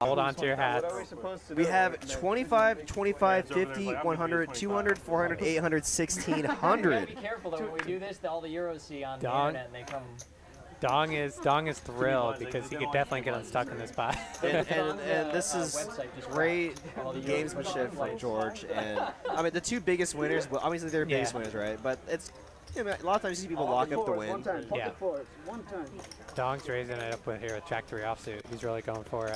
Hold on to your hats. We have 25, 25, 50, 100, 200, 400, 800, 1600. Be careful though when we do this. All the Euros see on the Dong. internet and they come. Dong is thrilled because he could definitely get unstuck in this spot. and this is great gamesmanship from George. And I mean, the two biggest winners. Well, obviously they're biggest winners, right? But it's a lot of times you see people lock up the win. Yeah. Dong's raising it up with here with track 3 offsuit. He's really going for.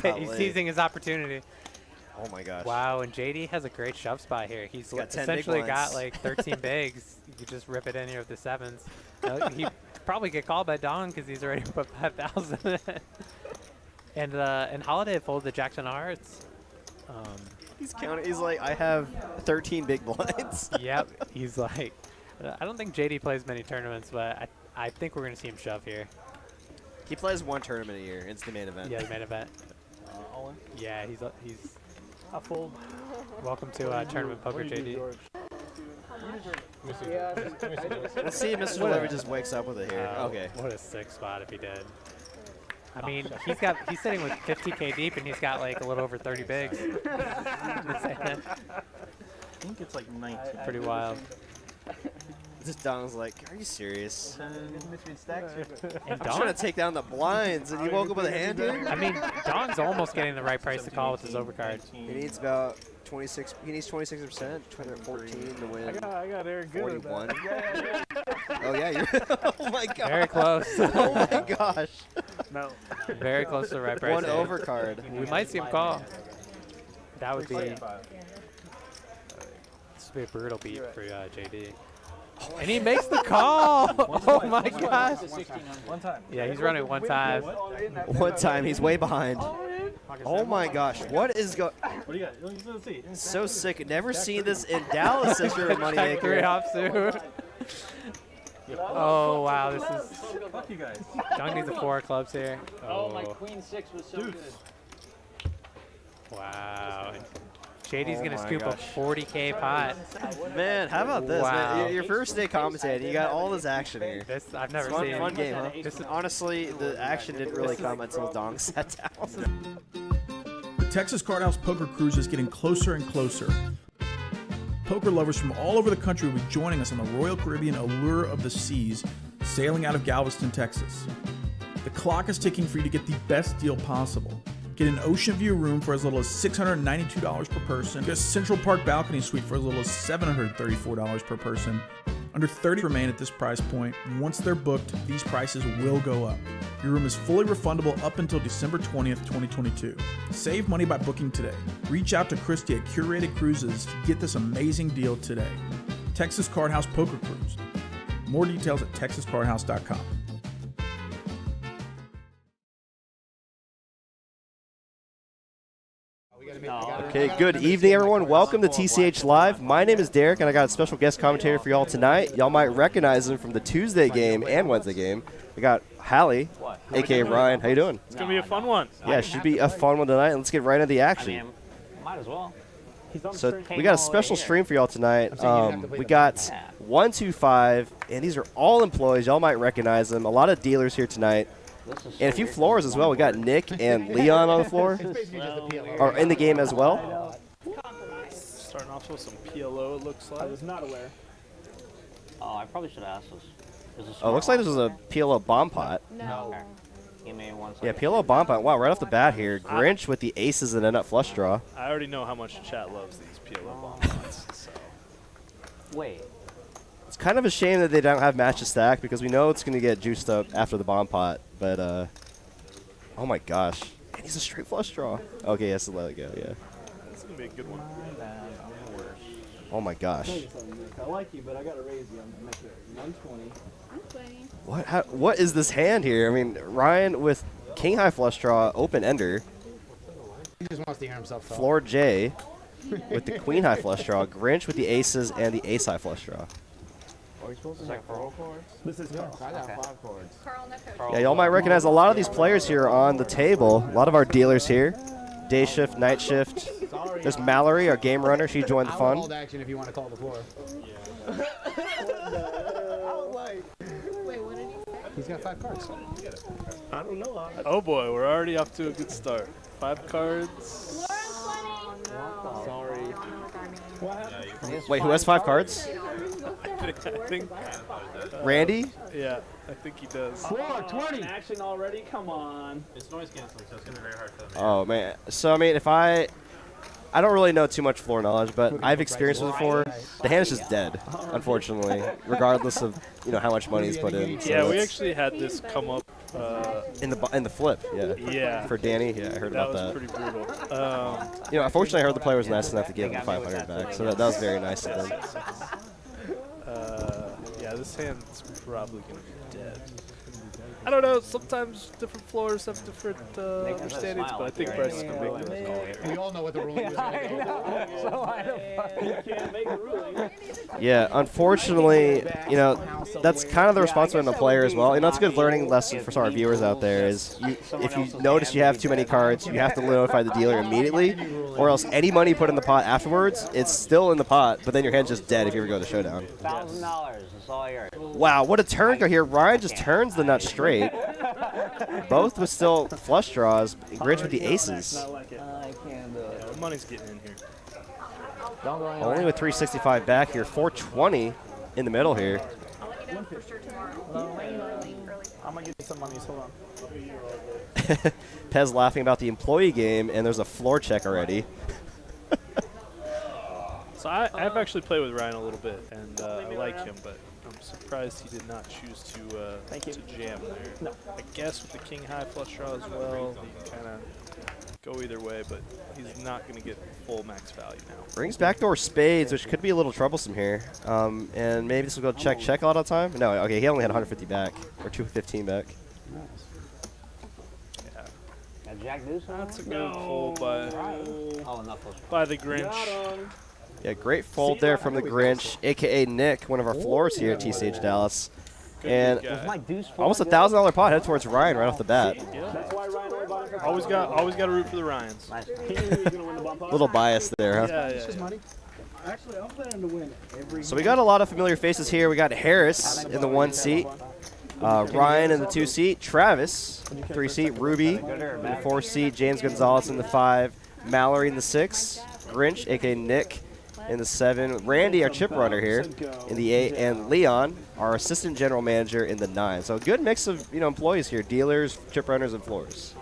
He's seizing his opportunity. Oh my gosh. Wow, and JD has a great shove spot here. He's got 10 essentially big got like 13 bigs. You just rip it in here with the 7s. He probably get called by Dong because he's already put 5,000. And Holiday folded the Jackson Hearts. He's counting. He's like, I have 13 big blinds. Yep. He's like, I don't think JD plays many tournaments, but I think we're gonna see him shove here. He plays one tournament a year. It's the main event. Yeah, the main event. Yeah, he's a fold. Welcome to Tournament Poker, JD. Let's see if Mr. Delivery just wakes up with it here. Okay. What a sick spot if he did. I mean, he's sitting with 50K deep and he's got like a little over 30 bigs. I think it's like 19. Pretty wild. This Dong's like, are you serious? And I'm trying to take down the blinds, and you woke up with a hand here? I mean, Dong's almost getting the right price to call with his overcard. He needs about 26. He needs 26%, 14 to win. I got Eric good. 41. Oh yeah, you're. Oh my god. Very close. Oh my gosh. No. Very close to the right price. One overcard. We might see him call. That would be. This would be a brutal beat for JD. And he makes the call. Oh my gosh. One time. Yeah, he's running 1-5. One time, he's way behind. Oh my gosh, what is going? What do you got? Let's see. So sick. Never seen this in Dallas as your moneymaker. 3 offsuit. Oh wow, this is. Fuck you guys. Dong needs a 4 clubs here. Oh, my queen 6 was so good. Wow. JD's gonna scoop a 40K pot. Man, how about this? Wow. Man, your first day commentating, you got all this action here. This I've never It's seen. fun game, huh? Honestly, the action didn't really come until Dong sat down. The Texas Card House Poker Cruise is getting closer and closer. Poker lovers from all over the country will be joining us on the Royal Caribbean Allure of the Seas, sailing out of Galveston, Texas. The clock is ticking for you to get the best deal possible. Get an ocean view room for as little as $692 per person. Get a Central Park balcony suite for as little as $734 per person. Under 30 remain at this price point. Once they're booked, these prices will go up. Your room is fully refundable up until December 20th, 2022. Save money by booking today. Reach out to Christy at Curated Cruises to get this amazing deal today. Texas Card House Poker Cruise. More details at texascardhouse.com. Okay, good evening, everyone. Welcome to TCH Live. My name is Derek, and I got a special guest commentator for y'all tonight. Y'all might recognize him from the Tuesday game and Wednesday game. We got Hally, a.k.a. Ryan. How you doing? It's going to be a fun one. Yeah, it should be a fun one tonight. Let's get right into the action. Might as well. So we got a special stream for y'all tonight. We got 1, 2, 5, and these are all employees. Y'all might recognize them. A lot of dealers here tonight. And a few floors as well. We got Nick and Leon on the floor, or in the game as well. Starting off with some PLO, it looks like. I was not aware. Oh, I probably should have asked this. Oh, looks like this was a PLO bomb pot. No. Give me 1 second. Yeah, PLO bomb pot. Wow, right off the bat here. Grinch with the aces and a nut flush draw. I already know how much chat loves these PLO bomb pots. So. Wait. It's kind of a shame that they don't have match to stack because we know it's going to get juiced up after the bomb pot. But, oh my gosh. And he's a straight flush draw. Okay, yes, let it go, yeah. This is going to be a good one. Oh my gosh. I like you, but I got to raise you. I'm 120. I'm 20. What is this hand here? I mean, Ryan with king high flush draw, open ender. He just wants to hear himself talk. Floor J with the queen high flush draw. Grinch with the aces and the ace high flush draw. This is Carl. I got 5 cards. Yeah, y'all might recognize a lot of these players here on the table. A lot of our dealers here. Day shift, night shift. There's Mallory, our game runner. She joined the fun. Hold action if you want to call the floor. Wait, what did he say? He's got 5 cards. I don't know. Oh boy, we're already off to a good start. 5 cards. Sorry. Wait, who has 5 cards? I think. Randy? Yeah, I think he does. Floor 20. Action already. Come on. It's noise canceling, so it's gonna be very hard for them. Oh man. So I mean, if I don't really know too much floor knowledge, but I've experienced with it before. The hand is just dead, unfortunately, regardless of how much money he's put in. So Yeah, we actually had this come up. in the flip, yeah. Yeah. For Danny, yeah, I heard That about was that. pretty brutal. Unfortunately, I heard the player was nice enough to give him 500 back, so that was very nice of them. Yeah, this hand's probably gonna be dead. I don't know. Sometimes different floors have different understandings, but I think Bryce is gonna make this. We all know what the ruling is. Yeah, unfortunately, that's kind of the responsibility of the player as well. It's a good learning lesson for some of our viewers out there is if you notice you have too many cards, you have to notify the dealer immediately, or else any money put in the pot afterwards, it's still in the pot, but then your hand's just dead if you ever go to the showdown. $1,000. That's all yours. Wow, what a turn go here. Ryan just turns the nut straight. Both with still flush draws. Grinch with the aces. The money's getting in here. Only with 365 back here. 420 in the middle here. I'm gonna get you some money. Hold on. Pez laughing about the employee game, and there's a floor check already. So I've actually played with Ryan a little bit, and I like him, but I'm surprised he did not choose to jam there. No. I guess with the king high flush draw as well, he can kind of go either way, but he's not going to get full max value now. Brings backdoor spades, which could be a little troublesome here. And maybe this will go check a lot of the time. No, okay, he only had 150 back, or 215 back. Yeah. Got Jack Deuce on That's a good fold by the Grinch. Yeah, great fold there from the Grinch, a.k.a. Nick, one of our floors here at TCH Dallas. And almost $1,000 pot head towards Ryan right off the bat. Yeah. Always got to root for the Ryans. Little bias there, huh? Yeah. Actually, I'm planning to win every. So we got a lot of familiar faces here. We got Harris in the 1 seat, Ryan in the 2 seat, Travis 3 seat, Ruby in the 4 seat, James Gonzalez in the 5, Mallory in the 6, Grinch, a.k.a. Nick, in the 7, Randy, our chip runner here, in the 8, and Leon, our assistant general manager, in the 9. So a good mix of employees here: dealers, chip runners, and floors.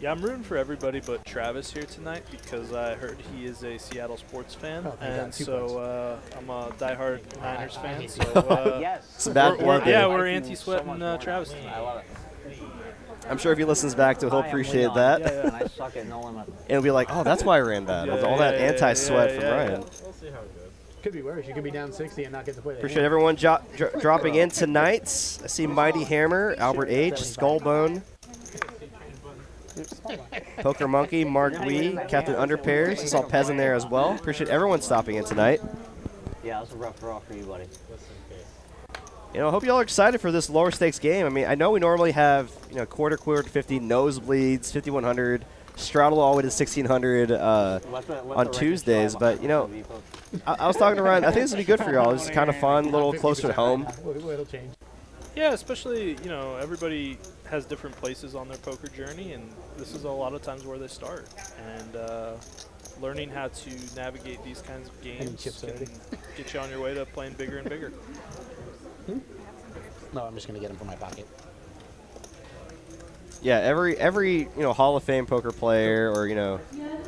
Yeah, I'm rooting for everybody but Travis here tonight because I heard he is a Seattle sports fan, and so I'm a diehard Niners fan. So It's a bad blood there. we're anti-sweating Travis tonight. I love it. I'm sure if he listens back to it, he'll appreciate that. And I suck at no limit. And he'll be like, oh, that's why I ran bad. With all that anti-sweat from Ryan. We'll see how it goes. Could be worse. You could be down 60 and not get to play. Appreciate everyone dropping in tonight. I see Mighty Hammer, Albert H, Skullbone, Poker Monkey, Mark Wee, Captain Underpairs. I saw Pez in there as well. Appreciate everyone stopping in tonight. Yeah, that's a rough draw for you, buddy. I hope y'all are excited for this lower stakes game. I mean, I know we normally have quarter to 50, nosebleeds, 5100, straddle all the way to 1600 on Tuesdays. But I was talking to Ryan. I think this would be good for y'all. This is kind of fun, a little closer to home. It'll change. Yeah, especially everybody has different places on their poker journey, and this is a lot of times where they start. And learning how to navigate these kinds of games can get you on your way to playing bigger and bigger. No, I'm just gonna get him from my pocket. Yeah, every Hall of Fame poker player, or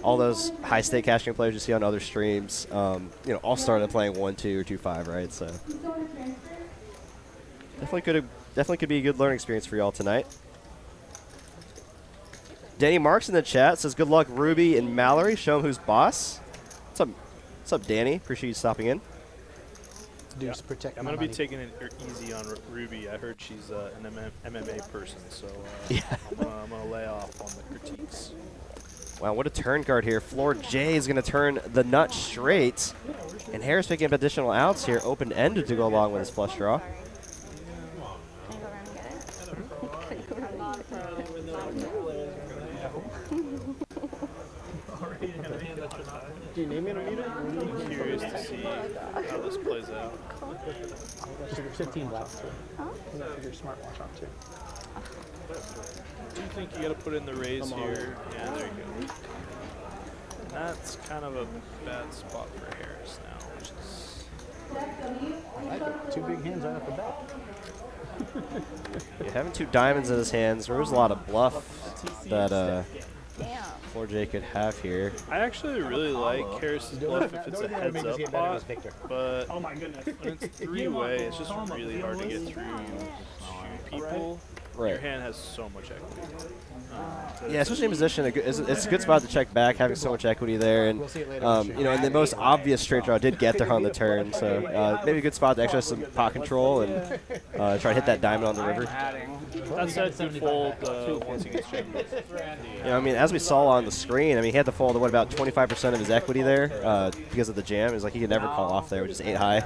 all those high stake cash game players you see on other streams, all started playing 1-2 or 2-5, right? So definitely could be a good learning experience for y'all tonight. Danny Marks in the chat says, "Good luck, Ruby and Mallory. Show them who's boss." What's up, Danny? Appreciate you stopping in. I'm going to be taking it easy on Ruby. I heard she's an MMA person, so I'm going to lay off on the critiques. Wow, what a turn card here. Floor J is going to turn the nut straight. And Harris picking up additional outs here, open-ended to go along with his flush draw. Do you name it or meet it? I'm curious to see how this plays out. Just 15 left. Your smartwatch on too. do think you got to put in the raise here. Yeah, there you go. And that's kind of a bad spot for Harris now, which is... I like it. 2 big hands right off the bat. Yeah, having 2 diamonds in his hands, there was a lot of bluff that Damn. Floor J could have here. I actually really like Harris's bluff if it's a heads-up pot, but Oh my goodness. when it's 3-way, it's just really hard to get through 2 people. Right. Your hand has so much equity. Yeah, especially in position, it's a good spot to check back, having so much equity there, and you know, and the most obvious straight draw did get there on the turn, so maybe a good spot to actually have some pot control and try to hit that diamond on the river. That said, do fold once he gets jammed. You know, I mean, as we saw on the screen, I mean, he had to fold what about 25% of his equity there because of the jam. It's like he could never call off there, which is 8 high.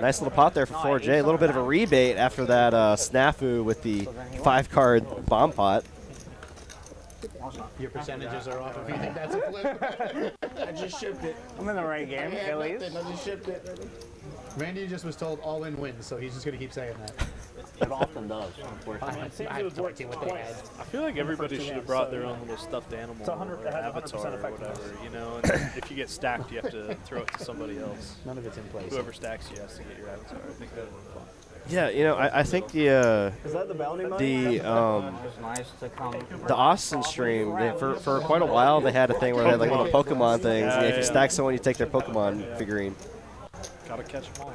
Nice little pot there for 4J. A little bit of a rebate after that snafu with the 5-card bomb pot. Your percentages are off if you think that's a flip. I just shipped it. I'm in the right game, Phillies. I just shipped it. Randy just was told all-in wins, so he's just going to keep saying that. It often does, unfortunately. I have no idea what they had. I feel like everybody should have brought their own little stuffed animal or avatar or whatever, you know, and if you get stacked, you have to throw it to somebody else. None of it's in place. Whoever stacks you has to get your avatar. I think that would be fun. Yeah, you know, I think the Is that the bounty money? It's nice to come. the Austin stream, for quite a while they had a thing where they had like little Pokemon things. Yeah, and if you yeah. stack someone, you take their Pokemon figurine. Gotta catch them all.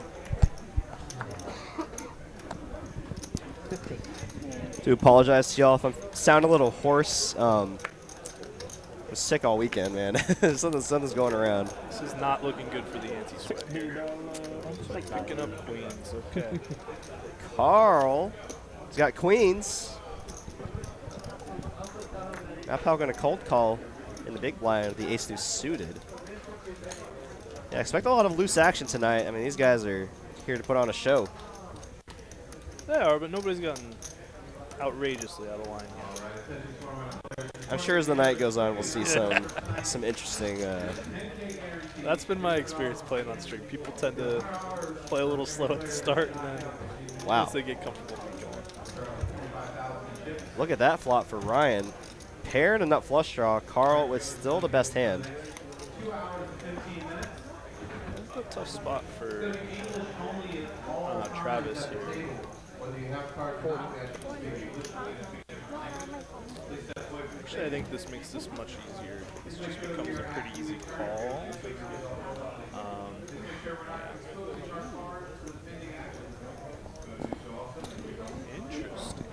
Do apologize to y'all if I sound a little hoarse. I was sick all weekend, man. something's going around. This is not looking good for the anti-sweat here. It's like picking up queens, okay. Carl, he's got queens. Now Pal going to cold call in the big blind with the ace deuce suited. Yeah, expect a lot of loose action tonight. I mean, these guys are here to put on a show. They are, but nobody's gotten outrageously out of line yet. I'm sure as the night goes on, we'll see some interesting. That's been my experience playing on stream. People tend to play a little slow at the start, and then once they get comfortable, they go on. Look at that flop for Ryan. Pair and a nut flush draw. Carl with still the best hand. That's a tough spot for Travis here. Actually, I think this makes this much easier. This just becomes a pretty easy call. Interesting.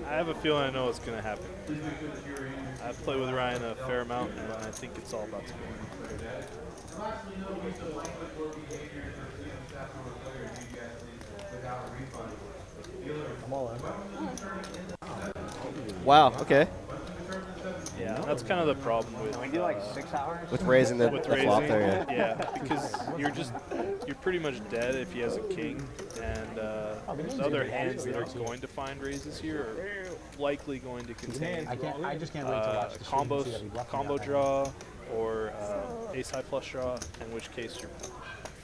I have a feeling I know what's going to happen. I play with Ryan a fair amount, and I think it's all about to go. Wow, okay. Yeah, that's kind of the problem with We do like 6 hours. With raising the flop there, yeah. Yeah, because you're pretty much dead if he has a king, and the other hands that are going to find raises here are likely going to contain I just can't wait to watch the stream and see that he bluffed me combo that night. draw or ace high flush draw, in which case you're.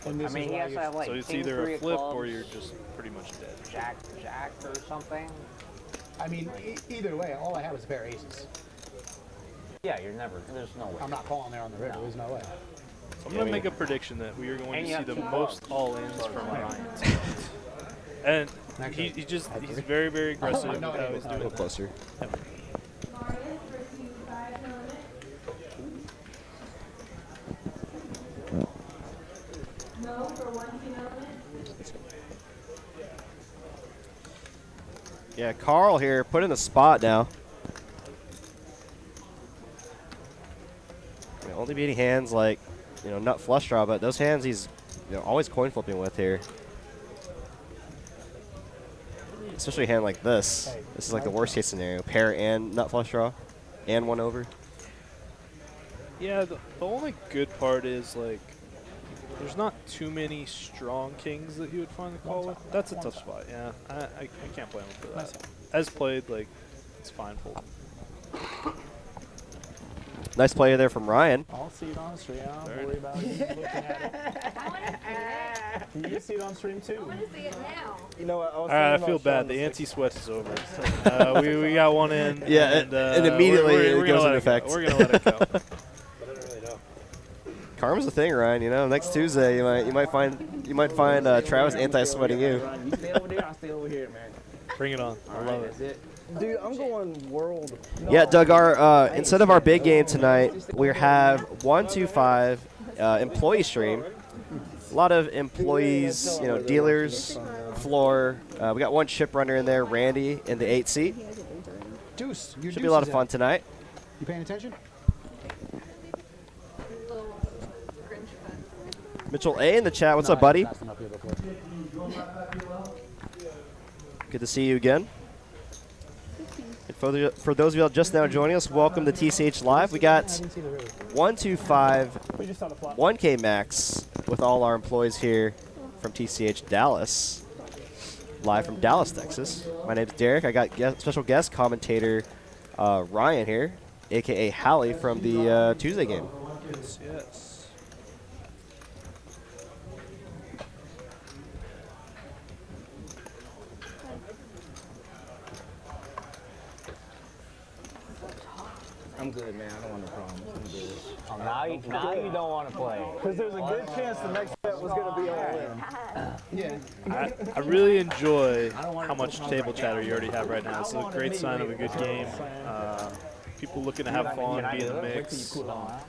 And I this mean, is he why has to have like So it's king, either 3 a of flip clubs, or you're just pretty much dead. jack or something. I mean, either way, all I have is a pair of aces. Yeah, you're never. There's no way. I'm not calling there on the river. There's no way. So I'm going to make a prediction that we are going And to you see have the 2 most clubs. all-ins from Ryan. And he's very, very aggressive with how he's A doing little that. closer. Yeah, Carl here put in the spot now. I mean, only beating hands like, you know, nut flush draw, but those hands he's, you know, always coin flipping with here. Especially a hand like this. This is like the worst case scenario. Pair and nut flush draw, and 1 over. Yeah, the only good part is, like, there's not too many strong kings that you would find the call with. That's a tough spot, yeah. I can't blame him for that. As played, like, it's fine fold. Nice play there from Ryan. I'll see it on stream. I don't worry about you looking at it. You see it on stream too. I want to see it now. You know what? All right, I feel bad. The anti-sweat is over. We got one in. Yeah, and immediately it goes into effect. We're gonna let it go. Karma's a thing, Ryan. You know, next Tuesday you might find Travis anti-sweating you. You stay over there, I'll stay over here, man. Bring it on. I love it. That's it. Dude, I'm going world. Yeah, Doug. Our instead of our big game tonight, we have 125 employee stream. A lot of employees, dealers, floor. We got one chip runner in there, Randy, in the 8 seat. Deuce, Should be a lot of fun tonight. You paying attention? Mitchell A in the chat. What's up, buddy? Good to see you again. And for those of you just now joining us, welcome to TCH Live. We got 125 1K max with all our employees here from TCH Dallas, live from Dallas, Texas. My name's Derek. I got special guest commentator Ryan here, a.k.a. Hally from the Tuesday game. Yes. I'm good, man. I don't want no problems. I'm good. Now you don't want to play. Because there's a good chance the next bet was going to be all in. Yeah. I really enjoy how much table chatter you already have right now. It's a great sign of a good game. People looking to have fun, be in the mix. Talk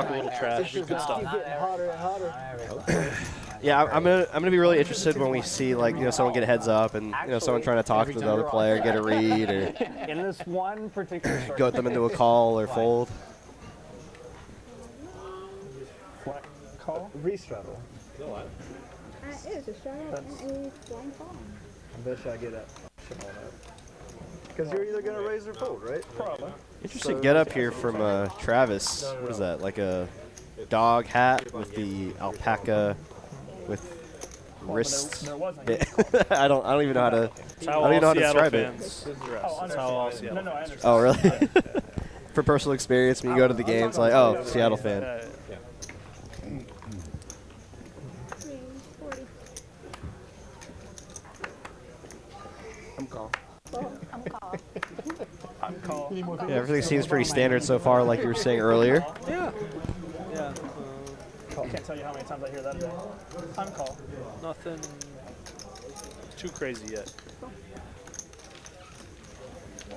a little trash. Good stuff. Hotter and hotter. Yeah, I'm gonna be really interested when we see someone get a heads up and someone trying to talk to the other player, get a read, or In this one particular goat them into a call or fold. Call? Restraddle. It is a shout and a flying palm. I bet you I get that. Because you're either going to raise or fold, right? Probably. Interesting get up here from Travis. What is that? Like a dog hat with the alpaca with wrist. I don't even know how to. That's how I don't even know how to all describe Seattle it. fans dress. That's how all Seattle fans dress. Oh, really? For personal experience, when you go to the games, like, oh, Seattle fan. I'm call. I'm called. Yeah, everything seems pretty standard so far, like you were saying earlier. Yeah. Yeah. I can't tell you how many times I hear that today. I'm call. Nothing too crazy yet.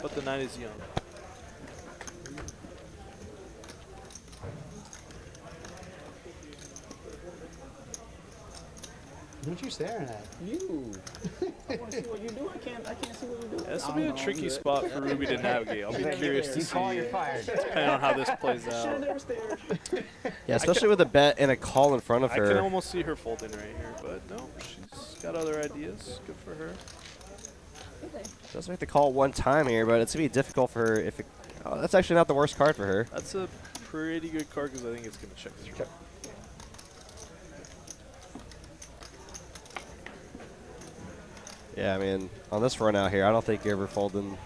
But the night is young. What you staring at? You. I want to see what you do. I can't see what you do. This will be a tricky spot for Ruby to navigate. I'll be curious to see, depending on how this plays out. Yeah, especially with a bet and a call in front of I can her. almost see her folding right here, but no, she's got other ideas. Good for her. She doesn't have to call one time here, but it's going to be difficult for her if it. Oh, that's actually not the worst card for her. That's a pretty good card because I think it's going to check through. Yeah, I mean, on this run out here, I don't think you're ever folding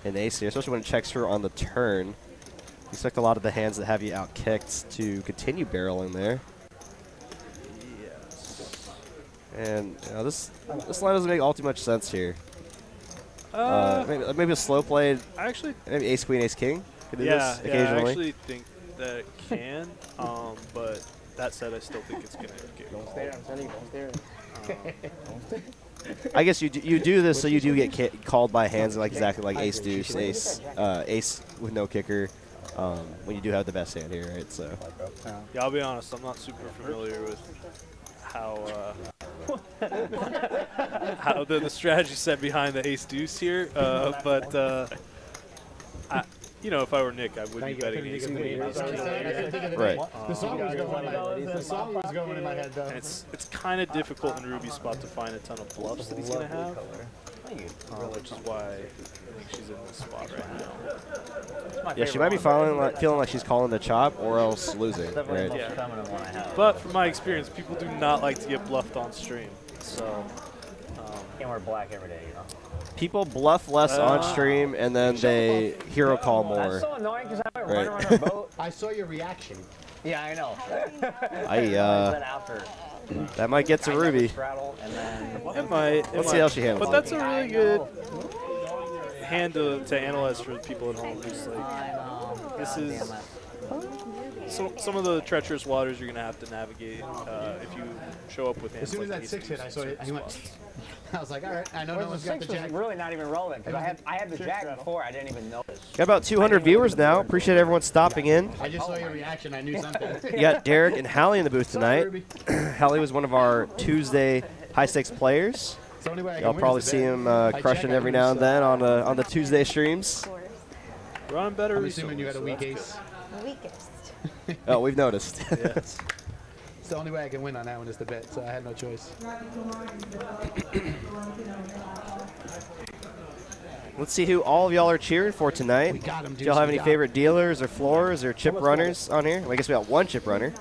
an ace here, especially when it checks her on the turn. You expect a lot of the hands that have you out kicked to continue barreling there. Yes. And this line doesn't make all too much sense here. Maybe a slow play. Actually, maybe ace queen, ace king. Could do this occasionally. I actually think that it can. But that said, I still think it's gonna get called. Don't stare. I'm telling you, don't stare. I guess you do this so you do get called by hands like exactly like ace deuce, ace with no kicker. When you do have the best hand here, right? So. Yeah, I'll be honest. I'm not super familiar with how how the strategy set behind the ace deuce here, but if I were Nick, I would be betting ace queen, ace king here. Right. The song was going in my head, though. It's kind of difficult in Ruby's spot to find a ton of bluffs that he's going to have, which is why I think she's in this spot right now. Yeah, she might be feeling like she's calling the chop or else losing. Right? Yeah. But from my experience, people do not like to get bluffed on stream. So can't wear black every day, you know. People bluff less on stream, and then they hero call more. That's so annoying because I run around a boat. I saw your reaction. Yeah, I know. That might get to Ruby. It might. Let's see how she handles it. But that's a really good hand to analyze for the people at home. Just like, this is some of the treacherous waters you're going to have to navigate if you show up with hands. As soon as that 6 hit, I saw it. I was like, all right, I know no one's got the jack. Really not even relevant because I had the jack before. I didn't even notice. Got about 200 viewers now. Appreciate everyone stopping in. I just saw your reaction. I knew something. You got Derek and Hally in the booth tonight. Hally was one of our Tuesday high stakes players. Y'all probably see him crushing every now and then on the Tuesday streams. Run better. I'm assuming you had a weak ace. Weakest. Oh, we've noticed. Yes. It's the only way I can win on that one is the bet, so I had no choice. Let's see who all of y'all are cheering for tonight. We got him, Do y'all have any favorite dealers or floors or chip runners on here? Well, I guess we got one chip runner.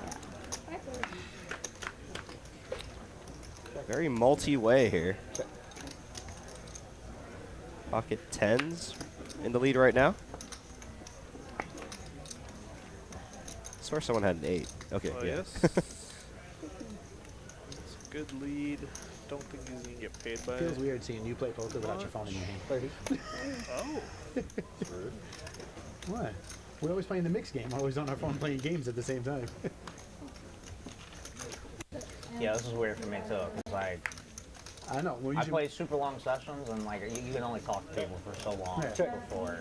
Very multi-way here. Pocket 10s in the lead right now. I swear someone had an 8. Okay, yeah. Yes. It's a good lead. Don't think he's going to get paid by it. Feels weird seeing you play poker without your phone in your hand. Oh. What? We're always playing the mixed game. We're always on our phone playing games at the same time. Yeah, this is weird for me too. Cause I know. I play super long sessions, and like you can only talk to people for so long before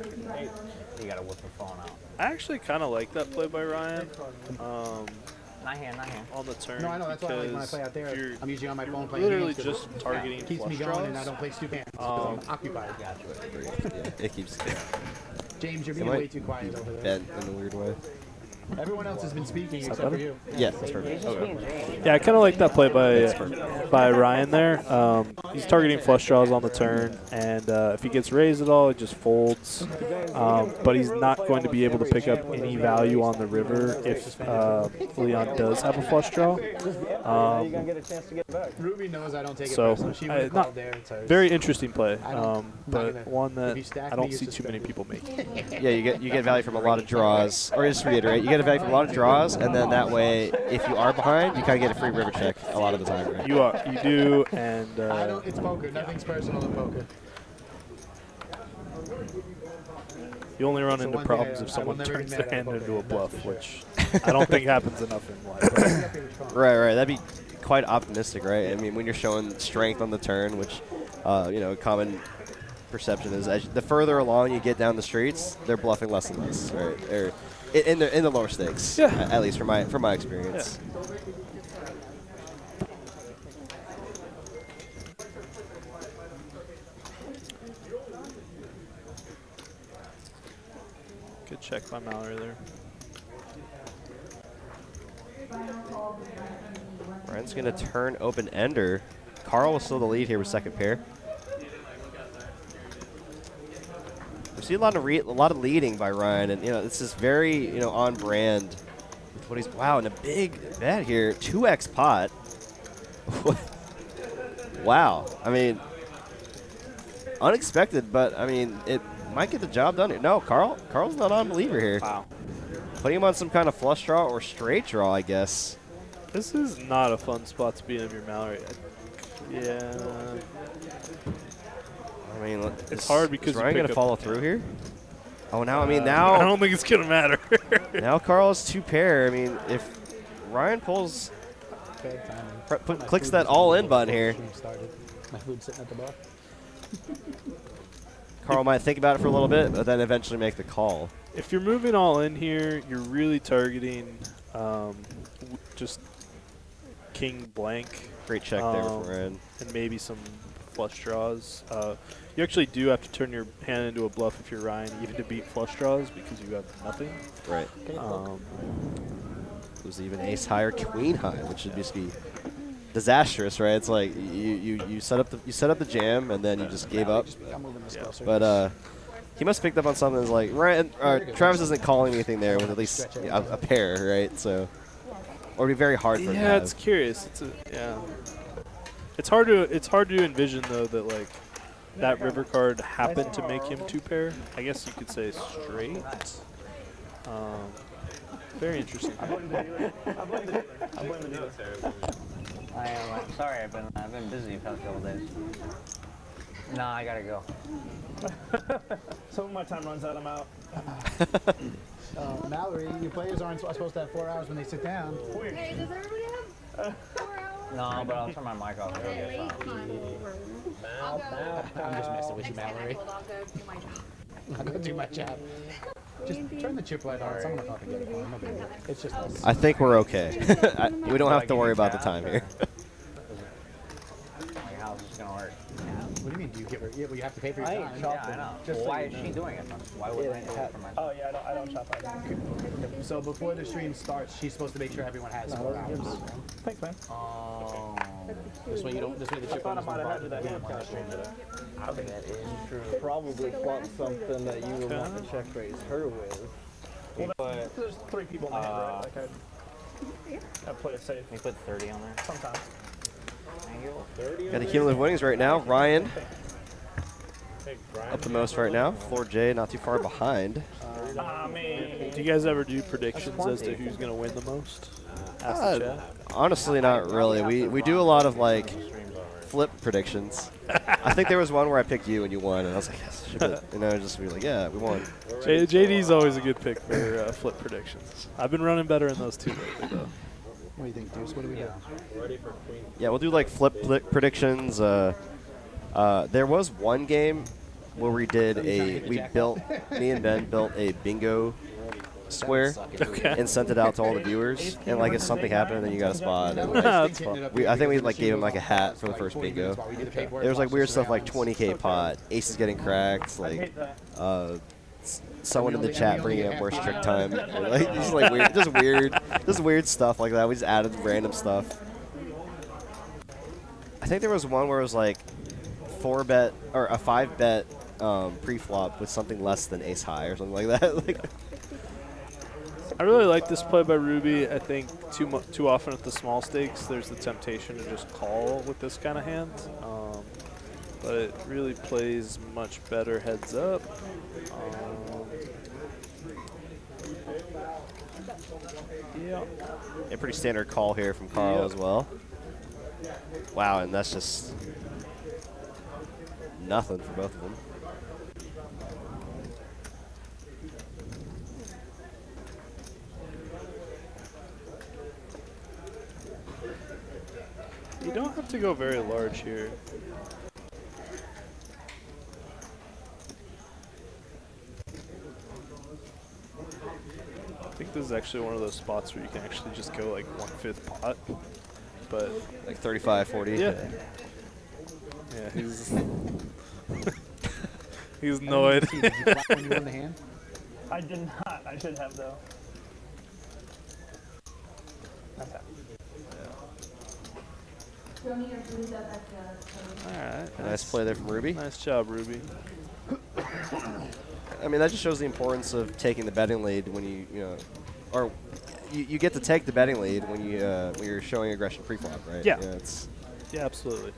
you gotta whip the phone out. I actually kind of like that play by Ryan. Not hand. On the turn. No, I know. That's why I like when I play out there. I'm usually on my phone playing literally games. just targeting keeps me flush going, and draws. I don't play stupid hands because I'm occupied. Yeah, it keeps James, you're being way too quiet over there. bent in a weird way. Everyone else has been speaking except for you. Yeah, that's perfect. Yeah, I kind of like that play by Ryan there. He's targeting flush draws on the turn, and if he gets raised at all, it just folds. But he's not going to be able to pick up any value on the river if Leon does have a flush draw. Ruby knows I don't take it So, personal. She would have called there. Very interesting play, don't- but one that stack I me, don't you see too many suspect people making. Yeah, you get value from a lot of draws. Or just to reiterate, you get a value from a lot of draws, and then that way, if you are behind, you kind of get a free river check a lot of the time, right? You do, and I don't. It's poker. Nothing's personal in poker. you only run into one problems thing if I will someone never be turns mad their at hand poker, into a that's bluff, for sure. which I don't think happens enough in life. Right. That'd be quite optimistic, right? I mean, when you're showing strength on the turn, which, common perception is as the further along you get down the streets, they're bluffing less and less, right? Or in the lower stakes, at least from my experience. Good check by Mallory there. Ryan's gonna turn open ender. Carl was still the lead here with second pair. We see a lot of leading by Ryan, and this is very on brand with what he's. Wow, and a big bet here, 2x pot. Wow, I mean, unexpected, but I mean it might get the job done here. No, Carl's not on believer here. Wow, putting him on some kind of flush draw or straight draw, I guess. This is not a fun spot to be in your Mallory. Yeah. I mean, it's hard because is Ryan you going to follow through here? Oh, now, I I don't think it's going to matter. Now Carl is 2 pair. I mean, if Ryan pulls, clicks that all-in button here, My food's sitting at the bar. Carl might think about it for a little bit, but then eventually make the call. If you're moving all in here, you're really targeting just king blank. Great check there from Ryan. And maybe some flush draws. You actually do have to turn your hand into a bluff if you're Ryan, even to beat flush draws because you have nothing. Right. Who's even ace high or queen high, which would just be disastrous, right? It's like you set up the jam and then you just gave up. But he must have picked up on something that's like Ryan. Travis isn't calling anything there with at least a pair, right? So, or it'd be very hard for him. Yeah, it's curious. It's It's hard to envision though that like that river card happened to make him 2-pair. I guess you could say straight. Very interesting. I blame the dealer. I blame the dealer. I am. I'm sorry. I've been busy the past couple days. Nah, I gotta go. Some of my time runs out. I'm out. Mallory, your players aren't supposed to have 4 hours when they sit down. Hey, does everybody have 4 hours? No, but I'll turn my mic off and go get some. I'm just messing with you, Mallory. I'll go do my job. I'll go do my job. Just turn the chip light on. Someone will talk again. It's just us. I think we're okay. We don't have to worry about the time here. Like, how's this gonna work? What do you mean? Do you give her? Yeah, well, you have to pay for your time. Yeah, I know. Well, why is she doing it? Why would I do it for myself? Oh yeah, I don't chop either. So before the stream starts, she's supposed to make sure everyone has 4 hours. Thanks, man. Oh. This way you don't. This way the chip I light thought I might have had doesn't that bother stream today. I think that is true. Probably fought something that you would want to check raise her with. Well, there's 3 people in the hand, right? Like I play it safe You put 30 on there. sometimes. Thank you. Got the cumulative winnings right now. Ryan up the most right now. Floor J not too far behind. I mean, Do you guys ever do predictions as to who's gonna win the most? Ask the chat. Honestly, not really. We do a lot of like flip predictions. I think there was one where I picked you and you won, and I was like, yes, should have. And I just be like, yeah, we won. JD's always a good pick for flip predictions. I've been running better in those two lately, though. What do you think, Deuce? What do we do? Yeah, we'll do like flip predictions. There was one game where me and Ben built a bingo square and sent it out to all the viewers, and like if something happened, then you got a spot. And, like, That's fun. I think we like gave him like a hat for the first bingo. There was like weird stuff like 20K pot, aces getting cracked, like someone in the chat bringing up more strict time, like just weird stuff like that. We just added random stuff. I think there was one where it was like 4-bet or a 5-bet pre-flop with something less than ace high or something like that. Like, I really like this play by Ruby. I think too often at the small stakes, there's the temptation to just call with this kind of hand. But it really plays much better heads up. Yeah. A pretty standard call here from Carl as well. Wow, and that's just nothing for both of them. You don't have to go very large here. I think this is actually one of those spots where you can actually just go like 1/5 pot, but like 35, 40. Yeah. Yeah, he's he's annoyed. Did you flop when you won the hand? I did not. I should have though. Okay. Alright. Nice play there from Ruby. Nice job, Ruby. I mean, that just shows the importance of taking the betting lead when or you get to take the betting lead when you're showing aggression pre-flop, right? Yeah. Yeah, absolutely.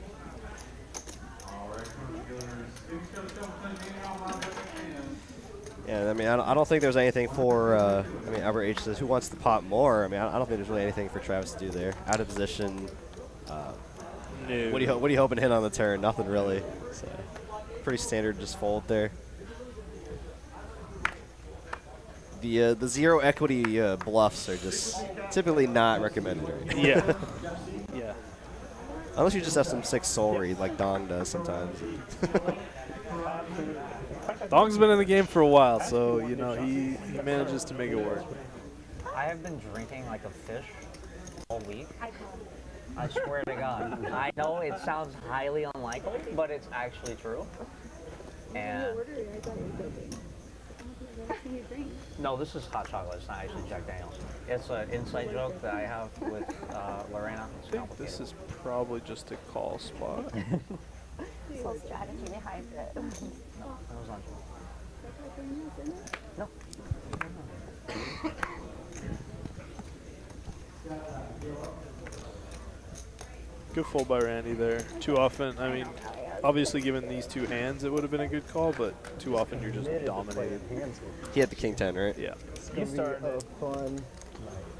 Yeah, I mean, I don't think there's anything for. I mean, Albert H says, "Who wants the pot more?" I mean, I don't think there's really anything for Travis to do there. Out of position. No. What are you hoping to hit on the turn? Nothing really. So, pretty standard, just fold there. The zero equity bluffs are just typically not recommended. Right? Yeah. Yeah. Unless you just have some sick soul read like Dong does sometimes. Dong's been in the game for a while, so you know he manages to make it work. I have been drinking like a fish all week. I swear to God. I know it sounds highly unlikely, but it's actually true. And no, this is hot chocolate. It's not actually Jack Daniels. It's an inside joke that I have with Lorena. It's I think this is probably just a call spot. Whole strategy behind it. No, that was not true. No. Good fold by Randy there. Too often, I mean, obviously given these two hands, it would have been a good call, but too often you're just dominated. He had the king 10, right? Yeah. It's going to be a fun night.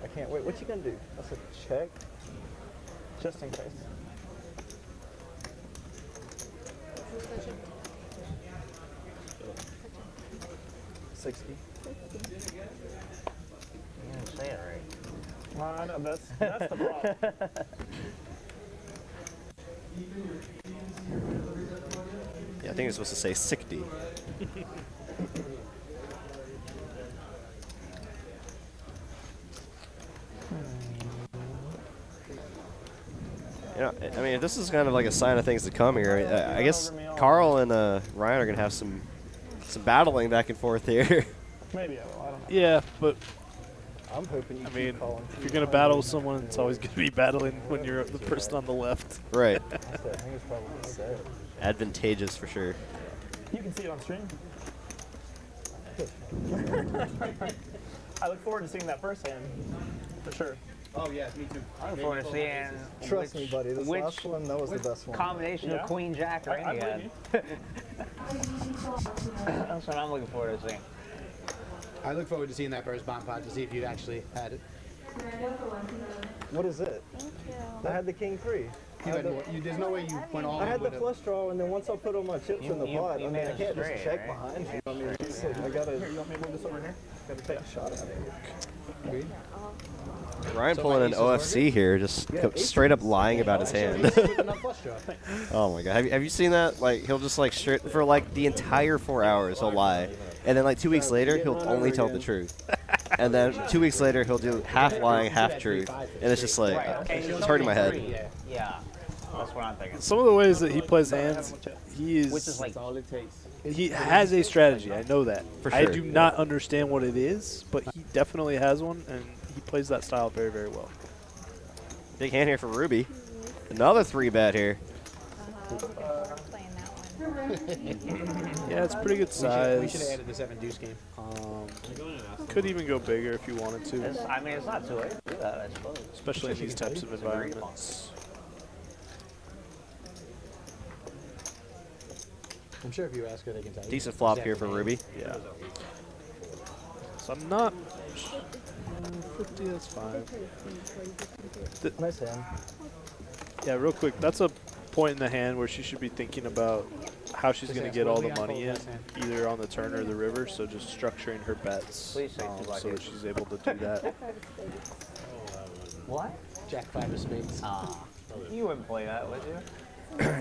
I can't wait. What you going to do? That's a check? Just in case. $60. You didn't say it right. Well, I know, that's the problem. Yeah, I think it's supposed to say 60. You know, I mean, if this is kind of like a sign of things to come here, I guess Carl and Ryan are going to have some battling back and forth here. Maybe I will. I don't know. Yeah, but I'm hoping you I mean, if you're going to battle with someone, it's always going to be battling when you're the person on the left. Right. I think it's probably sad. Advantageous for sure. You can see it on stream. I look forward to seeing that first hand, for sure. Oh, yeah, me too. I look forward to seeing Trust me, buddy. This last one, that was the best one. combination of Queen Jack I Randy had. That's what I'm looking forward to seeing. I look forward to seeing that first bomb pot to see if you'd actually had it. What is it? I had the king 3. There's no way you went all I in had the with flush draw, and then once I put all my chips in the pot, I mean, I can't just straight, check right? behind you. I mean, it's like, I gotta. Here, you want me to move this over here? Gotta take a shot at it. Ryan pulling an OFC here, just straight up lying about his hand. Oh my god, have you seen that? Like, he'll just like straight for like the entire 4 hours he'll lie, and then like 2 weeks later he'll only tell the truth, and then 2 weeks later he'll do half lying, half truth, and it's just like it's hurting my head. Yeah, that's what I'm thinking. Some of the ways that he plays hands, Which is like all it takes. he has a strategy. I know that. For I sure. do not understand what it is, but he definitely has one, and he plays that style very, very well. Big hand here for Ruby. Another 3-bet here. Yeah, it's pretty good size. We should have added the 7 deuce game. Could even go bigger if you wanted to, I mean, it's not too late to do that, I suppose. especially in these types of environments. I'm sure if you ask her, they can tell you. Decent flop here for Ruby. Yeah. So I'm not 50. That's fine. Nice hand. Yeah, real quick. That's a point in the hand where she should be thinking about how she's going to get all the money in, either on the turn or the river. So just structuring her bets Please say two so that she's able to do that. What? Jack 5 of spades. You wouldn't play that, would you?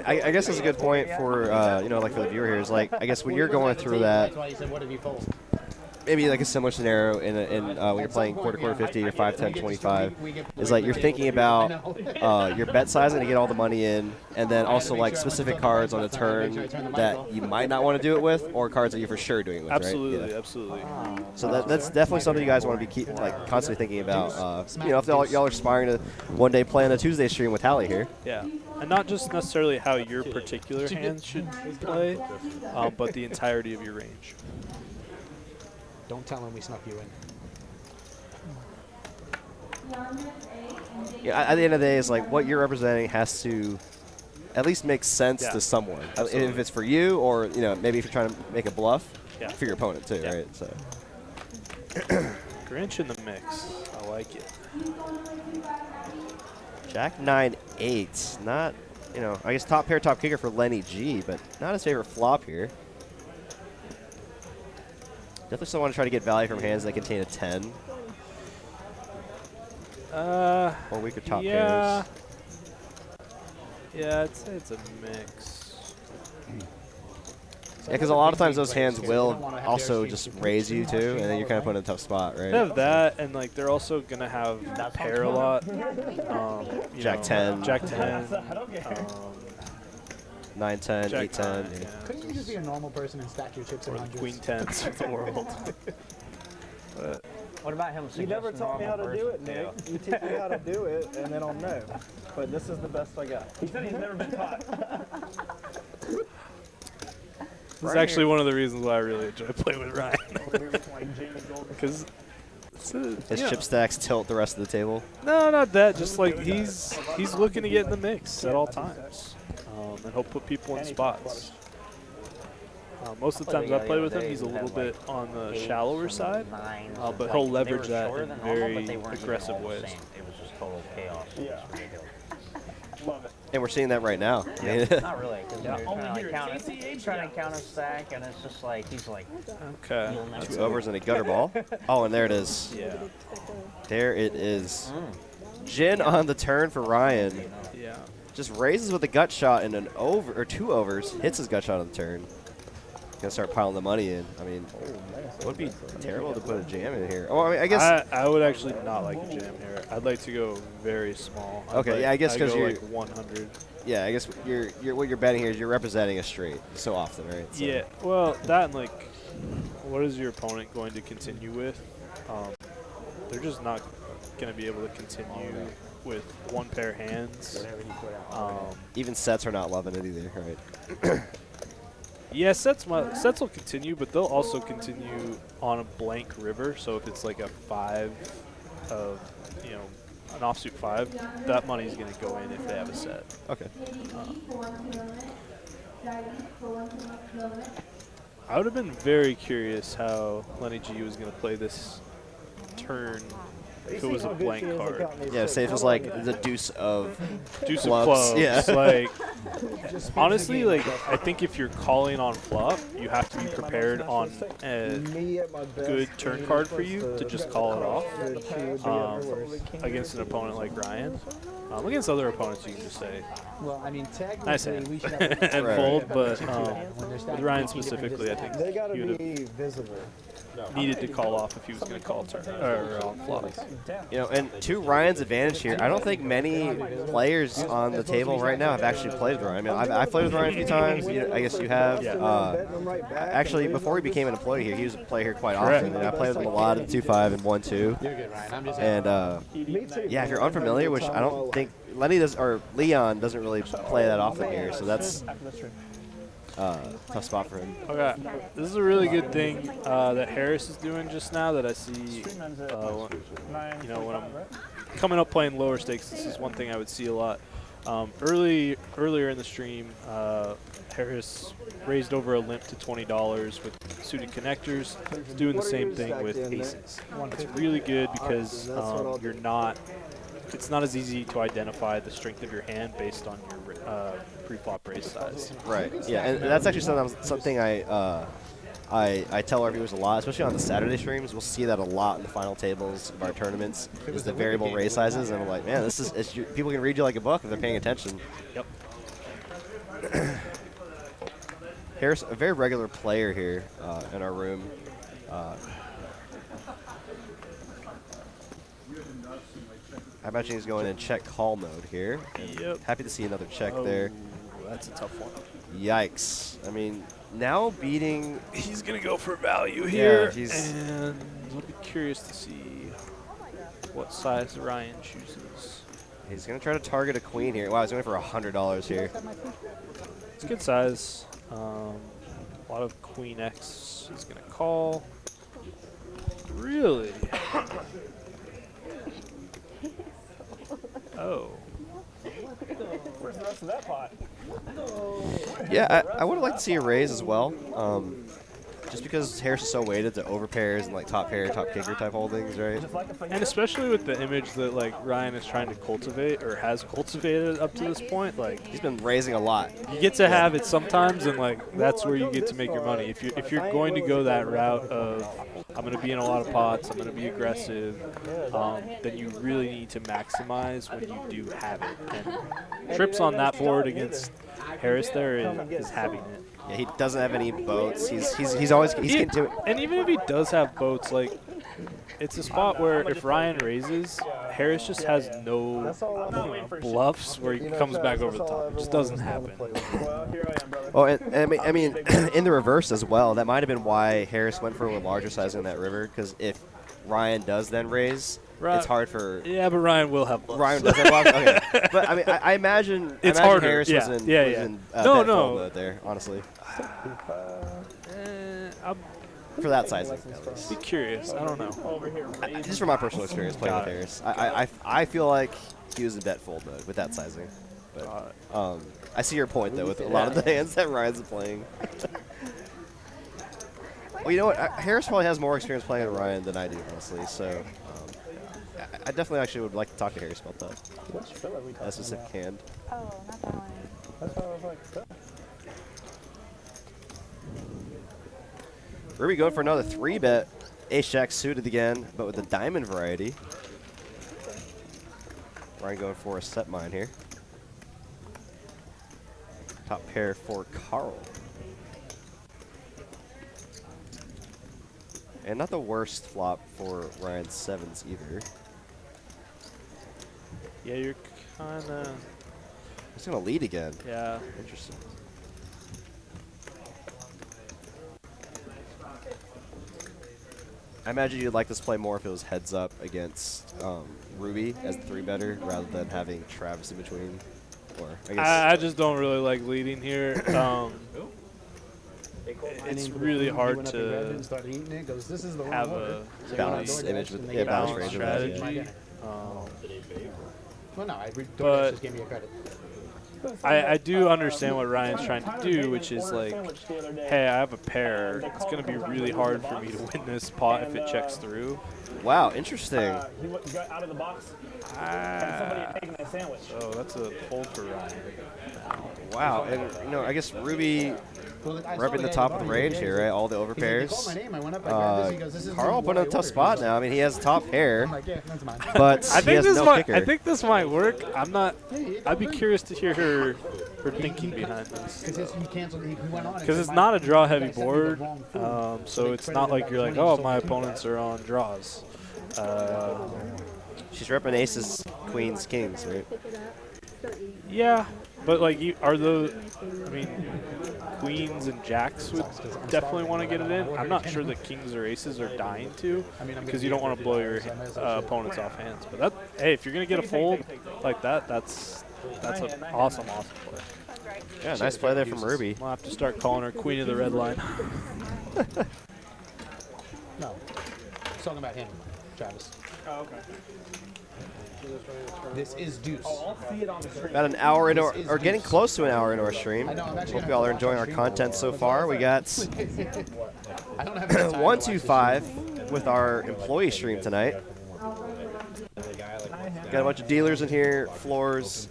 I guess that's a good point for you know, like for the viewer here is like, I guess when you're going through that, That's why you said, what have you fold? maybe like a similar scenario in when you're playing quarter 50 or 5, 10, 25 is like you're thinking about your bet sizing to get all the money in, and then also like specific cards on the turn that you might not want to do it with, or cards that you're for sure doing it with. Absolutely, right? Yeah. absolutely. So that's definitely something you guys want to be constantly thinking about. You know, if y'all are aspiring to one day play on a Tuesday stream with Hally here. Yeah, and not just necessarily how your particular hands should play, but the entirety of your range. Don't tell him we snuck you in. Yeah, at the end of the day, it's like what you're representing has to at least make sense to someone. If it's for you, or you know, maybe if you're trying to make a bluff for your opponent too, right? So. Grinch in the mix. I like it. Jack 9-8. Not, you know, I guess top pair, top kicker for Lenny G, but not his favorite flop here. Definitely still want to try to get value from hands that contain a 10. Or weaker top pairs. Yeah, I'd say it's a mix. Yeah, because a lot of times those hands will also just raise you too, and then you're kind of put in a tough spot, right? They have that, and like they're also gonna have pair a lot. Jack 10. Jack 10. 9, 10, Jack 8, 10. 9, Yeah. Couldn't you just be a normal person and stack your chips in Or the hundreds? Queen 10s of the world. But What about him? You never taught me how to do it, Nick. You teach me how to do it, and then I'll know. But this is the best I got. He said he's never been taught. this is actually one of the reasons why I really enjoy playing with Ryan. Because His chip stacks tilt the rest of the table. No, not that. Just like he's looking to get in the mix at all times, and he'll put people in spots. Most of the times I play with him, he's a little bit on the shallower side, but he'll leverage that in very aggressive ways. It was just total chaos. Yeah. Love it. And we're seeing that right now. Not really, because they're trying to counter stack, and it's just like he's like, okay, 2 overs and a gutter ball. Oh, and there it is. Yeah, there it is. Gin on the turn for Ryan. Yeah, just raises with a gut shot and an over or 2 overs, hits his gut shot on the turn. Gonna start piling the money in. I mean, it would be terrible to put a jam in here. Oh, I mean, I guess I would actually not like a jam here. I'd like to go very small. Okay, yeah, I guess because you're like 100. Yeah, I guess what you're betting here is you're representing a straight so often, right? So. Yeah, well, that and like, what is your opponent going to continue with? They're just not going to be able to continue with 1 pair hands. Even sets are not loving it either, right? Yeah, sets will continue, but they'll also continue on a blank river. So if it's like a 5 of, an offsuit 5, that money's going to go in if they have a set. Okay. I would have been very curious how Lenny G was going to play this turn if it was a blank card. Yeah, say if it was like the deuce of clubs. Yeah. Like, honestly, like I think if you're calling on flop, you have to be prepared on a good turn card for you to just call it off against an opponent like Ryan. Against other opponents, you can just say, well, I mean, nice hand, and fold, but with Ryan specifically, I think he would have needed to call off if he was going to call turn or flop. And to Ryan's advantage here, I don't think many players on the table right now have actually played with Ryan. I mean, I've played with Ryan a few times. I guess you have. Yeah. Actually, before he became an employee here, he was a player here quite often. And I played with him a lot at 2-5 and 1-2. You're good, Ryan. I'm just and yeah, if you're unfamiliar, which I don't think Lenny does, or Leon doesn't really play that often here, so that's tough spot for him. Okay, this is a really good thing that Harris is doing just now that I see. When I'm coming up playing lower stakes, this is one thing I would see a lot. Earlier in the stream, Harris raised over a limp to $20 with suited connectors. He's doing the same thing with aces. It's really good because it's not as easy to identify the strength of your hand based on your pre-flop raise size. Right. Yeah, and that's actually something I tell our viewers a lot, especially on the Saturday streams. We'll see that a lot in the final tables of our tournaments, is the variable raise sizes, and I'm like, man, people can read you like a book if they're paying attention. Yep. Harris, a very regular player here in our room. I imagine he's going in check call mode here. Yep. Happy to see another check there. That's a tough one. Yikes. I mean, now beating... He's going to go for value here. Yeah, and I'll be curious to see what size Ryan chooses. He's going to try to target a queen here. Wow, he's going for $100 here. It's a good size. A lot of queen X he's going to call. Really? Oh. Where's the rest of that pot? Yeah, I would like to see a raise as well. Just because Harris is so weighted to overpairs and like top pair, top kicker type holdings, right? And especially with the image that like Ryan is trying to cultivate or has cultivated up to this point, like he's been raising a lot. You get to have it sometimes, and like that's where you get to make your money. If you're going to go that route of I'm going to be in a lot of pots, I'm going to be aggressive, then you really need to maximize when you do have it. And trips on that board against Harris there is having it. Yeah, he doesn't have any boats. He's always can do it. And even if he does have boats, like it's a spot where if Ryan raises, Harris just has no bluffs where he comes back over the top. It just doesn't happen. Oh, and I mean, in the reverse as well. That might have been why Harris went for a larger size in that river, because if Ryan does then raise, it's hard for... Yeah, but Ryan will have bluffs. Ryan does have bluffs? Okay. But, I mean, I imagine... It's harder. Harris was in no. mode there, honestly. for that sizing. Be curious. I don't know. Over here, Just from my personal experience playing with Harris, I feel like he was in bet fold mode with that sizing. But I see your point though with a lot of the hands that Ryan's playing. Well, you know what? Harris probably has more experience playing with Ryan than I do, honestly. So I definitely actually would like to talk to Harris about that. Which fill are we talking That specific about? hand. Oh, not that one. That's what I was like, fill. Ruby going for another 3-bet. Ace-Jack suited again, but with the diamond variety. Ryan going for a set mine here. Top pair for Carl. And not the worst flop for Ryan's sevens either. Yeah, you're kind of. He's going to lead again. Yeah. Interesting. I imagine you'd like this play more if it was heads up against Ruby as the 3-better rather than having Travis in between. Or I guess I just don't really like leading here. It's really hard to have a balanced image with balanced range strategy. Well, no, But just gave me a credit. I do understand what Ryan's trying to do, which is like, hey, I have a pair. It's going to be really hard for me to win this pot if it checks through. Wow, interesting. He got out of the box. And somebody had taken that sandwich. Oh, that's a fold for Ryan. Wow, and you know, I guess Ruby repping the top of the range here, right? All the overpairs. Carl put in a tough spot now. I mean, he has top pair, but I he think has this no might. kicker. I think this might work. I'm not. I'd be curious to hear her thinking behind this. Because it's not a draw-heavy board, so it's not like you're like, oh, my opponents are on draws. She's repping aces, queens, kings, right? Yeah, but like, are those? I mean, queens and jacks would definitely want to get it in. I'm not sure that kings or aces are dying to, because you don't want to blow your opponents off hands. But that, hey, if you're gonna get a fold like that, that's an awesome play. Yeah, nice play there from Ruby. I'll have to start calling her queen of the red line. No, it's talking about him, Travis. Oh, okay. This is deuce. Oh, I'll see it on the screen. About an hour into or getting close to an hour into our stream. Hope y'all are enjoying our content so far. We got 125 with our employee stream tonight. Got a bunch of dealers in here, Floors,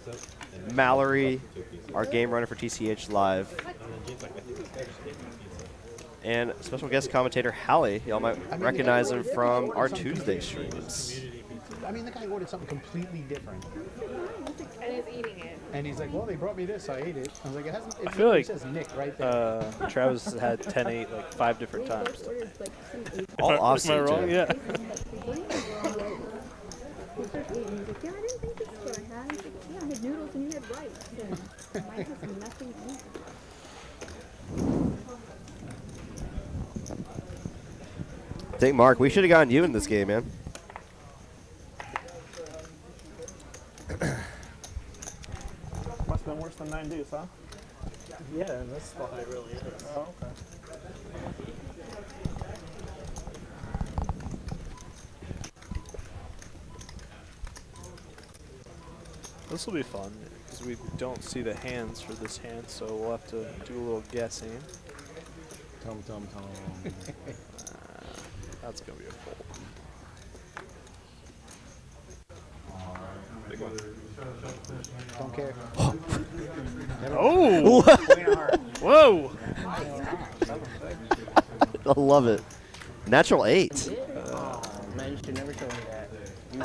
Mallory, our game runner for TCH Live, and special guest commentator Hally. Y'all might recognize him from our Tuesday streams. I mean, the guy ordered something completely different. And he's eating it. And he's like, well, they brought me this, so I ate it. I was like, it hasn't. I feel like says Nick right there. Travis has had 10-8 like 5 different times. All awesome. Am I wrong? too. Yeah. Yeah, I had noodles and you had rice. And mine has nothing in it. I think, Mark, we should have gotten you in this game, man. Must have been worse than 9 deuce, huh? Yeah, in this spot it really is. Oh, okay. This will be fun because we don't see the hands for this hand, so we'll have to do a little guessing. That's gonna be a fold. Don't care. Oh! Whoa! I love it. Natural 8. Man, you should never show me that.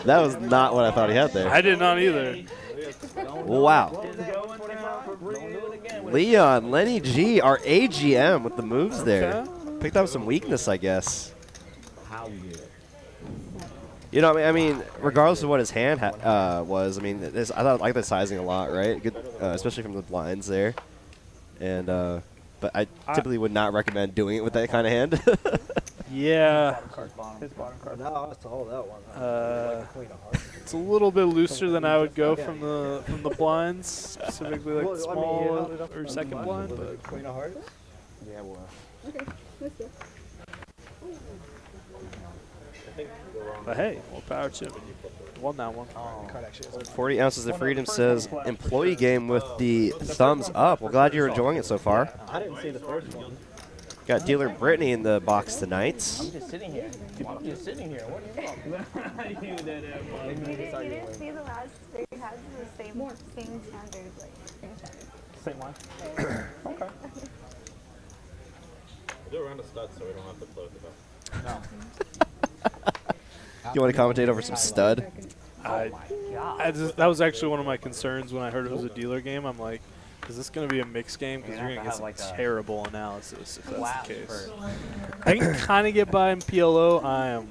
That was not what I thought he had there. I did not either. Wow. Leon, Lenny G, our AGM with the moves there. Picked up some weakness, I guess. You know, I mean, regardless of what his hand was, I mean, I thought I like the sizing a lot, right? Good, especially from the blinds there. And but I typically would not recommend doing it with that kind of hand. Yeah. His bottom card. No, it's all that one. It's a little bit looser than I would go from the blinds, specifically like the small or second blind. But Queen of hearts? Yeah, well. Okay, let's go. But hey, more power to him. Won that one. 40 ounces of freedom says employee game with the thumbs up. Well, glad you're enjoying it so far. I didn't see the first one. Got dealer Brittany in the box tonight. I'm just sitting here. I'm just sitting here. What are you talking You didn't see the last three has the same standard, like same standard. Same one. Okay. Do a round of studs so we don't have to close it up. You want to commentate over some stud? That was actually one of my concerns when I heard it was a dealer game. I'm like, is this going to be a mixed game? Because you're going to get some terrible analysis if that's the case. I can kind of get by in PLO. I am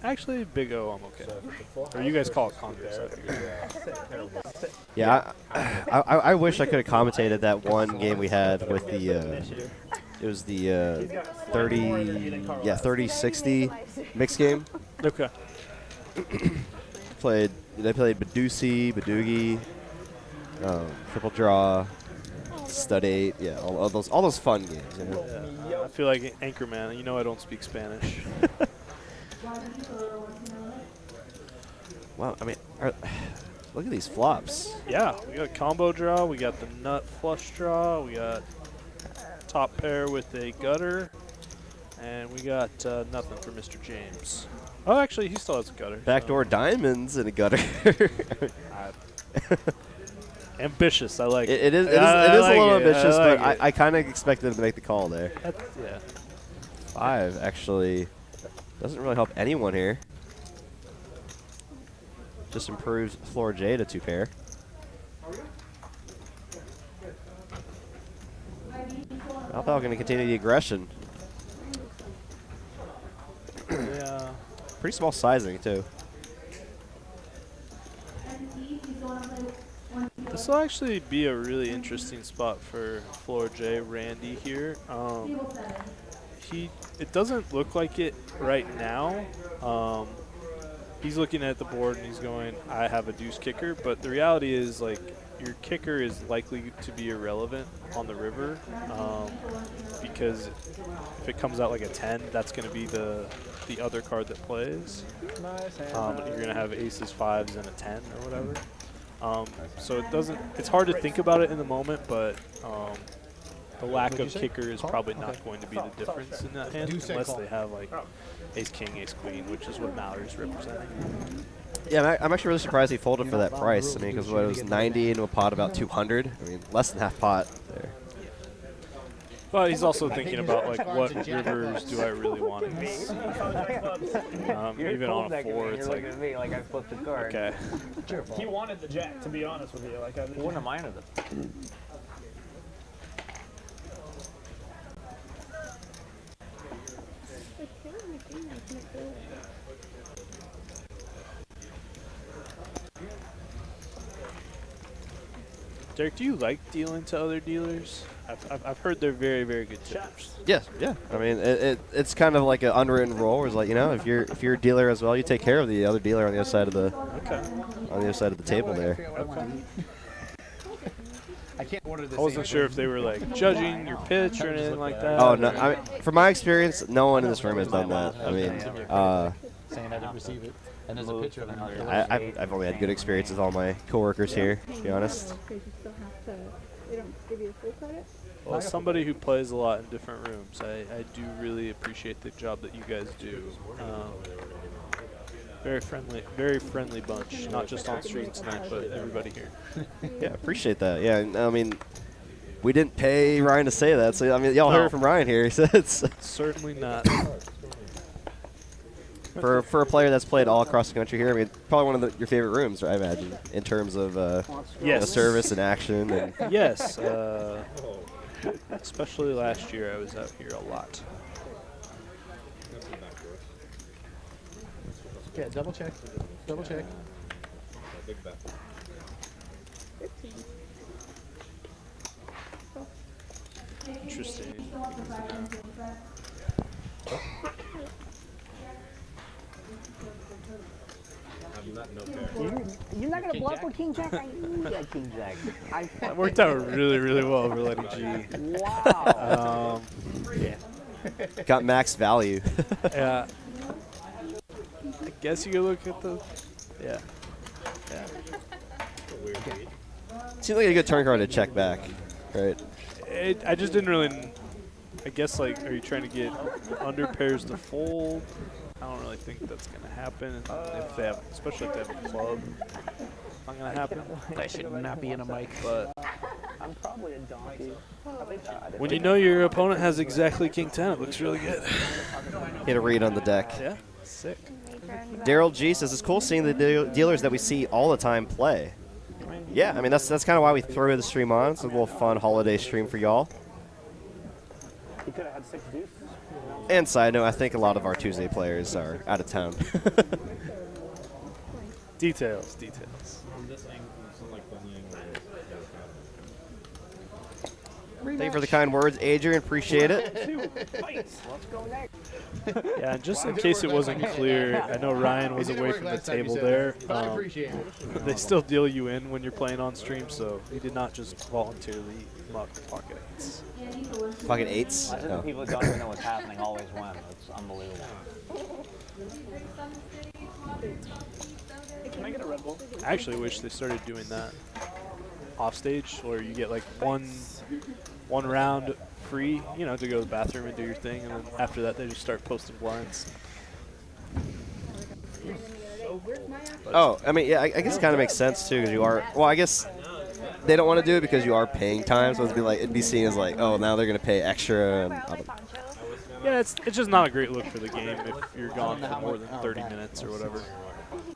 actually Big O. I'm okay. Or you guys call it Congress. Yeah, I wish I could have commentated that one game we had with the. It was the 30-60 mixed game. Okay. They played Badusi, Badugi, Triple Draw, Stud 8, yeah, all those fun games. You know? Yeah, I feel like Anchorman. You know I don't speak Spanish. Wow, I mean, look at these flops. Yeah, we got combo draw. We got the nut flush draw. We got top pair with a gutter, and we got nothing for Mr. James. Oh, actually, he still has a gutter. Backdoor diamonds and a gutter. Ambitious, I like it. It is a little ambitious, but I kind of expected him to make the call there. Yeah. 5 actually doesn't really help anyone here. Just improves floor J to 2 pair. Alpha going to continue the aggression. Yeah. Pretty small sizing, too. This will actually be a really interesting spot for floor J, Randy here. It doesn't look like it right now. He's looking at the board and he's going, I have a deuce kicker, but the reality is, like, your kicker is likely to be irrelevant on the river because if it comes out like a 10, that's going to be the other card that plays. You're going to have aces, 5s, and a 10 or whatever. So it's hard to think about it in the moment, but the lack of kicker is probably not going to be the difference in that hand unless they have like ace king, ace queen, which is what Mallory's representing. Yeah, I'm actually really surprised he folded for that price. I mean, because it was 90 into a pot about 200. I mean, less than half pot there. But he's also thinking about like what rivers do I really want in this. Even on a 4, it's like, at me like I flipped the card. Okay. He wanted the jack, to be honest with you. Like I wouldn't have minded it. Derek, do you like dealing to other dealers? I've heard they're very, very good tippers. Yes, yeah. I mean, it's kind of like an unwritten rule. Where it's like, you know, if you're a dealer as well, you take care of the other dealer on the other side of the table there. Okay. I can't order this. I wasn't sure if they were like judging your pitch or anything like that. Oh no! I mean, from my experience, no one in this room has done that. I mean, saying I didn't receive it, and there's a picture of it. I've only had good experience with all my coworkers here, to be honest. They don't give you full credit? Well, as somebody who plays a lot in different rooms, I do really appreciate the job that you guys do. Very friendly bunch, not just on stream tonight, but everybody here. Yeah, appreciate that. Yeah, and, I mean, we didn't pay Ryan to say that, so I mean, y'all heard it from Ryan here. He says certainly not. For a player that's played all across the country here, I mean, probably one of your favorite rooms, I imagine, in terms of yes. service and action. And yes, especially last year, I was out here a lot. Yeah, double check. Double check. Interesting. You're not gonna bluff with King Jack? I knew you got King Jack. That worked out really, really well for letting G. Wow. Yeah. Got max value. Yeah. guess you could look at the. Yeah. Yeah. Weird read. Seems like a good turn card to check back, right? I just didn't really. I guess like, are you trying to get under pairs to fold? I don't really think that's gonna happen if they have, especially if they have a club. Not gonna happen. That should not be in a mic. But I'm probably a donkey. when you know your opponent has exactly King 10, it looks really good. Get a read on the deck. Yeah, sick. Daryl G says it's cool seeing the dealers that we see all the time play. Yeah, I mean that's kind of why we throw the stream on. It's a little fun holiday stream for y'all. He could have had 6 deuces. And side note, I think a lot of our Tuesday players are out of town. Details. I'm just saying, this is like the only angle where Thank you for the kind words, Adrian. Appreciate it. Let's go next. Yeah, and just in case it wasn't clear, I know Ryan was away from the table there. I appreciate it. They still deal you in when you're playing on stream, so he did not just voluntarily muck pocket eights. Pocket eights? I think the people who don't even know what's happening always win. It's unbelievable. Can I get a Red Bull? I actually wish they started doing that off stage, where you get like one round free, you know, to go to the bathroom and do your thing, and then after that they just start posting blinds. Oh, I mean, yeah, I guess it kind of makes sense too, because you are. Well, I guess they don't want to do it because you are paying time, so it'd be seen as like, oh, now they're gonna pay extra. And Yeah, it's just not a great look for the game if you're gone for more than 30 minutes or whatever.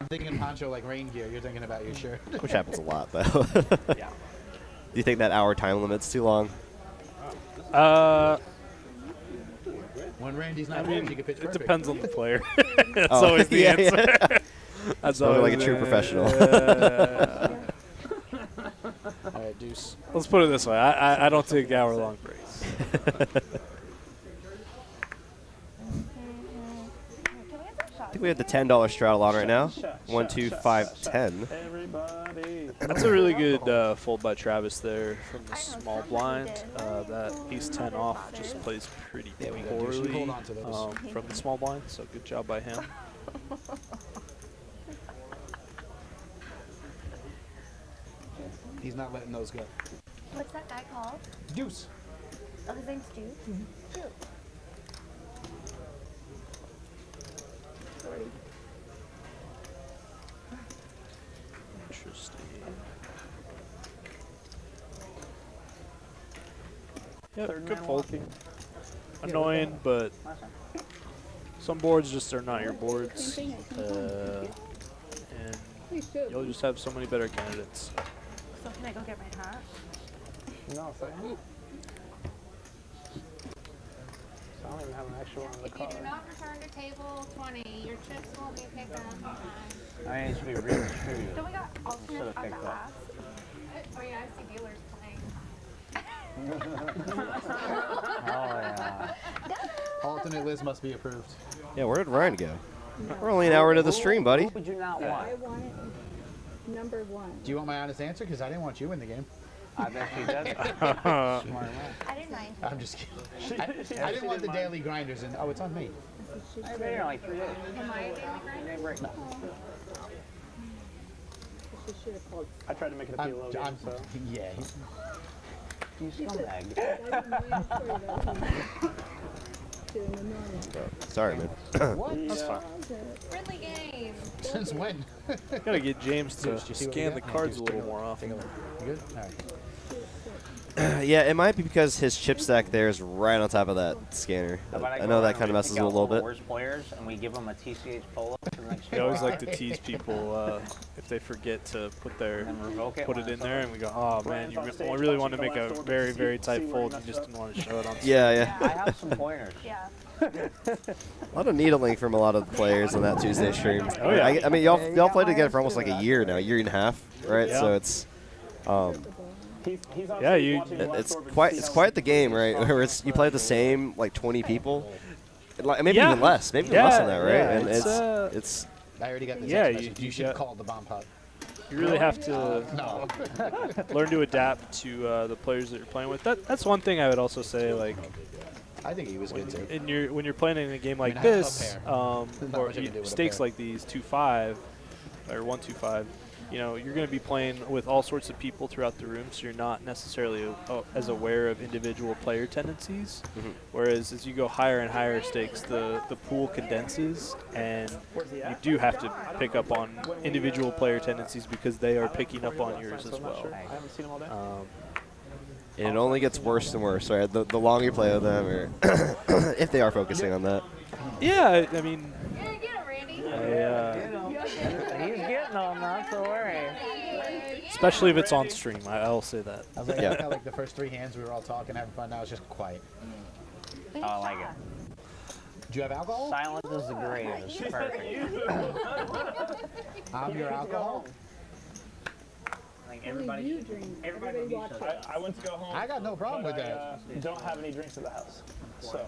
I'm thinking poncho like rain gear. You're thinking about your shirt. Which happens a lot, though. Yeah. Do you think that hour time limit's too long? When Randy's not I there, mean, you can pitch it perfect. depends on the player. That's Oh, always the yeah, answer. yeah. That's Spoken always like a true professional. All right, Deuce. Let's put it this way. I don't take hour-long breaks. I think we have the $10 straddle on right now. 1, 2, 5, 10. Everybody. That's a really good fold by Travis there from the small blind. That ace-10 off just plays pretty poorly from the small blind, so good job by him. He's not letting those go. What's that guy called? Deuce. Oh, his name's Juice? Juice. Interesting. Yeah, good fold. Annoying, but some boards just are not your boards. And you'll just have so many better candidates. So can I go get my hat? No, thank you. I don't even have an extra one in the If you car. do not return to table 20, your chips won't be picked up. I mean, it should be redistributed. Don't we got alternate Should've on picked the up. last? Oh yeah, I see dealers playing. Oh, yeah. Alternate list must be approved. Yeah, where did Ryan go? We're only an hour into the stream, buddy. Who would you not want? I want it number 1. Do you want my honest answer? Because I didn't want you in the game. I bet she does. Smart man. I didn't mind. I'm just kidding. I didn't want the daily grinders in. Oh, it's on me. I've been here like 3 days. Am I a daily grinder? Break. No. I tried to make it a PLO game, so. Yeah. You scumbag. Sorry, man. That's fine. Friendly game. Since when? Gotta get James to Deuce, do you see what scan we the got? cards a Deuce, little take more often. You good? All right. Yeah, it might be because his chip stack there is right on top of that scanner. I know that kind of messes with a little bit. Worst players, and we give them a TCH polo for the next They always like to tease people if they forget to put it in there, and we go, oh man, you really want to make a very, very tight fold, you just didn't want to show it on screen. Yeah. I have some pointers. Yeah. A lot of needling from a lot of the players on that Tuesday stream. Oh, yeah. I mean, y'all played together for almost like a year now, year and a half, right? Yeah. So it's, yeah, it's quite the game, right? Where you play the same like 20 people, maybe even less, maybe even less than that, right? Yeah, and it's. I already got the Yeah, text message. You should call the bomb pot. You really have to No. learn to adapt to the players that you're playing with. That's one thing I would also say, like, I think he was good too. And when you're playing in a game like I have a this, pair. or Not much I can do with a stakes pair. like these 2-5 or 1-2-5, you know, you're going to be playing with all sorts of people throughout the room, so you're not necessarily as aware of individual player tendencies. Whereas as you go higher and higher stakes, the pool condenses, and you do have to pick up on individual player tendencies because they are picking up on yours as well. I haven't seen him all day. And it only gets worse and worse, right? The longer you play with them, or if they are focusing on that. Yeah, I mean, He's getting them, not to worry. especially if it's on stream, I'll say that. I was like, I felt like the first 3 hands we were all talking, having fun. Now it's just quiet. Oh, I like it. Do you have alcohol? Silence is the greatest. Perfect. I'm your alcohol. Like Everybody watches. I went to go home. I got no problem with but that. I don't have any drinks at the house. So.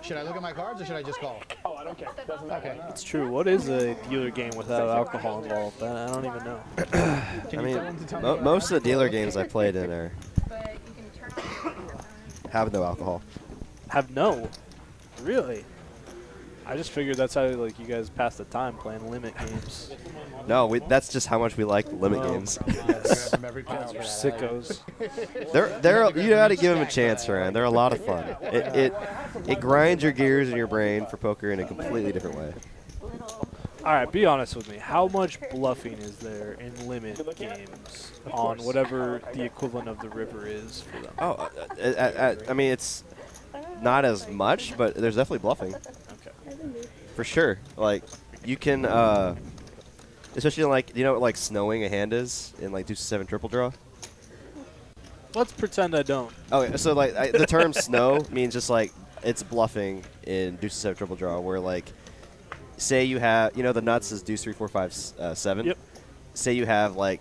Should I look at my cards or should I just call? Oh, I don't care. Doesn't matter. Okay. It's true. What is a dealer game without alcohol involved? I don't even know. I mean, most of the dealer games I played in are have no alcohol. Have no? Really? I just figured that's how like you guys pass the time playing limit games. No, that's just how much we like limit games. Sickos. You got to give them a chance, Ryan. They're a lot of fun. It grinds your gears in your brain for poker in a completely different way. All right, be honest with me. How much bluffing is there in limit games on whatever the equivalent of the river is for them? Oh, I mean, it's not as much, but there's definitely bluffing. Okay. For sure. Like, you can, especially in, like, you know what, like, snowing a hand is in, like, deuce 7 triple draw? Let's pretend I don't. Okay, so, like, the term snow means just, like, it's bluffing in deuce 7 triple draw, where, like, say you have, you know, the nuts is deuce 3, 4, 5, 7. Yep. Say you have, like,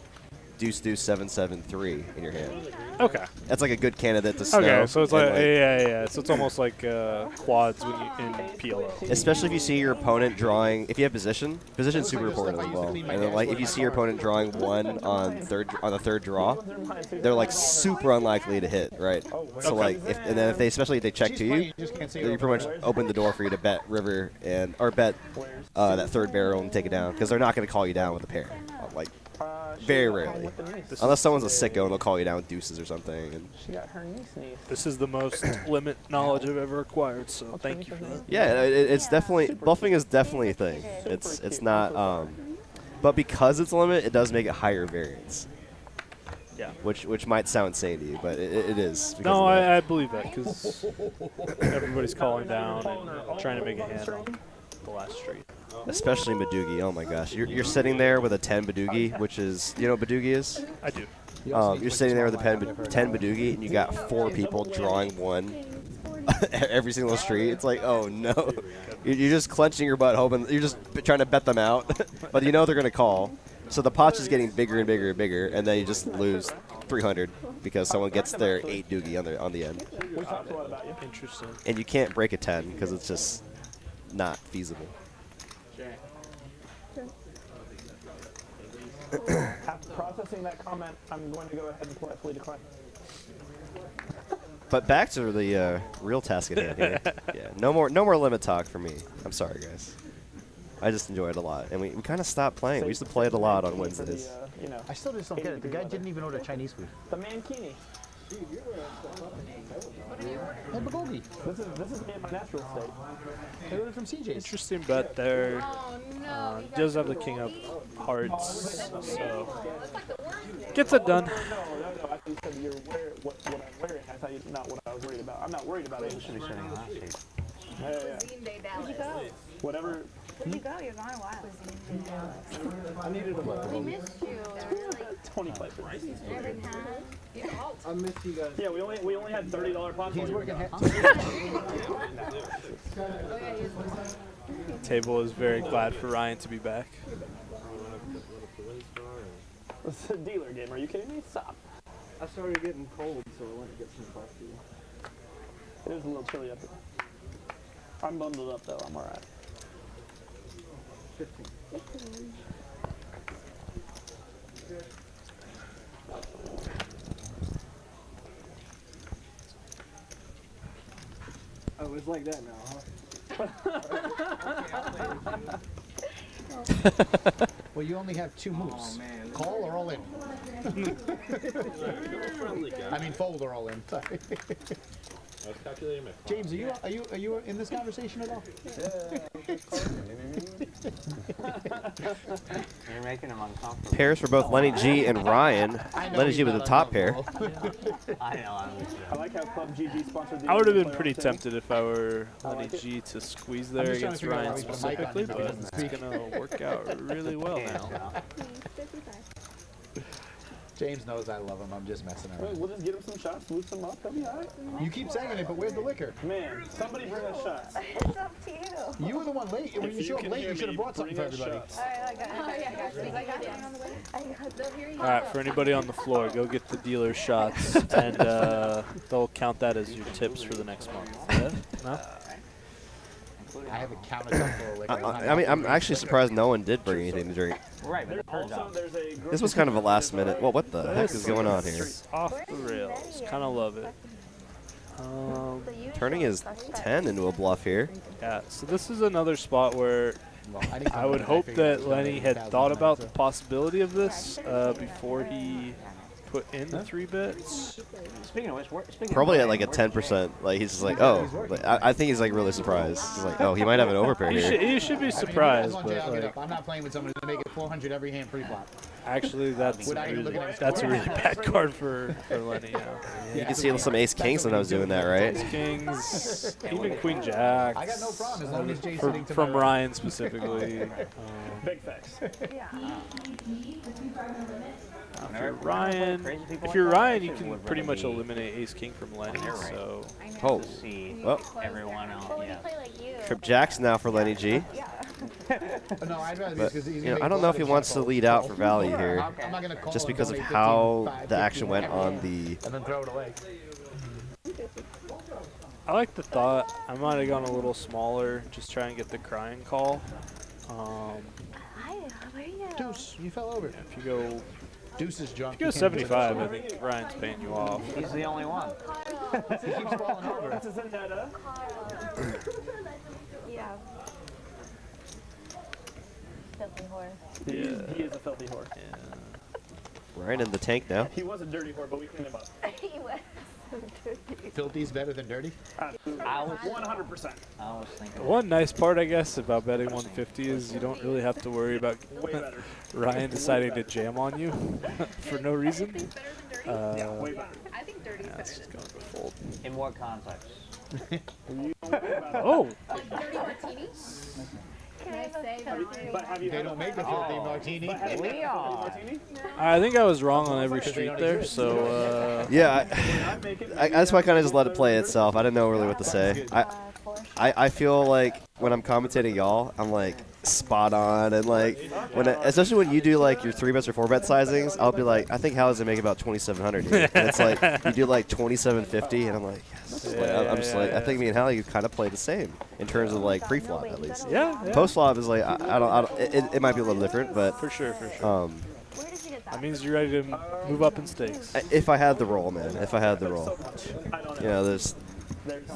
deuce, 7, 7, 3 in your hand. Okay. That's like a good candidate to snow. Okay, so it's like, yeah. So it's almost like quads when you in PLO. Especially if you see your opponent drawing, if you have position's super important as well. And then, like, if you see your opponent drawing 1 on the third draw, they're like super unlikely to hit, right? So like, and then especially if they check to you, you pretty much open the door for you to bet river or bet that third barrel and take it down, because they're not going to call you down with a pair. Like, very rarely. Unless someone's a sicko and they'll call you down with deuces or something. And She got her niece sneeze. This is the most limit knowledge I've ever acquired, so thank you for that. yeah, it's definitely, bluffing is definitely a thing. It's not, but because it's a limit, it does make it higher variance. Yeah. Which might sound insane to you, but it is. No, I believe that, because everybody's calling down and trying to make a hand on the last street. Especially Madoogie. Oh my gosh, you're sitting there with a 10 Madoogie, which is, you know what Madoogie is? I do. You're sitting there with a 10 Madoogie, and you got 4 people drawing 1 every single street. It's like, oh no, you're just clenching your butt, hoping you're just trying to bet them out, but you know they're gonna call. So the pot's just getting bigger and bigger and bigger, and then you just lose 300 because someone gets their 8 doogie on the end. We talked a lot about you. Interesting. And you can't break a 10 because it's just not feasible. After processing that comment, I'm going to go ahead and politely decline. But back to the real task at hand here. Yeah, no more limit talk for me. I'm sorry, guys. I just enjoy it a lot, and we kind of stopped playing. We used to play it a lot on Wednesdays. I still just don't get it. The guy didn't even order Chinese food. The mankini. Hey, Bulgogi. This is me in my natural state. They ordered from CJ's. Interesting bet there. Does have the king of hearts, so gets it done. No, I thought you said you're what I'm wearing. I thought you not what I was worried about. I'm not worried about it. You should be sitting last seat. Yeah. Whatever. Where'd you go? You're gone a while. I needed a look. We missed you. 20 places. I missed you guys. Yeah, we only had $30 pots. He's working. Table is very glad for Ryan to be back. This is a dealer game. Are you kidding me? Stop. I started getting cold, so I went to get some coffee. It is a little chilly up here. I'm bundled up though. I'm alright. 15. Oh, it's like that now, huh? Well, you only have 2 moves. Call or all in. I mean, fold or all in. Sorry. I was calculating my James, are you in this conversation at all? You're making him uncomfortable. Pairs for both Lenny G and Ryan. Lenny G with the top pair. I know. I like how Club GG sponsored the I would have been pretty tempted if I were Lenny G to squeeze there against Ryan specifically, but it's going to work out really well now. James knows I love him. I'm just messing around. We'll just get him some shots, loosen him up. He'll be all right. You keep saying it, but where's the liquor? Man, somebody bring us shots. It's up to you. You were the one late. When you showed up late, you should have brought something for everybody. I got it. All right, for anybody on the floor, go get the dealer shots, and they'll count that as your tips for the next month. Yeah? No? I have a countertop full of liquor. I mean, I'm actually surprised no one did bring anything to drink. Right, but it turns out. This was kind of a last minute. Well, what the heck is going on here? Off the rails. Kind of love it. Turning his 10 into a bluff here. Yeah, so this is another spot where I would hope that Lenny had thought about the possibility of this before he put in the 3 bets. Speaking of which, Probably at like a 10%. Like he's just like, oh, like, I think he's like really surprised. He's like, oh, he might have an overpair here. You should be surprised, but like, I'm not playing with somebody to make it 400 every hand pre-flop. Actually, that's a really bad card for Lenny. Yeah. You can see some ace kings when I was doing that, right? Ace kings, even queen jacks. I got no problem as long as Jay's sitting to from Ryan specifically. Big facts. If you're Ryan, you can pretty much eliminate ace king from Lenny. So. Oh. Well. Everyone else. Yeah. Trip jacks now for Lenny G. No, I'd rather But, I don't know if he wants to lead out for value here, just because of how the action went on the. And then throw it away. I like the thought. I might have gone a little smaller, just try and get the crying call. Deuce, you fell over. If you go. Deuce is drunk. If you go 75, I think Ryan's paying you off. He's the only one. He keeps falling over. That's a vendetta. Yeah. Filthy whore. Yeah. He is a filthy whore. Yeah. Ryan in the tank now. He was a dirty whore, but we cleaned him up. He was so dirty. Filthy's better than dirty? I was 100%. I was thinking. One nice part, I guess, about betting 150 is you don't really have to worry about Ryan deciding to jam on you for no reason. Yeah, way better. I think dirty's better That's just going to fold. In what context? Oh! Like dirty martinis? Can I say But have you They don't make the filthy martini. We are. I think I was wrong on every street there, so Yeah, that's why I kind of just let it play itself. I didn't know really what to say. I feel like when I'm commentating y'all, I'm like spot on, and like especially when you do like your 3 bets or 4 bet sizings, I'll be like, I think Hally's gonna make about 2,700 here. And it's like you do like 2,750, and I'm like, yes. I'm just like, I think me and Hally kind of play the same in terms of like pre-flop at least. Yeah. Post flop is like I don't it might be a little different, but For sure. That means you're ready to move up in stakes. if I had the roll, man, if I had the roll, you know, there's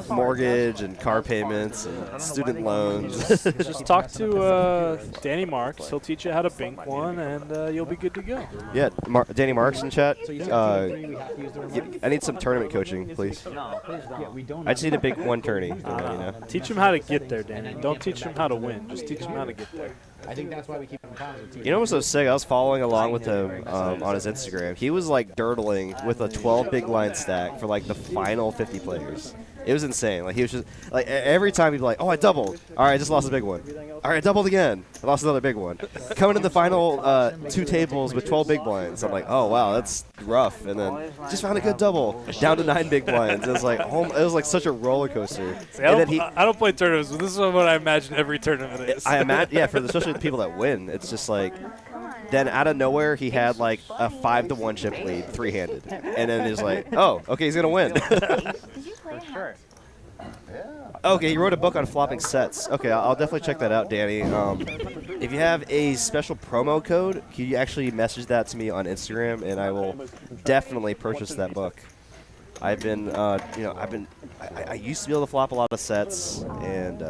mortgage and car payments and student loans. Just talk to Danny Marks. He'll teach you how to bink one, and you'll be good to go. Yeah, Danny Marks in chat. I need some tournament coaching, please. No, please don't. I just need a big one tourney. You know? Teach him how to get there, Danny. Don't teach him how to win. Just teach him how to get there. I think that's why we keep him positive. You know what's so sick? I was following along with him on his Instagram. He was like dirtling with a 12 big blind stack for like the final 50 players. It was insane. Like he was just like every time he'd be like, "Oh, I doubled. All right, I just lost a big one. All right, I doubled again. I lost another big one." Coming in the final 2 tables with 12 big blinds. I'm like, "Oh wow, that's rough." And then just found a good double, down to 9 big blinds. It was like it was like such a roller coaster. See, I don't play tournaments, but this is what I imagine every tournament is. I imagine, yeah, especially the people that win. It's just like. Then out of nowhere, he had like a 5-1 chip lead, 3-handed, and then he's like, "Oh, okay, he's gonna win." For sure. Okay, he wrote a book on flopping sets. Okay, I'll definitely check that out, Danny. If you have a special promo code, can you actually message that to me on Instagram, and I will definitely purchase that book. I've been, you know, I used to be able to flop a lot of sets, and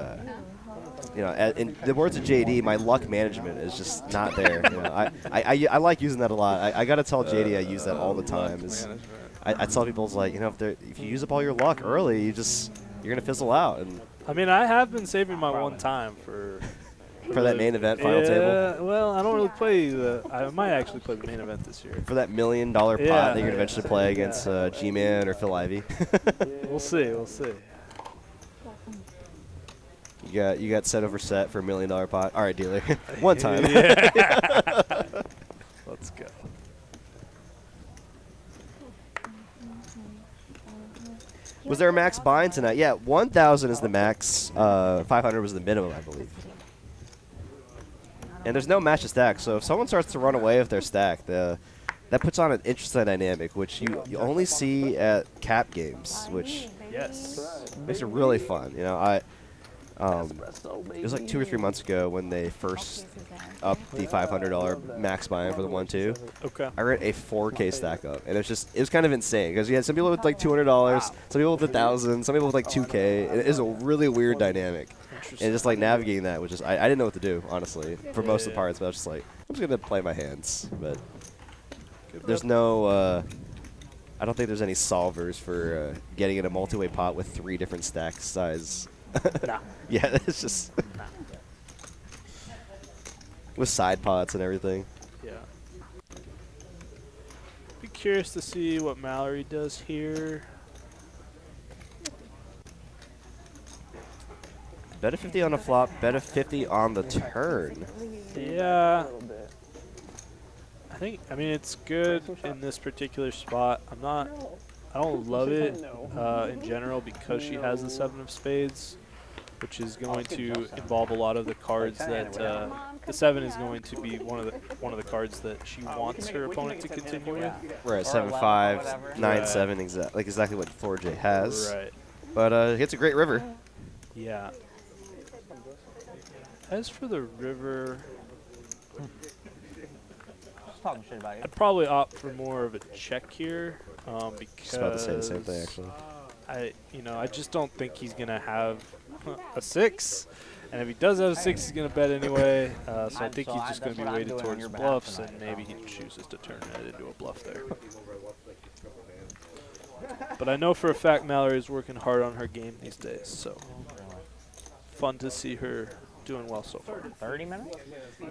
you know, in the words of JD, my luck management is just not there. You know, I like using that a lot. I gotta tell JD I use that all the time. I tell people, it's like, you know, if you use up all your luck early, you're gonna fizzle out. And I mean, I have been saving my one time for that main event final table. Yeah, well, I don't really play I might actually play the main event this year. For that $1 million pot that you're gonna eventually play against G-Man or Phil Ivey. We'll see. We'll see. You got set over set for $1 million pot. All right, dealer. One time. Let's go. Was there a max bind tonight? Yeah, 1,000 is the max. 500 was the minimum, I believe. And there's no match to stack, so if someone starts to run away with their stack, that puts on an interesting dynamic, which you only see at cap games, which makes it really fun. You know, it was like 2 or 3 months ago when they first upped the $500 max buy-in for the 1-2. Okay. I ran a 4K stack up, and it was kind of insane because you had some people with like $200, some people with 1,000, some people with like 2K. It is a really weird dynamic, and just like navigating that, which is I didn't know what to do honestly for most of the parts, but I was just like, I'm just gonna play my hands. But there's no. I don't think there's any solvers for getting in a multi-way pot with 3 different stack size. Nah. Yeah, it's just with side pots and everything. Yeah. Be curious to see what Mallory does here. Bet a 50 on the flop, bet a 50 on the turn. Yeah. I mean, it's good in this particular spot. I don't love it in general because she has the 7 of spades, which is going to involve a lot of the cards that the 7 is going to be one of the cards that she wants her opponent to continue with. We're at 7-5, 9-7, exactly what 4J has. Right. But it's a great river. Yeah. As for the river, I'd probably opt for more of a check here because Just about to say the same thing, actually. I just don't think he's gonna have a 6, and if he does have a 6, he's gonna bet anyway. So I think he's just gonna be weighted towards bluffs, and maybe he chooses to turn it into a bluff there. But I know for a fact Mallory is working hard on her game these days, so fun to see her doing well so far. 30 minutes?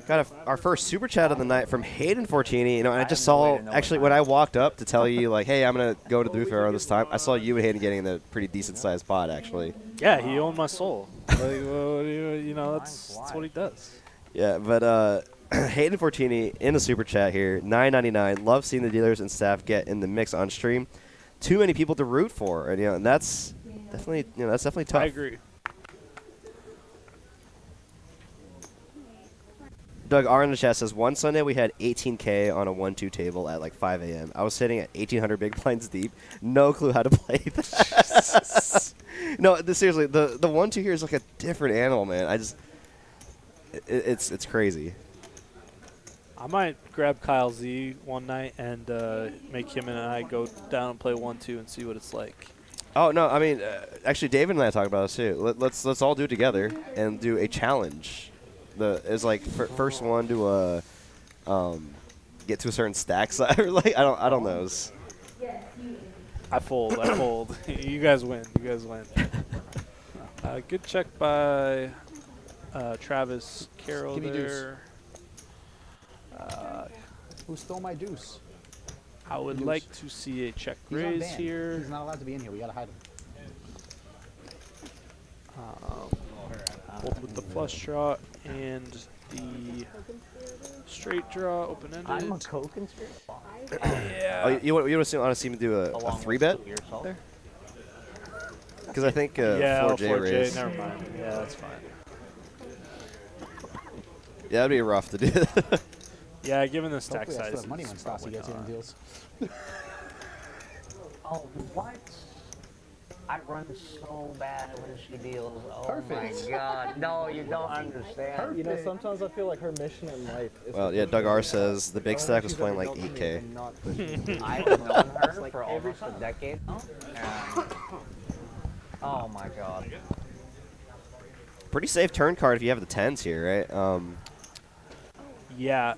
Got our first super chat of the night from Hayden Fortini. You know, and I just saw, actually, when I walked up to tell you, like, hey, I'm going to go to the booth arrow this time, I saw you and Hayden getting the pretty decent-sized pot, actually. Yeah, he owned my soul. Like, well, you know, that's what he does. Yeah, but Hayden Fortini in the super chat here, $9.99. Love seeing the dealers and staff get in the mix on stream. Too many people to root for, and and that's definitely tough. I agree. Doug R in the chat says, one Sunday we had 18K on a 1-2 table at like 5 a.m. I was sitting at 1,800 big blinds deep. No clue how to play that. No, seriously, the 1-2 here is like a different animal, man. It's crazy. I might grab Kyle Z one night and make him and I go down and play 1-2 and see what it's like. Oh no, I mean, actually, David and I talked about this too. Let's all do it together and do a challenge. It's like first one to get to a certain stack size. Like I don't know. I fold. You guys win. Good check by Travis Carroll there. Who stole my deuce? I would like to see a check raise here. He's not allowed to be in here. We gotta hide him. Both with the flush draw and the straight draw, open-ended. I'm a co-conspirator. Yeah. Oh, you want to see me do a 3-bet there? Because I think 4J raise. Never mind. Yeah, that's fine. Yeah, that'd be rough to do. Yeah, given the stack size. Hopefully money when Stassi gets in and deals. Oh, what? I run so bad when she deals. Oh Perfect. my god. No, you don't understand. You know, sometimes I feel like her mission in life is. Well, yeah, Doug R says the big stack was playing like 8K. I've known her for almost a decade now. And oh my god. Pretty safe turn card if you have the 10s here, right? Yeah,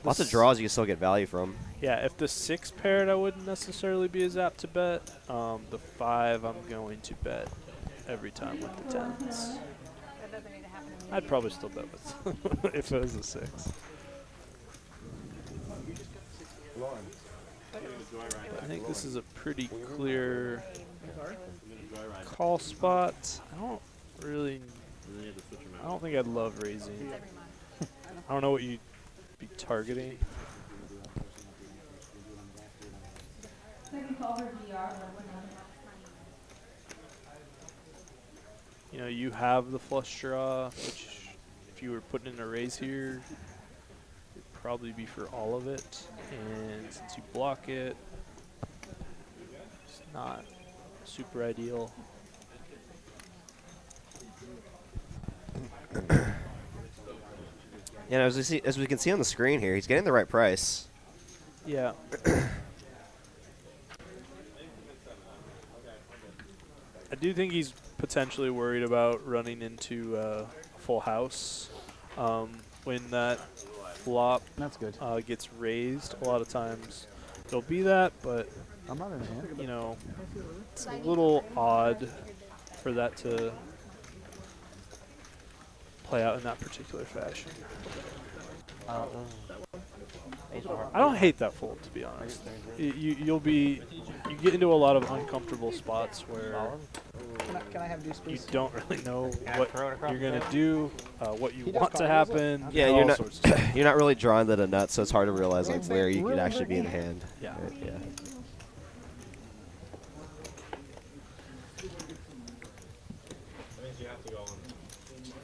lots of draws you can still get value from. Yeah, if the 6 paired, I wouldn't necessarily be as apt to bet. The 5, I'm going to bet every time with the 10s. I'd probably still bet with if it was a 6. I think this is a pretty clear call spot. I don't think I'd love raising. I don't know what you'd be targeting. You know, you have the flush draw, which if you were putting in a raise here, it'd probably be for all of it. And since you block it, it's not super ideal. Yeah, as we can see on the screen here, he's getting the right price. Yeah. I do think he's potentially worried about running into a full house. When that flop gets raised, a lot of times there'll be that, but I'm not in hand. you know, it's a little odd for that to play out in that particular fashion. I don't hate that fold, to be honest. You get into a lot of uncomfortable spots where Can I have juice, you please? don't really know what you're gonna do, what you want to happen. Yeah, all you're not sorts of stuff. you're not really drawing to the nuts, so it's hard to realize like where you could actually be in the hand. Yeah. Right? Yeah.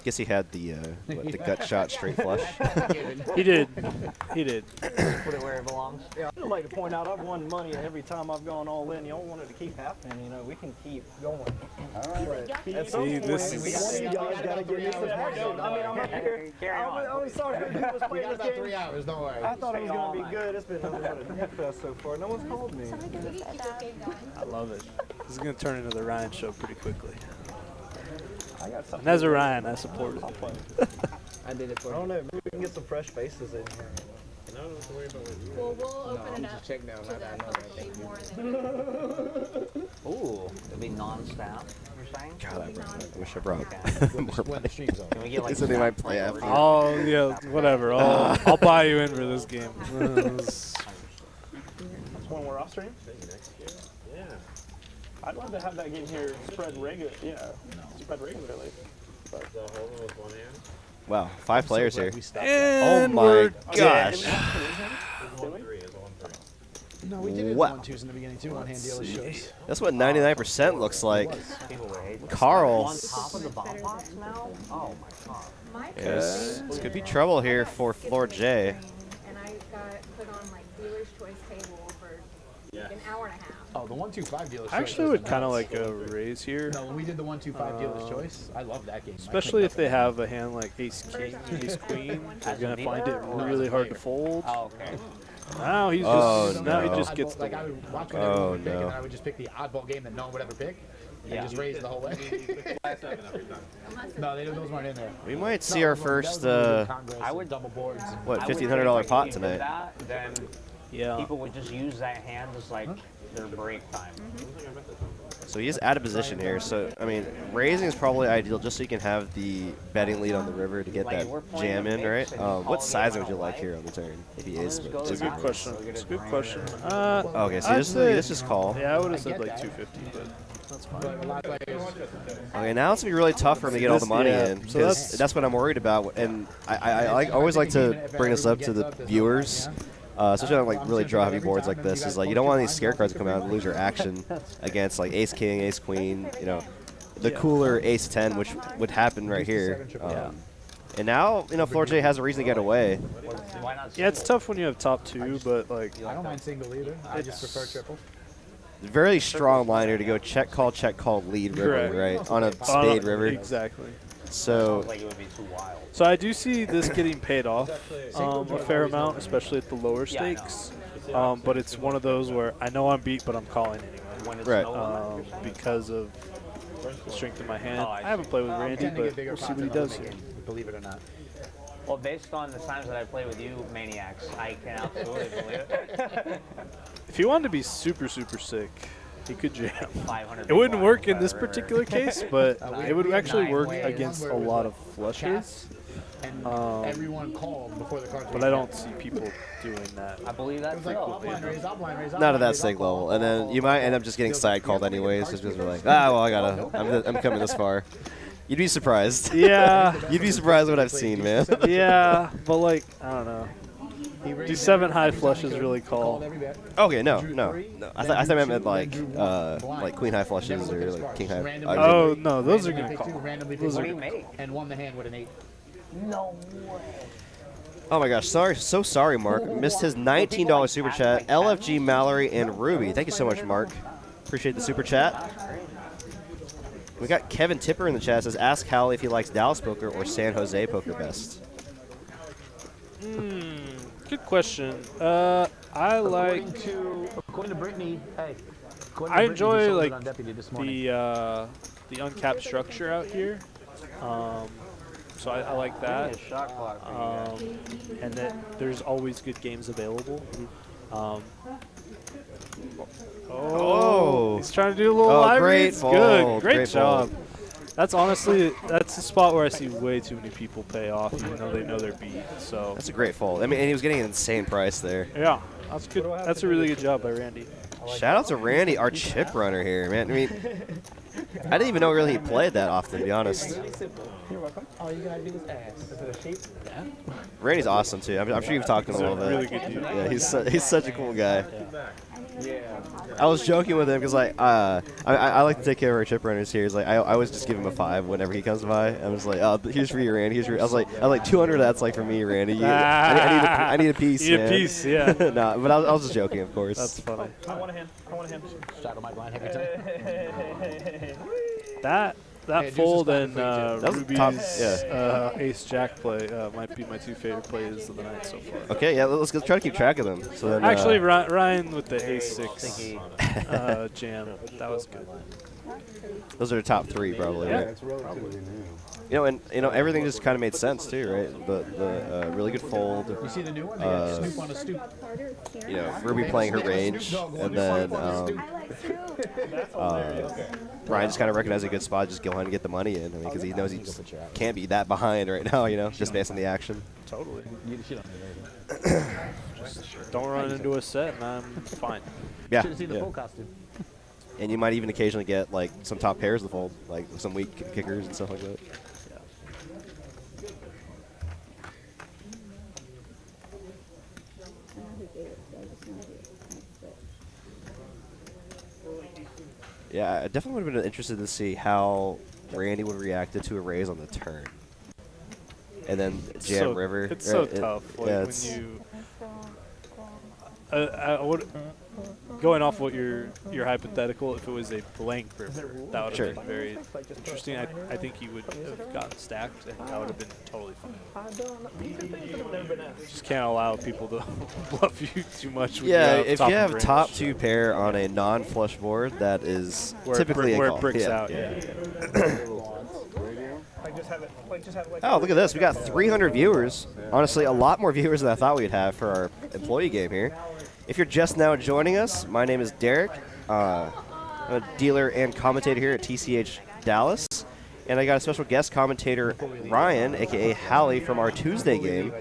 Guess he had the the gut shot straight flush. He did. He did. Put it where it belongs. Yeah, I'd like to point out I've won money every time I've gone all in. Y'all want it to keep happening, you know, we can keep going. All right. At some point, this one of you guys got to give me some money. I mean, I'm not here. I'm sorry who was We playing got this about game. 3 hours, don't worry. I thought it was going to be good. It's been nothing but a death fest so far. No one's called me. I love it. This is gonna turn into the Ryan show pretty quickly. I got And something. as a Ryan, I support it. I did it for you. I don't know. Maybe we can get some fresh faces in here. No, don't have to worry about what you Well, we'll open it just up check down. to I the know that. hopefully more than Ooh, it'll be non-stab, you're saying? God, I wish I brought more When the stream's over. Can we get like Isn't he might play after? Oh yeah, whatever. I'll buy you in for this game. That's one we're off stream? Yeah. I'd love to have that game here spread regular. Yeah, spread regularly. But So holding with one hand. Wow, 5 players here. Oh And my we're gosh. No, we did it Wow. on 1-2s in the beginning too. One hand dealer shows. That's what 99% looks like. on Carl. top of the bomb box now? Oh my god. Yes. This could be trouble here for Floor J. and I got put on like dealer's choice table for like an hour and a half. Oh, the 1-2-5 dealer's choice. I actually was would kind of nuts. like a raise here, No, when we did the 1-2-5 dealer's choice, I love that game. especially if they have a hand like Ace King, Ace Queen. They're gonna find it really hard to fold. Oh, okay. Now he's Oh, just now he no. just gets the like I win. would watch what Oh, everyone would pick, no. and then I would just pick the oddball game that no one would ever pick, and Yeah. just raise the whole way. No, those weren't in there. We might see No, our that was first, when we did Congress I and would- double boards. what, I would $1,500 think pot if you did tonight. that, then Yeah. people would just use that hand as like their break time. So he is out of position here. So, I mean, raising is probably ideal just so you can have the betting lead on the river to get Like, that we're playing jam the in, mix right? and you call What the sizing game would you out like of here on the turn? If he Let's is. go It's a to good that. question. So we get It's a a good grand question. or- Okay, so I'd let's say- just call. Yeah, I would have I said get like that. 250, but that's fine. But a lot of players. Okay, now it's gonna be really tough for him to get all the money Yeah, in so because that's what I'm worried about. And I always like to bring this up to the viewers, especially on like really draw heavy boards like this. Is like you don't want these scare cards to come out and lose your action against like Ace King, Ace Queen. You know, the cooler Ace 10, which would happen right here. And now Floor J has a reason to get away. Why not? Yeah, it's tough when you have top two, but like I don't mind single either. I just prefer triple. very strong line here to go check, call, lead river, Correct. right? On a spade river. Exactly. So, Like it would be too wild. So I do see this getting paid off a fair amount, especially at the lower Yeah, I know. stakes. But it's one of those where I know I'm beat, but I'm calling anyway. When it's Right. Because of the strength of my hand. Oh, I I haven't played with Randy, Tend to get but bigger we'll see pots what he than does I'm here. making, believe it or not. Well, based on the times that I play with you, maniacs, I can absolutely believe it. If he wanted to be super, super sick, he could jam. 500 It wouldn't big work blinds in this by the river. particular case, but it would we had actually 9 work ways, against where a it was lot like of flushes. And everyone called before the cards. But I don't see people doing that. I believe that. It was like, oh, blind raise, I'll blind raise, I'll not at blind that raise, I'll stake call, level. I'll And then call, you might end up just getting side called anyways, just because we're like, well, I'm coming this far. You'd be surprised. Yeah. You'd be surprised what I've seen, man. Yeah, but like, I don't know. Do 7 high flushes really call? Okay, no. I thought I meant like queen high flushes or like king high. Oh no, those are gonna call. randomly Those What are do you gonna make? and won the hand with an 8. No way. Oh my gosh, so sorry, Mark. Missed his $19 super chat. LFG, Mallory, and Ruby. Thank you so much, Mark. Appreciate the super chat. We got Kevin Tipper in the chat. Says, ask Hally if he likes Dallas poker or San Jose poker best. Good question. I like. According to Brittany, hey. I enjoy like the uncapped structure out here. So I like that. And that there's always good games available. He's trying to do a little live great reads. fold, Good, great great job. fold. That's honestly, that's a spot where I see way too many people pay off, even though they know they're beat. So That's a great fold. I mean, and he was getting an insane price there. yeah, that's good. That's a really good job by Randy. Shout out to Randy, our chip runner here, man. I mean, I didn't even know really he played that often, to be honest. You're welcome. All you gotta do is ask. Is it a sheep? Yeah. Randy's awesome too. I'm sure you've talked to him a little bit. Really good dude. Yeah, he's such a cool guy. Yeah. I was joking with him because like I like to take care of our chip runners here. He's like I always just give him a 5 whenever he comes by. I was like, oh, here's for you, Randy. Here's for you. I was like 200. That's like for me, Randy. I need a piece. You need man. a piece, yeah. Nah, but I was just joking, of course. That's funny. I want a hand. Shadow my blind every time. That fold and That was Ruby's top, Ace Jack play might be my 2 favorite plays of the night so far. Okay, yeah, let's try to keep track of them. So then, Actually, Ryan with the Ace 6 jam, that was good. those are the top 3 probably. Yeah. Right? It's relatively new. And everything just kind of made sense too, right? The really good fold. You see the new one? They got Snoop on a stoop. Ruby playing her range, and then Ryan just kind of recognized a good spot, just go ahead and get the money in. I mean, because he knows he just can't be that behind right now, just based on the action. Totally. Just don't run into a set, and I'm fine. Yeah. Should have seen the full costume. And you might even occasionally get like some top pairs to fold, like some weak kickers and stuff like that. Yeah, I definitely would have been interested to see how Randy would have reacted to a raise on the turn. And then jam river. It's so tough. Like yeah, when you, I would, going off what your hypothetical, if it was a blank river, that would have been very interesting. I think he would have gotten stacked, and that would have been totally fine. Just can't allow people to bluff you too much. When yeah, you have if top you have range. top 2 pair on a non-flush board, that is Where typically a where call. it bricks Yeah. out. Oh, look at this. We got 300 viewers. Honestly, a lot more viewers than I thought we'd have for our employee game here. If you're just now joining us, my name is Derek. I'm a dealer and commentator here at TCH Dallas. And I got a special guest commentator, Ryan, a.k.a. Hally, from our Tuesday game.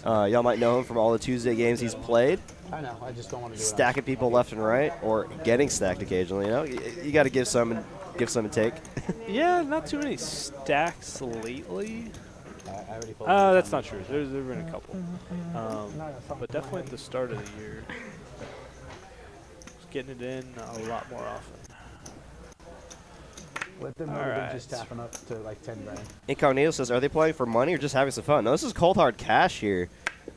Y'all might know him from all the Tuesday games he's played. I know. I just don't want to do it. Stacking people left and right, or getting stacked occasionally. You got to give some and take. Yeah, not too many stacks lately. That's not true. There's been a couple, but definitely at the start of the year, just getting it in a lot more often. Let them know they're just tapping up to like 10 grand. Incognito says, are they playing for money or just having some fun? No, this is cold hard cash here.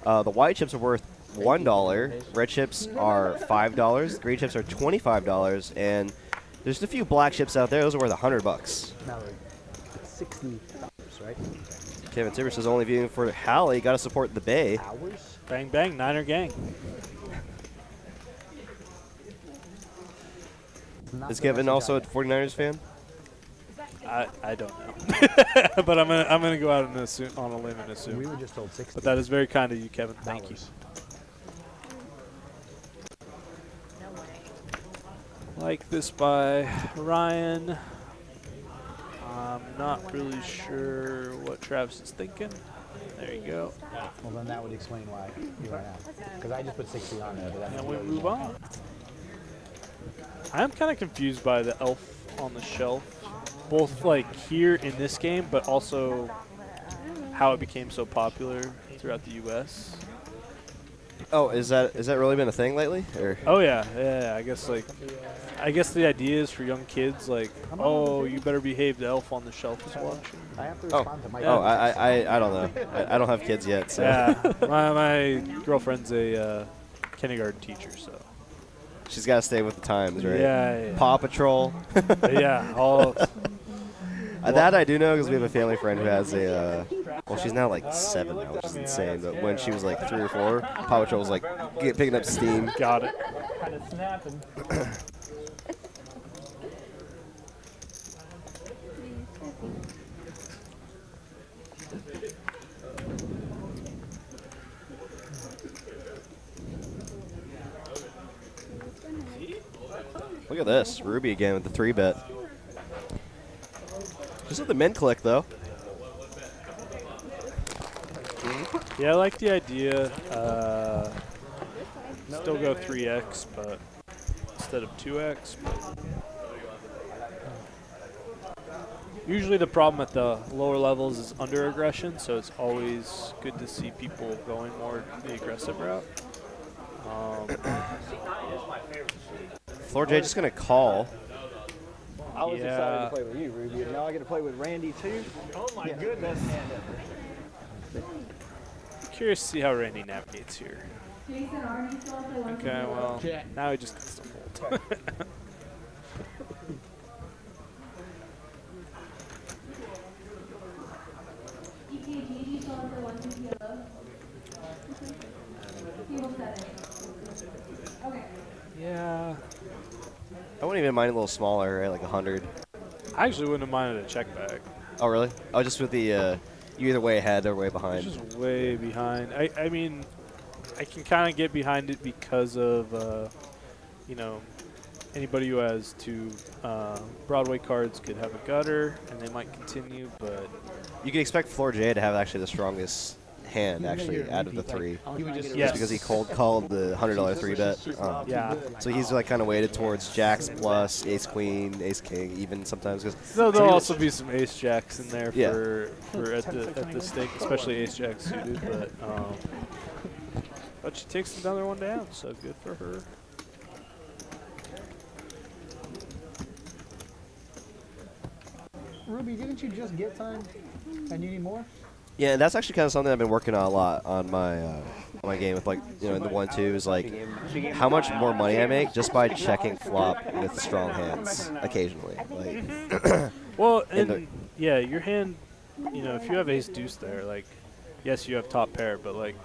The white chips are worth $1. Red chips are $5. Green chips are $25. And there's a few black chips out there. Those are worth $100. Mallory, it's $60, right? Kevin Tibbers is only viewing for Hally. Got to support the Bay. Hours? Bang, bang, Niner gang. Is Kevin also a 49ers fan? I don't know, but I'm gonna go out and assume, on a limb and assume. We were just told 60. But that is very kind of you, Kevin. Thank you. Like this by Ryan. I'm not really sure what Travis is thinking. There you go. Well, then that would explain why you ran out. Because I just put 60 on there. But And we move on. I'm kind of confused by the elf on the shelf, both like here in this game, but also how it became so popular throughout the U.S. Oh, is that really been a thing lately? Or? Oh yeah. I guess the idea is for young kids, like, oh, you better behave. The elf on the shelf is watching. I have to respond to my I don't know. I don't have kids yet, so. Yeah, my girlfriend's a kindergarten teacher, so. She's got to stay with the times, right? Yeah. Paw Patrol. Yeah. All. That I do know because we have a family friend who has a. Well, she's now like 7 now, which is insane. But when she was like 3 or 4, Paw Patrol was like picking up steam. Got it. Kind of snapping. Look at this. Ruby again with the 3-bet. Just let the men click, though. Yeah, I like the idea. Still go 3x, but instead of 2x. But usually the problem at the lower levels is under aggression, so it's always good to see people going more the aggressive route. Floor J just going to call. I was excited to play with you, Ruby, and now I get to play with Randy, too. Oh, my goodness. Curious to see how Randy navigates here. Okay, well, now he just gets to fold. Yeah. I wouldn't even mind a little smaller, right? Like 100. I actually wouldn't have minded a check back. Oh, really? Oh, just with the, you either way ahead or way behind. It's just way behind. I mean, I can kind of get behind it because of, you know, anybody who has 2 Broadway cards could have a gutter, and they might continue, but... You can expect Floor J to have actually the strongest hand, actually, out of the 3. Just because he cold called the $100 3-bet. Yeah. So he's like kind of weighted towards jacks plus, ace queen, ace king, even sometimes. So there'll also be some ace jacks in there for at the stake, especially ace jacks suited. But she takes another one down, so good for her. Ruby, didn't you just get time? And you need more? Yeah, that's actually kind of something I've been working on a lot on my game with, like, you know, in the 1-2 is like how much more money I make just by checking flop with strong hands occasionally. Like, well, and yeah, your hand, you know, if you have ace deuce there, like, yes, you have top pair, but like,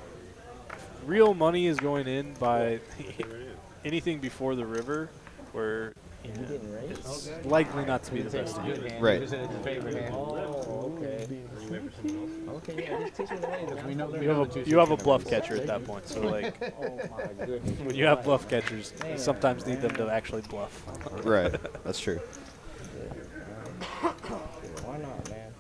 real money is going in by anything before the river, where you know, it's likely not to be the best hand. Right. Oh, okay. Okay, yeah, just teach me the way, because we know You have a bluff catcher at that point, so like, when you have bluff catchers, you sometimes need them to actually bluff. Right, that's true. Why not, man?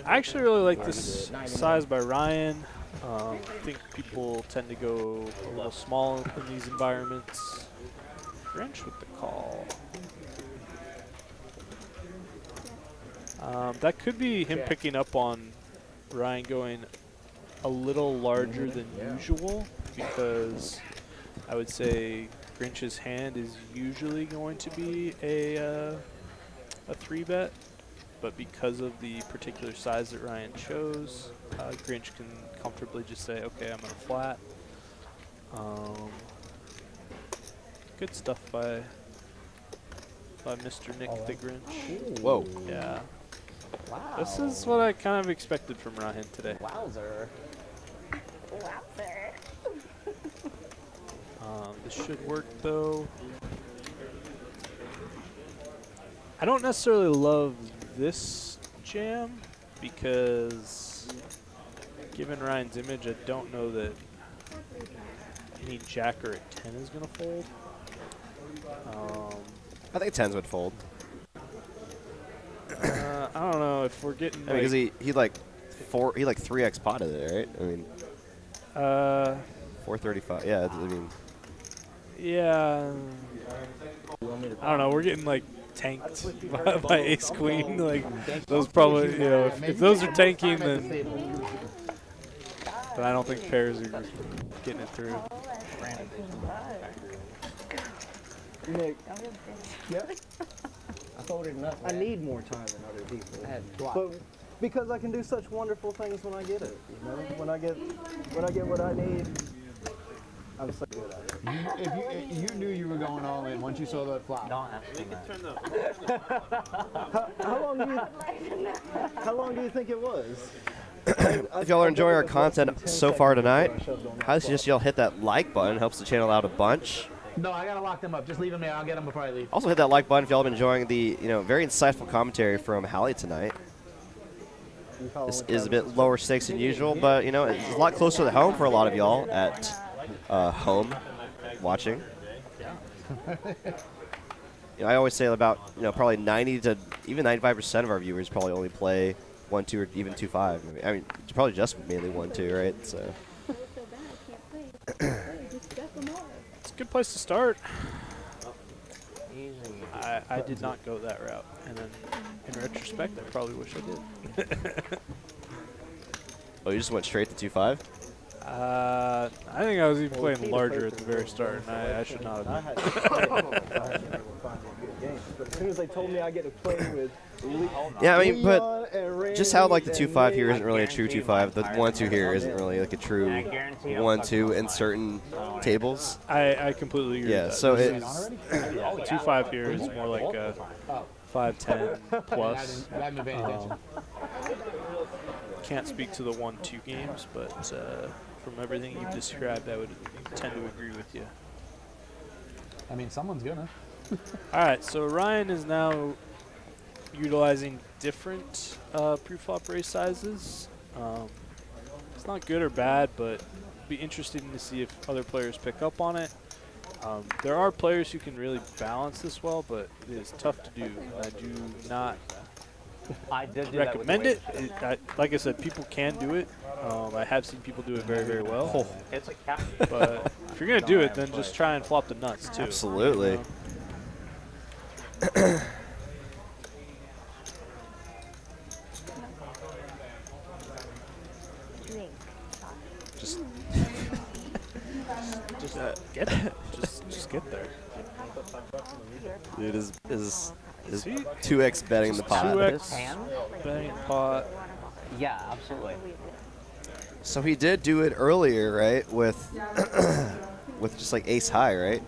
I actually really like this size by Ryan. I think people tend to go a little small in these environments. French with the call. That could be him picking up on Ryan going a little larger than usual, because I would say Grinch's hand is usually going to be a 3-bet. but because of the particular size that Ryan chose, Grinch can comfortably just say, okay, I'm going to flat. Good stuff by Mr. Nick the Grinch. Whoa. Yeah. Wow. This is what I kind of expected from Ryan today. Wowzer. Wowzer. This should work, though. I don't necessarily love this jam because, given Ryan's image, I don't know that any jacker at 10 is going to fold. I think 10s would fold. I don't know if we're getting. I mean, because he like 3x potted it, right? I mean, 435. Yeah, I mean. Yeah. I don't know. We're getting like tanked by ace queen. Like those probably, you know, if those are tanking, then I don't think pairs are getting it through. Nick. Yep. I folded enough. I need more time than other people. But because I can do such wonderful things when I get it, you know? When I get what I need, I'm so good at it. If you knew you were going all in once you saw that flop. Don't ask me that. How long do you think it was? If y'all are enjoying our content so far tonight, I suggest y'all hit that like button. Helps the channel out a bunch. No, I gotta lock them up. Just leave them there. I'll get them before I leave. Also hit that like button if y'all have been enjoying the very insightful commentary from Hally tonight. This is a bit lower stakes than usual, but it's a lot closer to home for a lot of y'all at home watching. I always say about probably 90 to even 95% of our viewers probably only play 1-2 or even 2-5. I mean, it's probably just mainly 1-2, right? So. It's a good place to start. I did not go that route, and then in retrospect, I probably wish I did. Oh, you just went straight to 2-5? I think I was even playing larger at the very start, and I should not have been. But as soon as they told me I get to play with yeah, I mean, but just how like the 2-5 here isn't really a true 2-5. The 1-2 here isn't really like a true 1-2 in certain tables. I completely agree. Yeah, with that. so it's 2-5 here is more like a 5-10 plus. Can't speak to the 1-2 games, but from everything you've described, I would tend to agree with you. I mean, someone's gonna. All right, so Ryan is now utilizing different pre-flop raise sizes. It's not good or bad, but it'd be interesting to see if other players pick up on it. There are players who can really balance this well, but it is tough to do. I do not recommend it. Like I said, people can do it. I have seen people do it very, very well. It's a cap. But if you're going to do it, then just try and flop the nuts, too. Absolutely. Just get there. Dude is 2x betting the pot. 2x betting the pot. Yeah, absolutely. So he did do it earlier, right? With with just like ace high, right?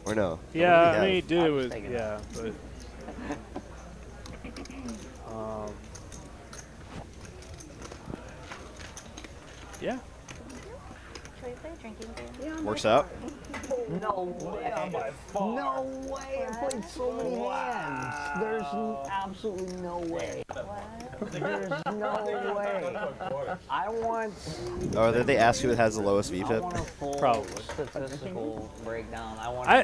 Or no? Yeah, I mean he did it with but yeah. Should we play a drinking game? Works out. No way. No way. I played so many hands. There's absolutely no way. There's no way. I want. Or did they ask who has the lowest I want a VPIP? full Probably. statistical breakdown.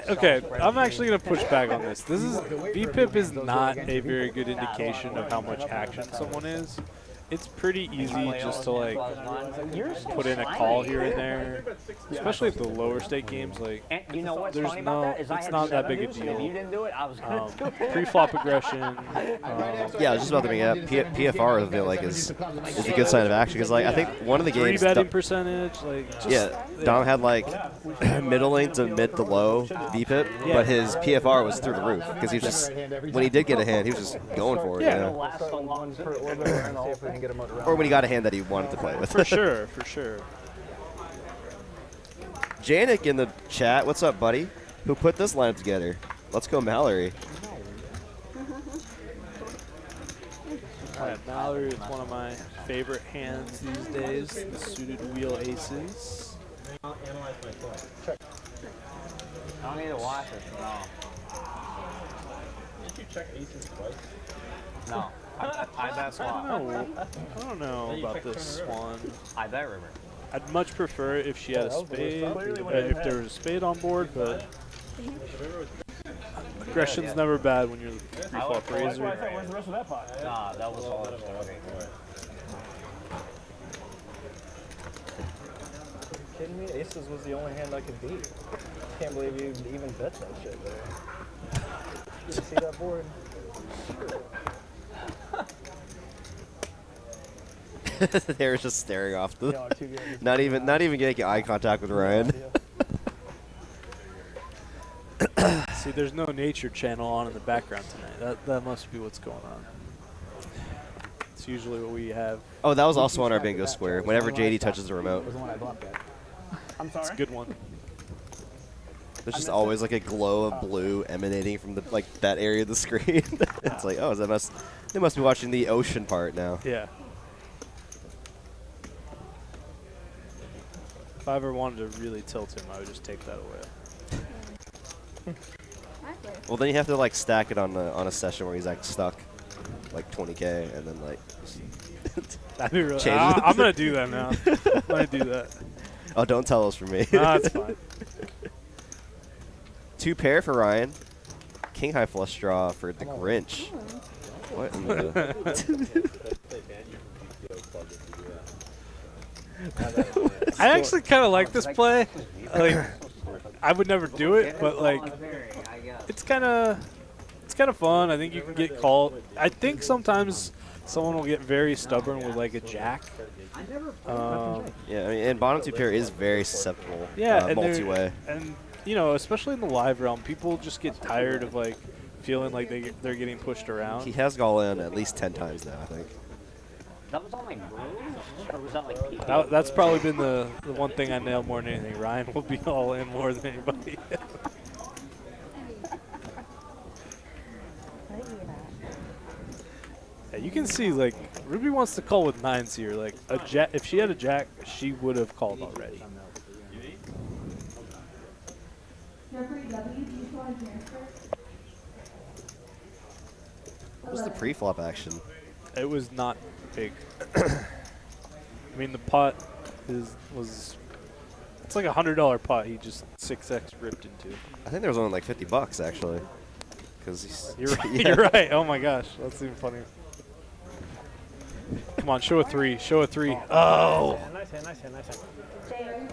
Okay, I'm actually going to push back on this. VPIP is not a very good indication of how much action someone is. It's pretty easy just to like put in a call here and there, especially at the lower stake games. Like, And you know what's there's funny about that is I it's had not that 7 big a deuce, and if you deal. didn't do it, I was gonna do it. Pre-flop aggression. Yeah, I was just about to bring it up. PFR, I feel like, is a good sign of action because, like, I think one of the games. 3-betting percentage, like. Just, yeah, Dom had like middling to mid to low VPIP, but his PFR was through the roof because he was just when he did get a hand, he was just going for it. Yeah. Or when he got a hand that he wanted to play with. For sure, for sure. Janik in the chat, what's up, buddy? Who put this lineup together? Let's go, Mallory. All right, Mallory is one of my favorite hands these days. The suited wheel aces. Analyze my play. I don't need to watch it. No. Did you check aces twice? No. I bet swap. I don't know about this one. I bet river. I'd much prefer if she had a spade, if there was a spade on board, but aggression's never bad when you're the pre-flop raiser. Where's the rest of that pot? Nah, that was all. Kidding me? Aces was the only hand I could beat. Can't believe you even bet that shit there. You see that board? They were just staring off the. Not even getting eye contact with Ryan. See, there's no nature channel on in the background tonight. That must be what's going on. It's usually what we have. Oh, that was also on our bingo square. Whenever JD touches the remote. I'm sorry? It's a good one. There's just always like a glow of blue emanating from the that area of the screen. It's like, oh, they must be watching the ocean part now. Yeah. If I ever wanted to really tilt him, I would just take that away. Well, then you have to like stack it on a session where he's like stuck, like 20K, and then like. That'd be really. change it. I'm gonna do that now. I'm gonna do that. Oh, don't tell us for me. Nah, it's fine. 2 pair for Ryan. King high flush draw for the Grinch. What in the? I actually kind of like this play. Like, I would never do it, but like, it's kind of fun. I think you can get called. I think sometimes someone will get very stubborn with like a jack. Yeah, I mean, and bottom 2 pair is very susceptible. Yeah, and multi-way. And you know, especially in the live realm, people just get tired of like feeling like they're getting pushed around. He has gone in at least 10 times now, I think. That was on like grooves? Or was that like That's probably been the one thing I nailed more than anything. Ryan will be all in more than anybody. Yeah, you can see like Ruby wants to call with 9s here. Like a jack, if she had a jack, she would have called already. What was the pre-flop action? It was not big. I mean, the pot was it's like $100 pot. He just 6x ripped into. I think there was only like $50 actually. Because You're right. You're right. Oh my gosh, that's even funnier. Come on, show a 3. Show a 3. Oh. Nice hand, nice hand, nice hand.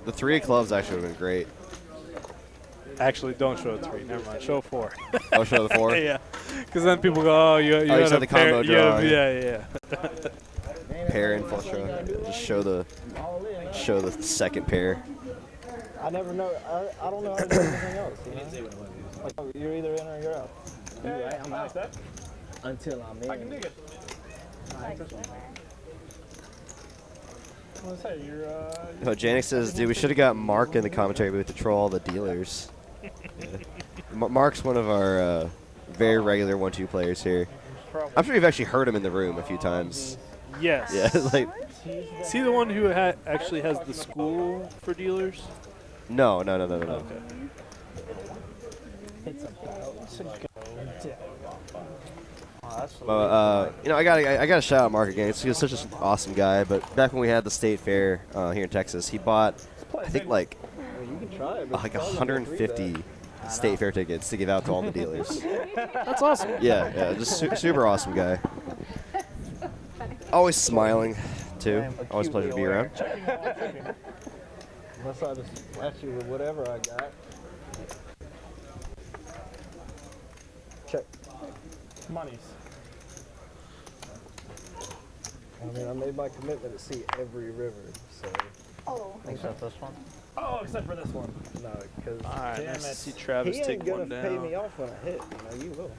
the 3 of clubs actually would have been great. Actually, don't show a 3. Never mind. Show a 4. Oh, show the 4? Yeah. Because then people go, oh, you had said a the combo draw. Yeah. Pair and flush draw. Just show the second pair. I never know. I don't know how to do anything else. You know? Like, you're either in or you're out. You're right, I'm out. Until I'm in. I can dig it. What's that? You're, Oh, Janik says, dude, we should have got Mark in the commentary booth to troll all the dealers. Mark's one of our very regular 1-2 players here. I'm sure you've actually heard him in the room a few times. Yes. Yeah, like. Is he the one who actually has the school for dealers? No. Okay. It's about to go You know, I gotta shout out Mark again. He's such an awesome guy. But back when we had the state fair here in Texas, he bought, I think, like 150 state fair tickets to give out to all the dealers. That's awesome. Yeah, just super awesome guy. Always smiling, too. Always a pleasure to be around. Unless I just flash you with whatever I got. Check. Monies. I mean, I made my commitment to see every river, so. Oh. Except this one? Oh, except for this one. No, because Alright, nice to see Travis he take ain't one gonna down. pay me off when I hit. You will.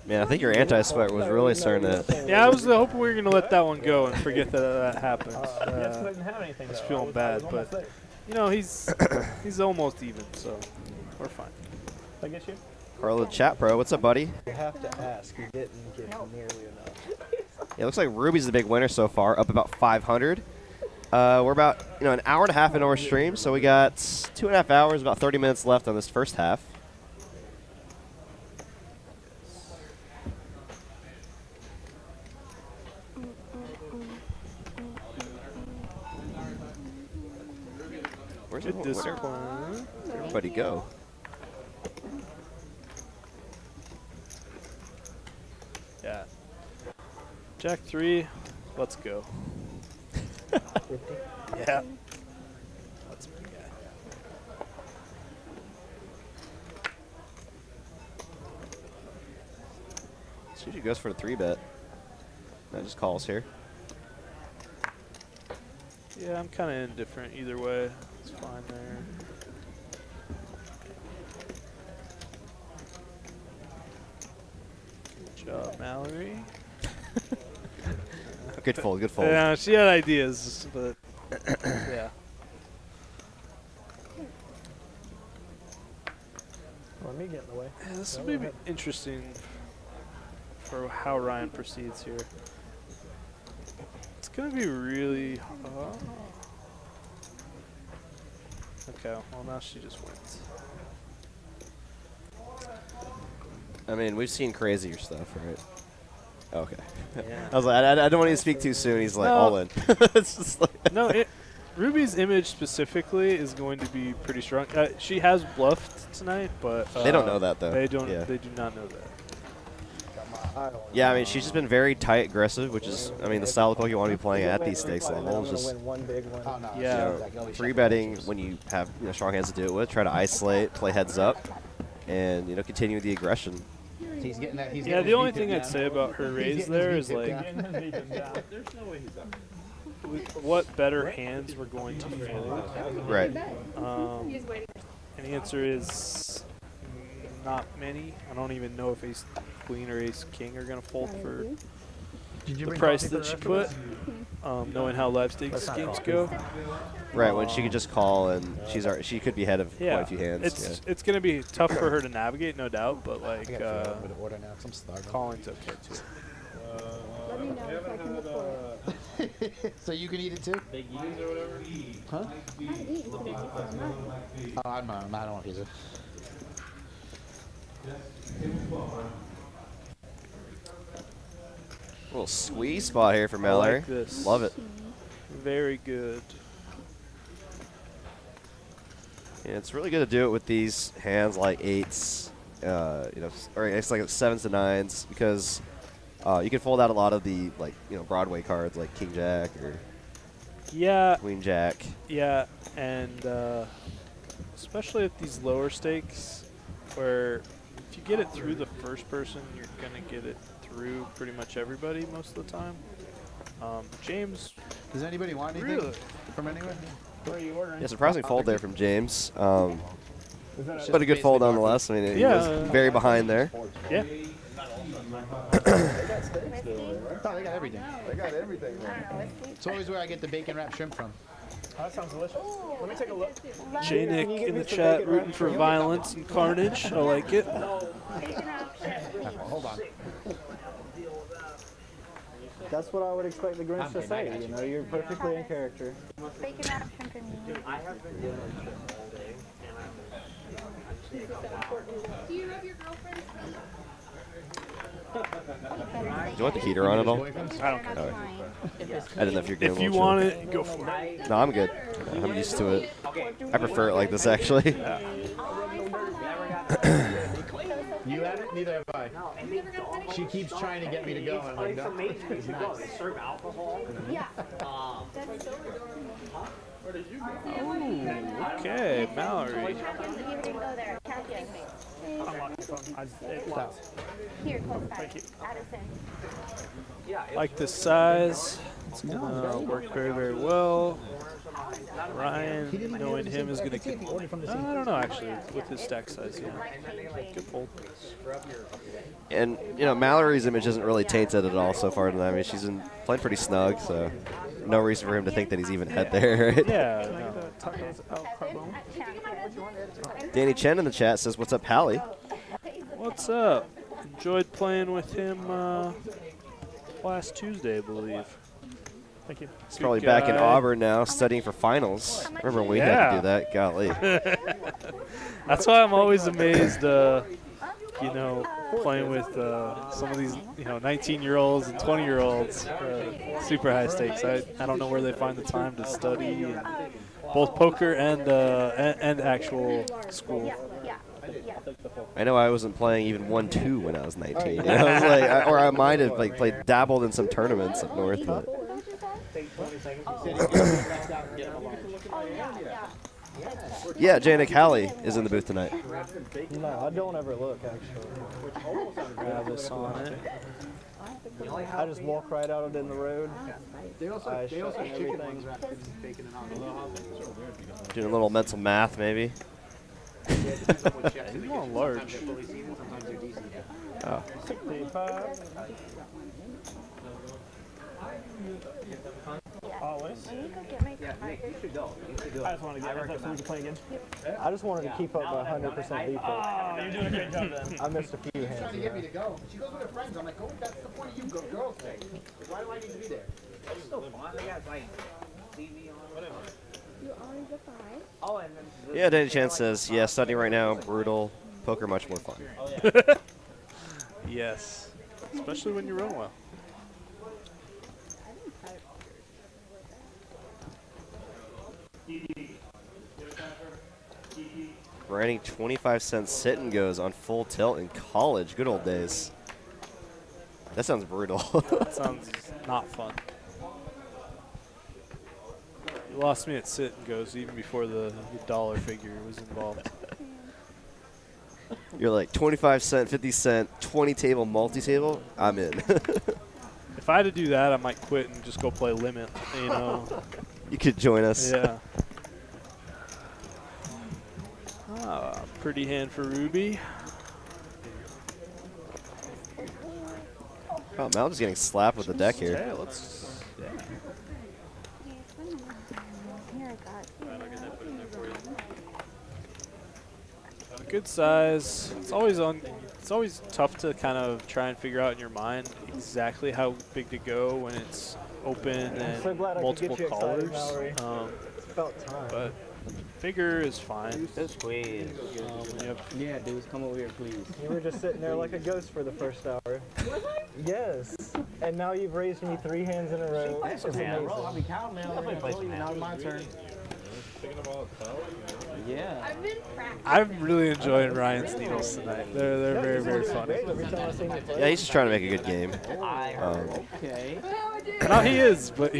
Man, I think your anti-sweat was really starting to... Yeah, I was hoping we were going to let that one go and forget that happened. Yes, I didn't have anything. I was though. feeling bad, I was almost but there. you know, he's almost even, so we're fine. Did I get you? Carlo Chat Pro, what's up, buddy? You have to ask. You didn't get nearly enough. Yeah, it looks like Ruby's the big winner so far, up about 500. We're about an hour and a half into our stream, so we got 2.5 hours, about 30 minutes left on this first half. Where's everybody go? Yeah. Jack 3, let's go. Yeah. That's my guy. She usually goes for the 3-bet. No, just calls here. Yeah, I'm kind of indifferent either way. It's fine there. Good job, Mallory. Good fold, good fold. Yeah, she had ideas, but yeah. Let me get in the way. Yeah, this will be interesting for how Ryan proceeds here. It's going to be really... Okay, well now she just wins. I mean, we've seen crazier stuff, right? Okay. Yeah. I was like, I don't want you to speak too soon. He's like, No. all in. It's just like No, Ruby's image specifically is going to be pretty strong. She has bluffed tonight, but they don't know that though. They don't. Yeah. They do not know that. Yeah, I mean, she's just been very tight aggressive, which is, I mean, the style of poker you want to be playing at these stakes levels. Just Yeah. Free betting when you have strong hands to do it with. Try to isolate, play heads up, and continue the aggression. He's getting that. He's Yeah, the only thing I'd say about her raise there is like, There's no way he's up. what better hands we're going to fold? Right. And the answer is not many. I don't even know if ace queen or ace king are going to fold for the price that she put, knowing how live stakes games go. Right, when she could just call and she could be ahead of quite a few hands. It's going to be tough for her to navigate, no doubt, but like calling's okay too. Let me know if I can look for it. So you can eat it too? Big E's or whatever? Huh? I can eat, but it's just mine. Oh, I don't want pizza. A little squeeze spot here for Mallory. like this. Love it. Very good. Yeah, it's really good to do it with these hands like eights, or it's like sevens to nines, because you can fold out a lot of the Broadway cards like King Jack or Queen Jack. Yeah, and especially at these lower stakes, where if you get it through the first person, you're gonna get it through pretty much everybody most of the time. James, does anybody want anything from anywhere? Where are you ordering? Yeah, surprising fold there from James. But a good fold nonetheless. I mean, he was very behind there. Yeah. Oh, they got everything. They got everything. It's always where I get the bacon wrapped shrimp from. Oh, that sounds delicious. Let me take a look. J-Nick in the chat rooting for violence and carnage. I like it. Hold on. That's what I would expect the Grinch to say. You're perfectly in character. Bacon wrap shrimp and meat. I have been doing this all day, and Do you have your girlfriend? Do you want the heater on at all? I don't care. Oh. I didn't know if you're good. If you want it, go for it. No, I'm good. I'm used to it. I prefer it like this, actually. You haven't? Neither have I. She keeps trying to get me to go, and I'm like, no. It's nice. They serve alcohol? Yeah. Where did you go? Okay, Mallory. You didn't go there. Champion. Unlock your phone. It locks. Here, close by. Thank you. Addison. Like this size. It's gonna work very, very well. Ryan, knowing him is gonna get. I don't know actually with his stack size. Yeah, good fold. And you know, Mallory's image isn't really tainted at all so far tonight. I mean, she's been playing pretty snug, so no reason for him to think that he's even had there. Right? Yeah. Danny Chen in the chat says, "What's up, Hally?" What's up? Enjoyed playing with him last Tuesday, I believe. Thank you. He's probably back in Auburn now, studying for finals. Remember when we had to do that? Golly. That's why I'm always amazed, you know, playing with some of these, you know, 19-year-olds and 20-year-olds. Super high stakes. I don't know where they find the time to study, and both poker and actual school. I know I wasn't playing even 1-2 when I was 19. You know? I was like, or I might have like dabbled in some tournaments up north. But. Yeah, Janik Hally is in the booth tonight. No, I don't ever look, actually. Grab this on it. I just walk right out in the road. I shut everything. Doing a little mental math, maybe. He's more large. Oh. 65. Always. I just wanted to get so we can play again. I just wanted to keep up my 100% defense. Oh, you're doing a great job then. I missed a few hands. Trying to get me to go. She goes with her friends. I'm like, oh, that's the point of you girls thing. Why do I need to be there? It's still fun. They got like TV on. Whatever. You always a 5. Oh, and then. Yeah, Danny Chan says, yeah, studying right now, brutal. Poker much more fun. Oh, yeah. Yes, especially when you run well. Grinding 25-cent sit-and goes on full tilt in college. Good old days. That sounds brutal. That sounds not fun. You lost me at sit and goes even before the dollar figure was involved. You're like 25-cent, 50-cent, 20-table, multi-table. I'm in. If I had to do that, I might quit and just go play limit. You know. You could join us. Yeah. Ah, pretty hand for Ruby. Oh, Mal just getting slapped with the deck here. Yeah, let's. Yeah. Good size. It's always tough to kind of try and figure out in your mind exactly how big to go when it's open and so glad multiple I could get you callers. excited, Mallory. It's about time. But figure is fine. Just squeeze. Yeah, dudes, come over here, please. You were just sitting there like a ghost for the first hour. Was I? Yes. And now you've raised me 3 hands in a row. That's It's a hand. amazing. I'll be counting now. Somebody play some hands. Now my turn. Yeah. I've been practicing. I'm really enjoying Ryan's needles tonight. They're very, very funny. Every time I see you play. Yeah, he's just trying to make a good game. Okay. No, he is, but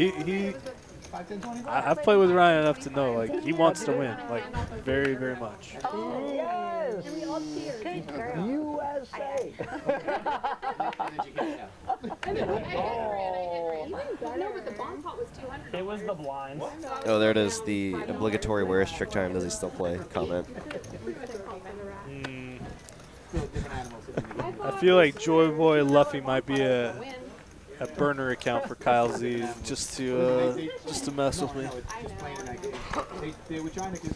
I've played with Ryan enough to know, like, he wants to win, like, very, very much. Oh, Yes. and we all cheered. Good girl. USA. No, but the bomb pot was 200. It was the blinds. Oh, there it is. The obligatory where's trick time. Does he still play? Comment. I feel like Joy Boy Luffy might be a burner account for Kyle Z just to mess with me. They were trying to get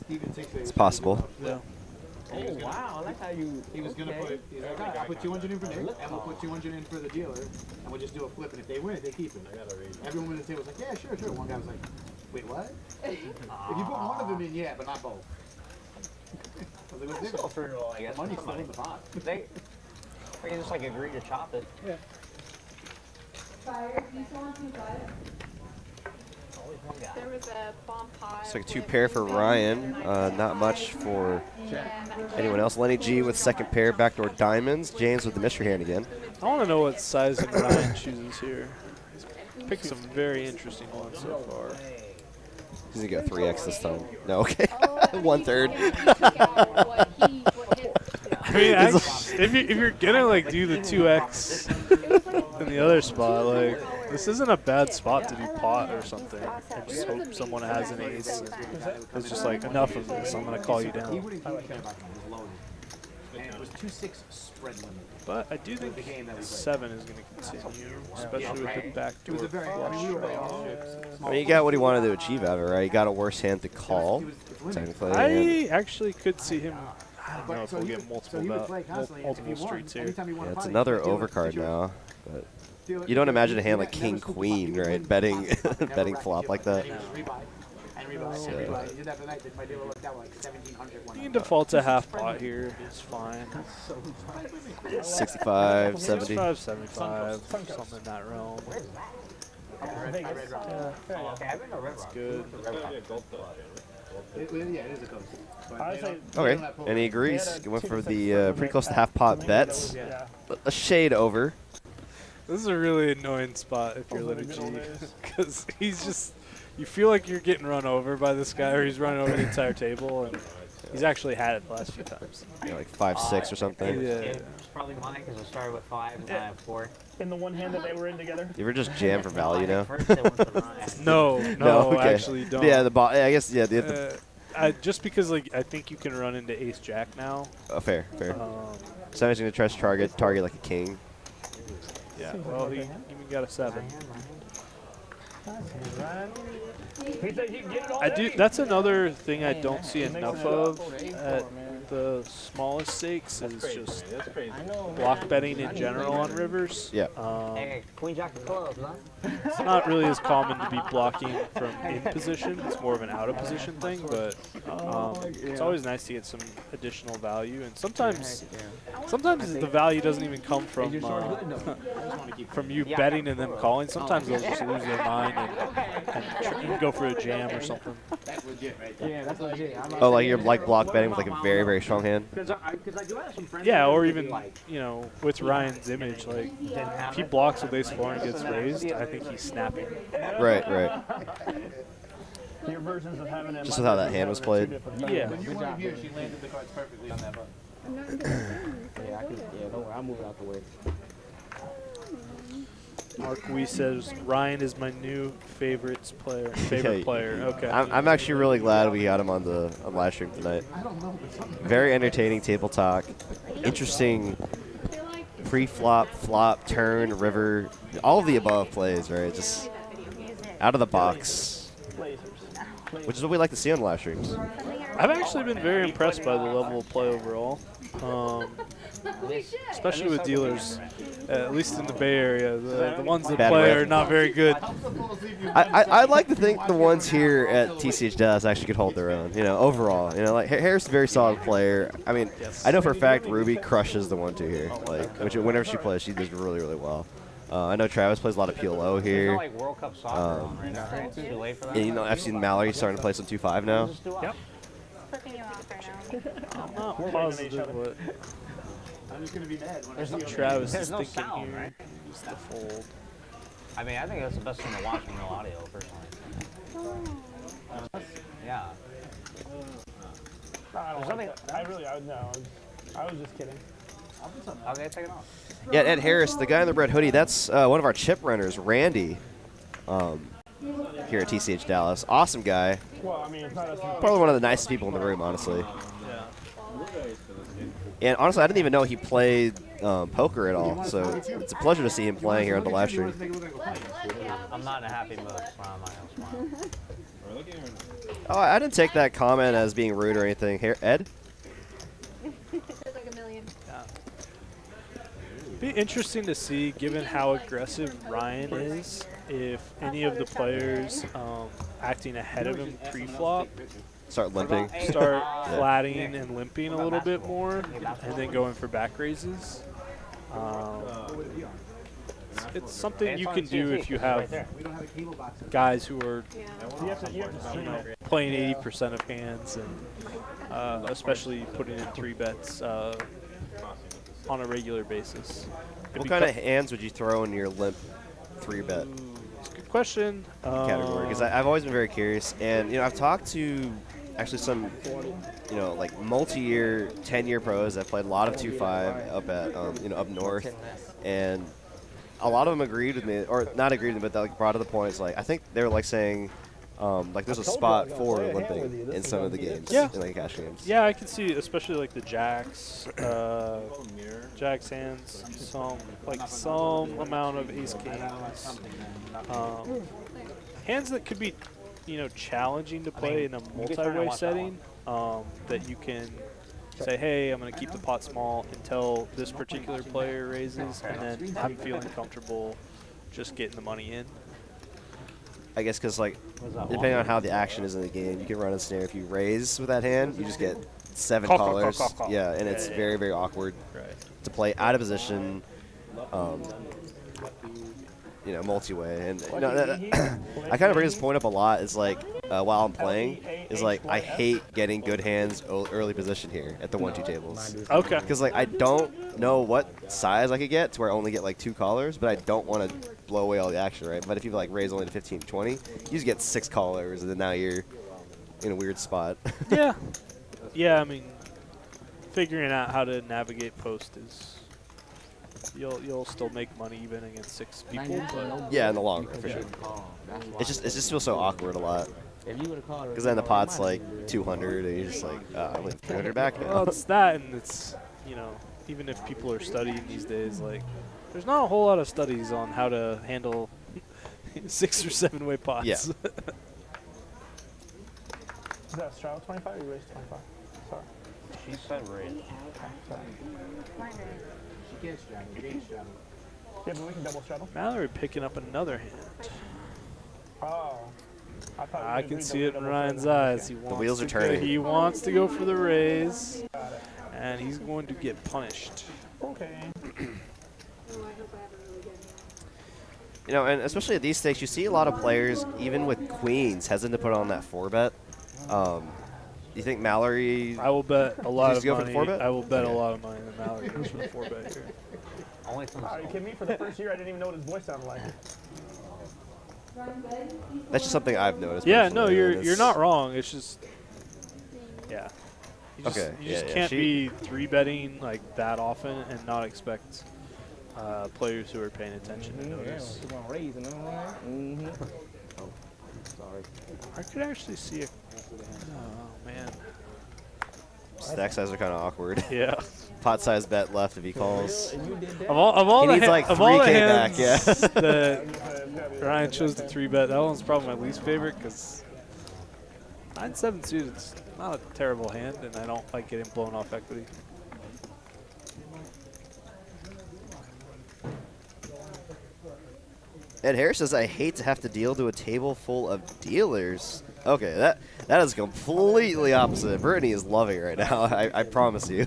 Steven 6. It's possible. Yeah. Oh, wow. I like how you. He was going to put, he's like, all right, I'll put 200 in for Nick, and we'll put 200 in for the dealer, and we'll just do a flip, and if they win it, they keep it. Everyone at the table was like, yeah, sure. One guy was like, wait, what? If you put one of them in, yeah, but not both. I was like, what's Still pretty low, I guess. Money's still in the pot. They can just like agree to chop it. Fire, do you still want some fire? There was a bomb pot. Looks like a 2 pair for Ryan. Not much for anyone else. Lenny G with second pair, backdoor diamonds. James with the mystery hand again. I want to know what sizing Ryan chooses here. He's picked some very interesting ones so far. He's going to go 3X this time. No, okay. 1/3. I mean, if you're going to like do the 2X in the other spot, like, this isn't a bad spot to do pot or something. I just hope someone has an ace. And it's just like, enough of this, I'm going to call you down. But I do think 7 is going to continue, especially with the backdoor flush. I mean, you got what he wanted to achieve out of it, right? You got a worse hand to call, technically. I actually could see him. I don't know if we'll get multiple streets here. Yeah, it's another overcard now. But you don't imagine a hand like King Queen, right? Betting betting flop like that. So. You can default to half pot here. It's fine. 65, 70. 65, 75, something in that realm. That's good. Okay, and he agrees. He went for the pretty close to half pot bets. A shade over. This is a really annoying spot if you're Lenny G, because he's just, you feel like you're getting run over by this guy, or he's running over the entire table, and he's actually had it the last few times. Yeah, like 5-6 or something. Yeah. It's probably mine because I started with 5 and I have 4. In the one hand that they were in together? You ever just jam for value now? No, okay. actually don't. Yeah, I guess, yeah. Just because, like, I think you can run into ace-jack now. Oh, fair. Somebody's going to try to target like a king. Yeah, well, he even got a 7. That's another thing I don't see enough of at the smallest stakes is just block betting in general on rivers. Yeah. Queen Jack of clubs, huh? It's not really as common to be blocking from in position. It's more of an out of position thing, but it's always nice to get some additional value. And sometimes the value doesn't even come from you betting and them calling. Sometimes they'll just lose their mind and go for a jam or something. That's legit, right? Yeah, that's legit. Oh, like you're like block betting with like a very, very strong hand? Yeah, or even, you know, with Ryan's image, like, if he blocks with ace-4 and gets raised, I think he's snapping. Right. Your versions of having Just with how that hand was played. Yeah. When you weren't here, she landed the cards perfectly on that button. Yeah, don't worry, I'll move it out the way. Mark Wee says Ryan is my new favorite player. Okay. I'm actually really glad we got him on live stream tonight. Very entertaining table talk. Interesting pre-flop, flop, turn, river, all of the above plays, right? Just out of the box, which is what we like to see on live streams. I've actually been very impressed by the level of play overall. Especially with dealers, at least in the Bay Area. The ones that play are not very good. I like to think the ones here at TCH Dallas actually could hold their own, you know, overall. You know, like Harris is a very solid player. I mean, I know for a fact Ruby crushes the 1-2 here. Like, whenever she plays, she does really, really well. I know Travis plays a lot of PLO here. And, you know, I've seen Mallory starting to play some 2-5 now. Yep. I'm not positive what I'm just going to be mad when Travis is thinking here. Just the fold. I mean, I think that's the best thing to watch in real audio, personally. Yeah. I was just kidding. Okay, take it off. Yeah, Ed Harris, the guy in the red hoodie, that's one of our chip runners, Randy, here at TCH Dallas. Awesome guy. Well, I mean, it's not probably one of the nicest people in the room, honestly. And honestly, I didn't even know he played poker at all, so it's a pleasure to see him playing here on the live stream. I'm not in a happy mood. Oh, I didn't take that comment as being rude or anything. Here, Ed? Like $1 million. Be interesting to see, given how aggressive Ryan is, if any of the players acting ahead of him pre-flop start limping, flatting and limping a little bit more, and then going for back raises. it's something you can do if you have guys who are playing 80% of hands, and especially putting in 3 bets on a regular basis. What kind of hands would you throw in your limp 3-bet? That's a good question. Category, because I've always been very curious, and I've talked to actually some like multi-year 10-year pros that played a lot of 2-5 up at up north, and a lot of them agreed with me, or not agreed with me, but they like brought to the point. It's like I think they were like saying like there's a spot for limping in some of the games, in like cash games. Yeah, I can see, especially like the jacks, jacks hands, some amount of ace kings, hands that could be challenging to play in a multi-way setting, that you can say, hey, I'm going to keep the pot small until this particular player raises, and then I'm feeling comfortable just getting the money in. I guess because, like, depending on how the action is in the game, you can run a scenario. If you raise with that hand, you just get 7 callers. Yeah, and it's very, very awkward to play out of position, multi-way. And I kind of bring this point up a lot. Is like while I'm playing, is like I hate getting good hands early position here at the 1-2 tables. Okay. Because like I don't know what size I could get to where I only get like 2 callers, but I don't want to blow away all the action, right? But if you like raise only to 15, 20, you just get 6 callers, and then now you're in a weird spot. Yeah. I mean, figuring out how to navigate post is. You'll still make money even against 6 people. But yeah, in the long run, for sure. It just feels so awkward a lot. Because then the pot's like 200, and you're just like, I'm like 300 back now. Well, it's that, and it's even if people are studying these days, like there's not a whole lot of studies on how to handle 6 or 7-way pots. Yeah. Is that a straddle 25 or you raise 25? Sorry. She said raise. She can't straddle. You can't straddle. Yeah, but we can double straddle. Mallory picking up another hand. Oh. I can see it in Ryan's eyes. He wants the wheels are turning. He wants to go for the raise, and he's going to get punished. Okay. And especially at these stakes, you see a lot of players, even with queens, hesitant to put on that 4-bet. You think Mallory? I will bet a lot of go money. for the 4-bet? I will bet a lot of money that Mallory goes for the 4-bet here. Are you kidding me? For the first year, I didn't even know what his voice sounded like. That's just something I've noticed. Yeah, no, you're not wrong. It's just, yeah. You just can't be 3-betting like that often and not expect players who are paying attention to notice. Oh, sorry. I could actually see a. Oh man. Stack size are kind of awkward. Yeah. Pot size bet left if he calls. Of all he the needs like 3K back. Yeah. that Ryan chose to 3-bet, that one's probably my least favorite because 9-7 suited is not a terrible hand, and I don't like getting blown off equity. Ed Harris says, I hate to have to deal to a table full of dealers. Okay, that is completely opposite. Brittany is loving it right now, I promise you.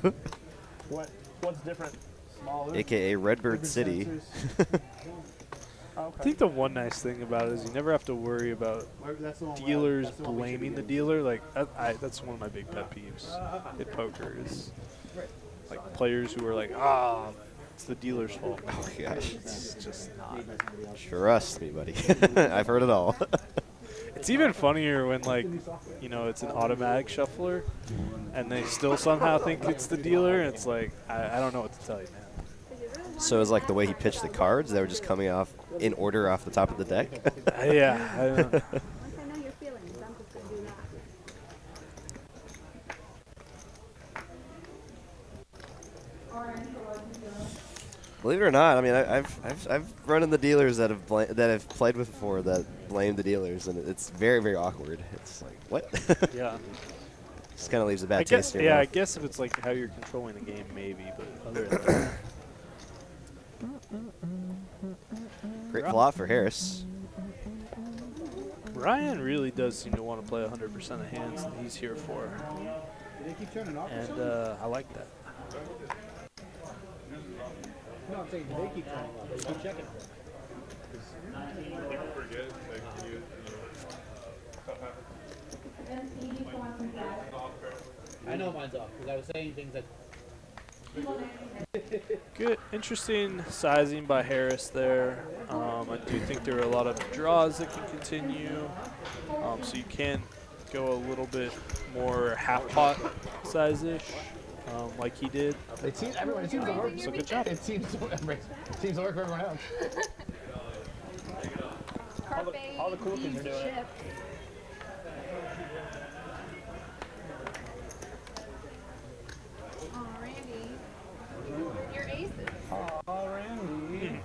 What's different? Smaller? AKA Redbird City. I think the one nice thing about it is you never have to worry about dealers blaming the dealer. Like that's one of my big pet peeves in poker is like players who are like, it's the dealer's fault. Oh gosh, it's just not. Trust me, buddy. I've heard it all. It's even funnier when it's an automatic shuffler, and they still somehow think it's the dealer. And it's like I don't know what to tell you, man. So it's like the way he pitched the cards; they were just coming off in order off the top of the deck. Yeah. I don't know. I know your feelings. I'm just gonna do that. Believe it or not, I mean, I've run in the dealers that have played with before that blame the dealers, and it's very, very awkward. It's like, what? Yeah. Just kind of leaves a bad taste in your I mouth. guess if it's like how you're controlling the game, maybe, but other than that. Great flop for Harris. Ryan really does seem to want to play 100% of hands that he's here for. And I like that. No, I'm saying they keep turning off. They keep checking. I know mine's off because I was saying things that. Good, interesting sizing by Harris there. I do think there are a lot of draws that can continue, so you can go a little bit more half pot size-ish, like he did. It seems to work. So good job. It seems to work for everyone else. All the cool kids are doing it. Oh, Randy. Your aces. Oh, Randy.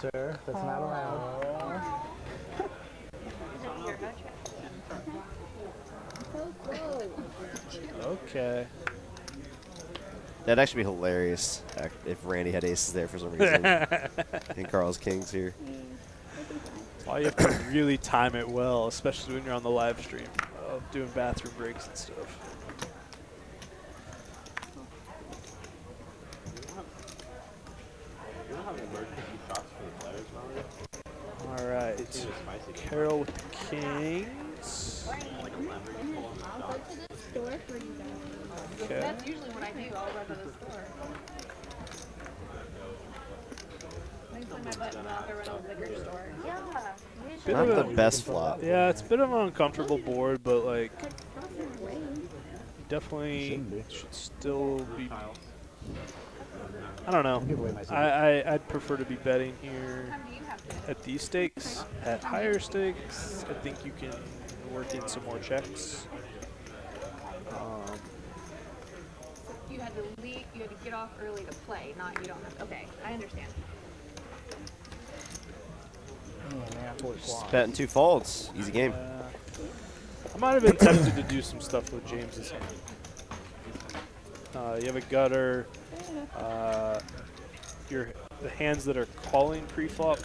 Sir, that's not allowed. Okay. That'd actually be hilarious if Randy had aces there for some reason. And Carl's kings here. That's why you have to really time it well, especially when you're on the live stream, doing bathroom breaks and stuff. All right, Carol with the kings. I'll go to the store for you guys. Okay. That's usually what I do. I'll go to the store. Usually my button off or run to the liquor store. Yeah. Not the best flop. Yeah, it's a bit of an uncomfortable board, but like, definitely should still be. I don't know. I'd prefer to be betting here at these stakes. At higher stakes, I think you can work in some more checks. You had to leave. You had to get off early to play. Not you don't have. Okay, I understand. Just betting 2 folds. Easy game. I might have been tempted to do some stuff with James's hand. You have a gutter. The hands that are calling pre-flop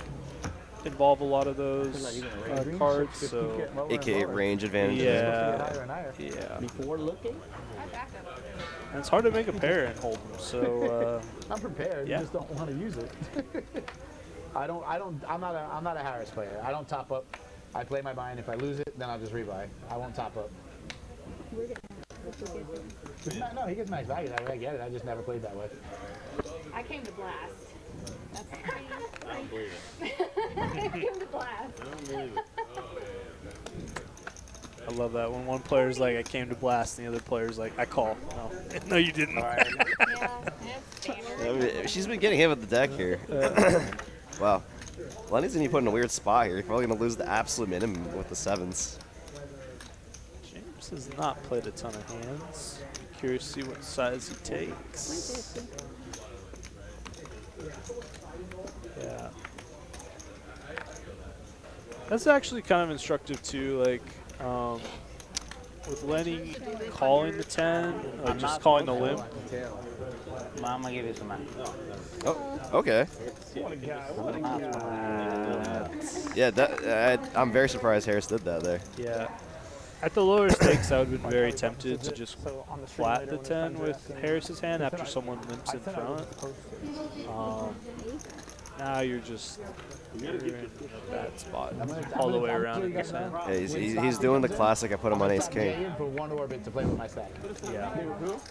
involve a lot lot of those cards, so AKA range advantage. Yeah. Before looking. And it's hard to make a pair and hold them. So I'm prepared. Yeah. You just don't want to use it. I'm not a Harris player. I don't top up. I play my buy-in. If I lose it, then I'll just rebuy. I won't top up. No, he gets max value that way. I get it. I just never played that way. I came to blast. That's I don't believe it. I came to blast. I don't believe it. I love that when one player's like, I came to blast, and the other player's like, I call. No, no you didn't. Yeah, that's standard. She's been getting hit with the deck here. Wow. Lenny's going to be put in a weird spot here. He's probably going to lose the absolute minimum with the 7s. James has not played a ton of hands. Curious to see what size he takes. Yeah. That's actually kind of instructive too, like with Lenny calling the 10, or just calling the limp. I'm gonna give you some money. Oh, okay. What a guy. Yeah, I'm very surprised Harris did that there. Yeah. At the lower stakes, I would have been very tempted to just flat the 10 with Harris's hand after someone limps in front. Now you're in a bad spot all the way around in this hand. Yeah, he's doing the classic. I put him on ace king. J in for 1 orbit to play with my stack. Yeah.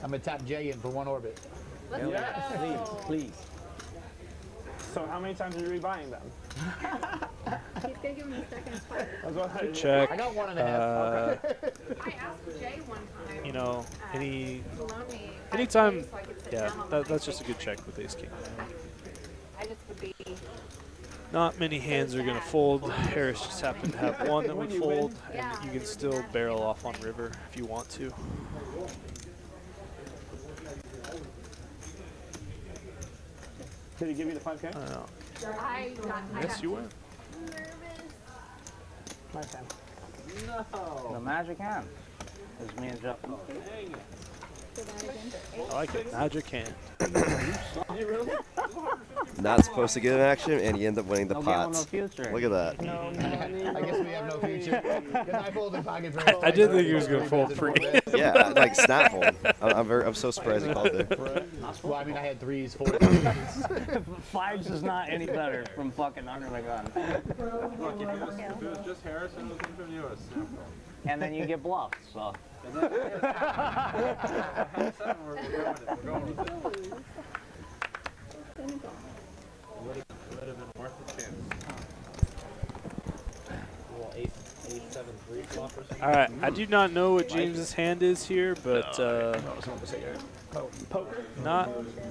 I'm gonna tap J in for 1 orbit. Yeah, please. So how many times are you rebuying them? He's gonna give him a second part. Good check. I got 1.5. I asked Jay one time. You know, to loan me anytime, so I could sit yeah, down on the that's just a good check with ace king. I just would be. Not many hands are going to fold. Harris just happened to have one that would fold, and you can still barrel off on river if you want to. Did he give you the 5K? I don't know. I Yes, you win. Nice hand. No. The magic hand. Is me and Jeff. I like it. Magic hand. not supposed to get an action, and you end up winning the No gamble, pot. no future. Look at that. No money, I guess we have no future. Because I folded pocket for I did think he was going to fold free. Yeah, like snap fold. I'm so surprised he called there. Well, I mean, I had 3s, 4s. 5s is not any better from fucking under the gun. Look, if it was just Harrison looking from you, it's snap fold. And then you get bluffed, so. We're going with it. Would have been worth the chance. Well, 8-7-3 flop or something. All right, I do not know what James's hand is here, but not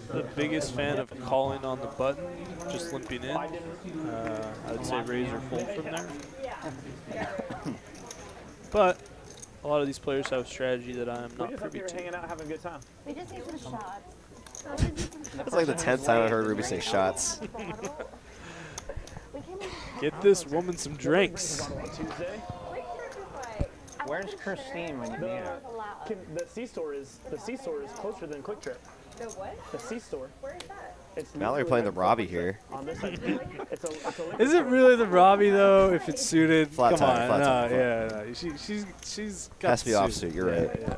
the biggest fan of calling on the button, just limping in. I would say raise or fold from there. But a lot of these players have a strategy that I am not privy to. hanging out, having a good time. We just need some shots. That's like the 10th time I heard Ruby say shots. Get this woman some drinks. Where's Christine when you need her? The C-store is closer than Quick Trip. The what? The C-store. Where is that? It's Mallory playing the Robbie here. on this side. Is it really the Robbie though? If it's suited, Flat come tire, on, flat no, tire, yeah, no. She's got Has to be the offsuit. You're right. Yeah.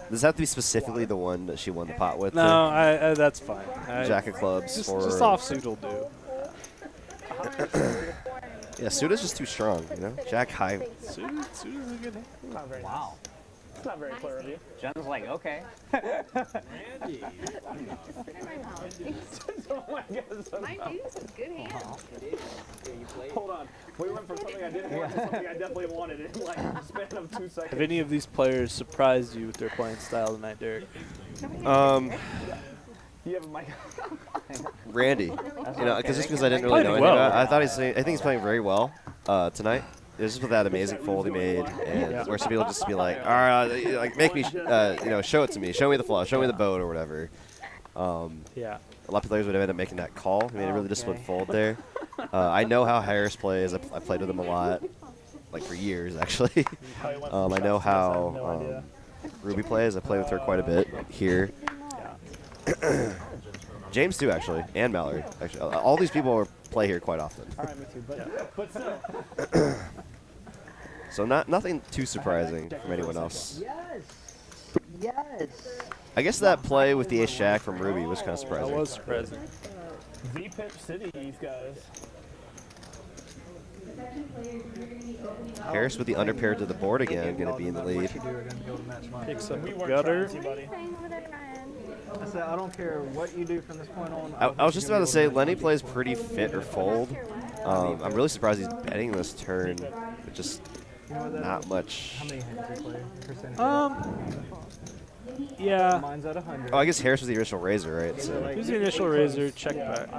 Does that have to be specifically the one that she won the pot with? No, I that's fine. Jack of clubs. Just for offsuit will do. Yeah, suit is just too strong, you know. Jack high. Suit is a good hand. Not very Wow. It's not very clear of you. Jen's like, okay. Randy. Oh my God, My dude's a good hand. Hold on. We went from something I didn't want to something I definitely wanted in like a span of 2 seconds. Have any of these players surprised you with their playing style tonight, Derek? You have a mic. Randy, you know, because I didn't really know anything about it. I think he's playing very well tonight. It was just with that amazing fold he made, and where some people just be like, all right, like make me, you know, show it to me, show me the flush, show me the boat or whatever. Yeah. A lot of players would have ended up making that call. I mean, it really just went fold there. I know how Harris plays. I played with him a lot, like for years actually. I know how Ruby plays. I play with her quite a bit here. James too, actually, and Mallory. Actually, all these people play here quite often. All right, me too, but still. So nothing too surprising from anyone else. Yes. Yes. I guess that play with the ace jack from Ruby was kind of surprising. That was surprising. V-Pip City, these guys. Harris with the underpair to the board again, going to be in the lead. Picks up the gutter. I said, I don't care what you do from this point on. I was just about to say, Lenny plays pretty fit or fold. I'm really surprised he's betting this turn. But just not much. How many hands you play? Percentage? Yeah. Mine's at 100. Oh, I guess Harris was the initial raiser, right? So. Who's the initial raiser? Check back.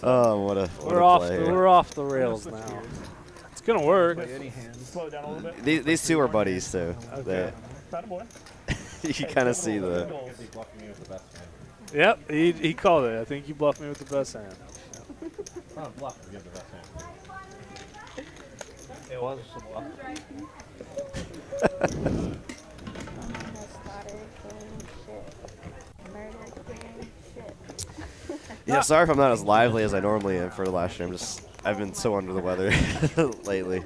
Oh, what a play. We're off the rails now. It's gonna work. Slow down a little bit. These two are buddies too. Okay. You kind of see the. Yep, he called it. I think you bluffed me with the best hand. Not a bluff, we get the best hand. It was a bluff. Yeah, sorry if I'm not as lively as I normally am for the last year. I've been so under the weather lately.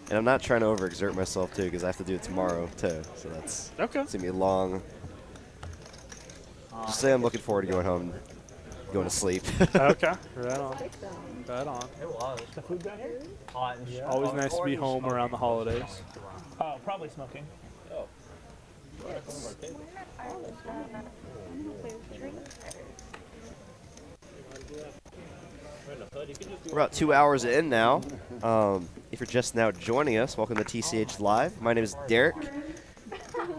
And I'm not trying to overexert myself too, because I have to do it tomorrow too. So that's okay. It's gonna be long. Just say I'm looking forward to going home, going to sleep. Okay, right on. Right on. It was. The food guy here? Always nice to be home around the holidays. Oh, probably smoking. Oh. We're about 2 hours in now. If you're just now joining us, welcome to TCH Live. My name is Derek.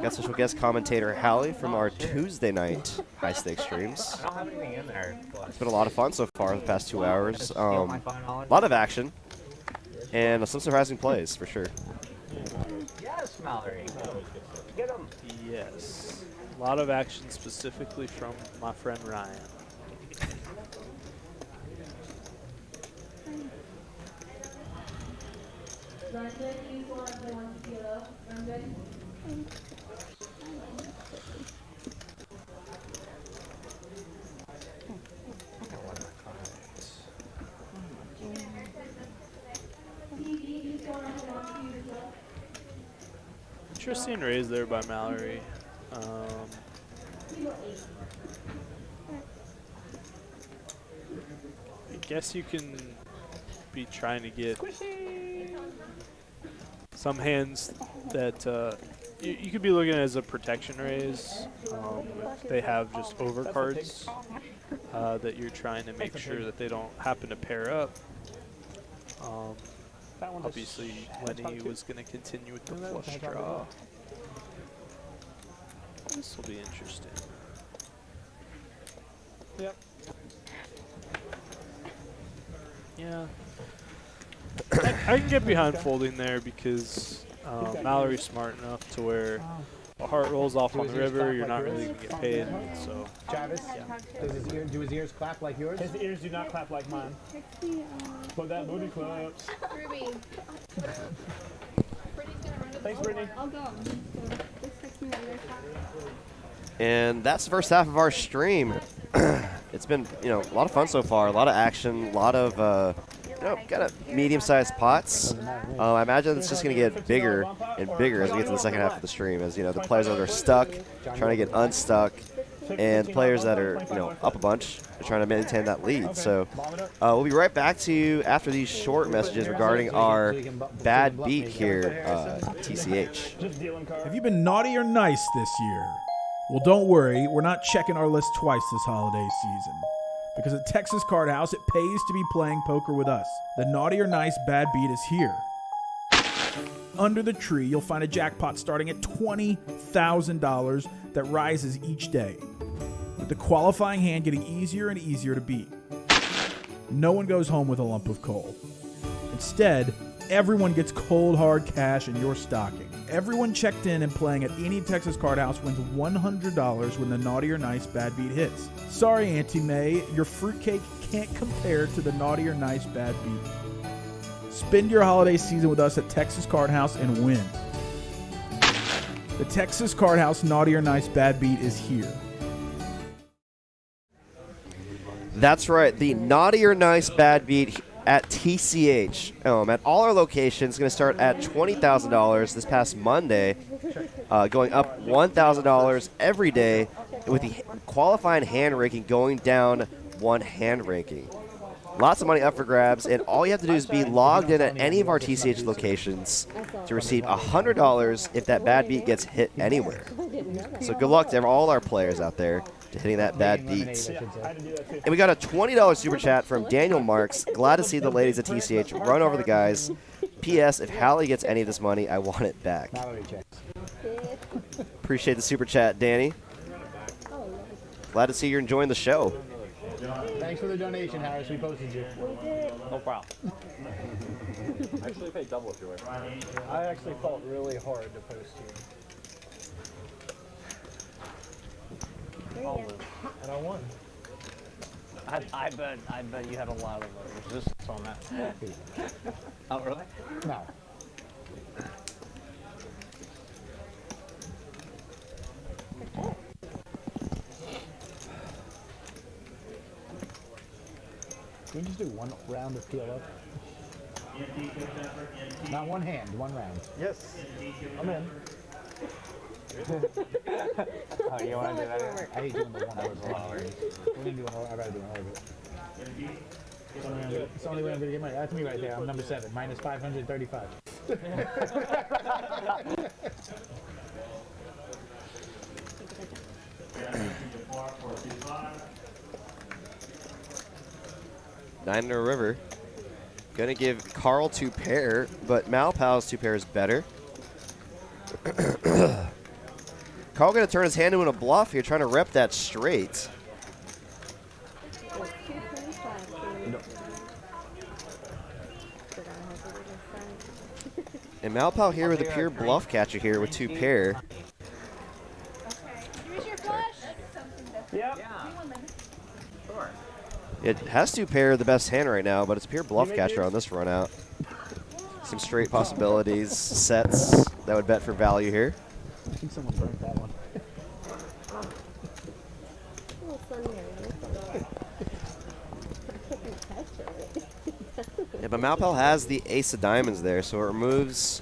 Got special guest commentator Hally from our Tuesday night high stakes streams. I don't have anything in there. It's been a lot of fun so far the past 2 hours. A lot of action and some surprising plays for sure. Yes, Mallory. Get him. Yes. A lot of action specifically from my friend Ryan. Interesting raise there by Mallory. I guess you can be trying to get some hands that you could be looking at as a protection raise. They have just overcards that you're trying to make sure that they don't happen to pair up. Obviously, Lenny was going to continue with the flush draw. This will be interesting. Yep. Yeah. I can get behind folding there because Mallory's smart enough to where a heart rolls off on the river, you're not really going to get paid. So, Travis, do his ears clap like yours? His ears do not clap like mine. But that booty claps. Ruby. Thanks, Brittany. I'll go. So just text me when you're And that's the first half of our stream. It's been, a lot of fun so far. A lot of action, a lot of, kind of medium-sized pots. I imagine it's just going to get bigger and bigger as we get to the second half of the stream. As the players that are stuck, trying to get unstuck, and players that are, up a bunch, are trying to maintain that lead. So we'll be right back to you after these short messages regarding our bad beat here, TCH. Have you been naughty or nice this year? Well, don't worry, we're not checking our list twice this holiday season. Because at Texas Card House, it pays to be playing poker with us. The naughty or nice bad beat is here. Under the tree, you'll find a jackpot starting at $20,000 that rises each day, with the qualifying hand getting easier and easier to beat. No one goes home with a lump of coal. Instead, everyone gets cold hard cash in your stocking. Everyone checked in and playing at any Texas Card House wins $100 when the naughty or nice bad beat hits. Sorry, Auntie May, your fruitcake can't compare to the naughty or nice bad beat. Spend your holiday season with us at Texas Card House and win. The Texas Card House naughty or nice bad beat is here. That's right, the naughty or nice bad beat at TCH. At all our locations, going to start at $20,000 this past Monday, going up $1,000 every day, with the qualifying hand ranking going down one hand ranking. Lots of money up for grabs, and all you have to do is be logged in at any of our TCH locations to receive $100 if that bad beat gets hit anywhere. So good luck to all our players out there to hitting that bad beat. And we got a $20 super chat from Daniel Marks. Glad to see the ladies at TCH run over the guys. P.S. If Hally gets any of this money, I want it back. Appreciate the super chat, Danny. Glad to see you're enjoying the show. Thanks for the donation, Harris. We posted you. No problem. Actually paid double if you were. I actually fought really hard to post you. And I won. I bet you had a lot of resistance on that. Oh, really? No. Can we just do one round of peel up? Not one hand, one round. Yes. I'm in. Oh, you want to do that? I hate doing the one hour long. We're going to do an I gotta do an orbit. It's the only way I'm going to get money. That's me right there. I'm number 7, minus 535. Nine in a river. Gonna give Carl 2 pair, but Malpal's 2 pair is better. Carl gonna turn his hand into a bluff here, trying to rep that straight. And Malpal here with a pure bluff catcher here with 2 pair. Here's your flush. Yep. It has 2 pair, the best hand right now, but it's pure bluff catcher on this run out. Some straight possibilities, sets that would bet for value here. I think someone burnt that one. Yeah, but Malpal has the ace of diamonds there, so it removes,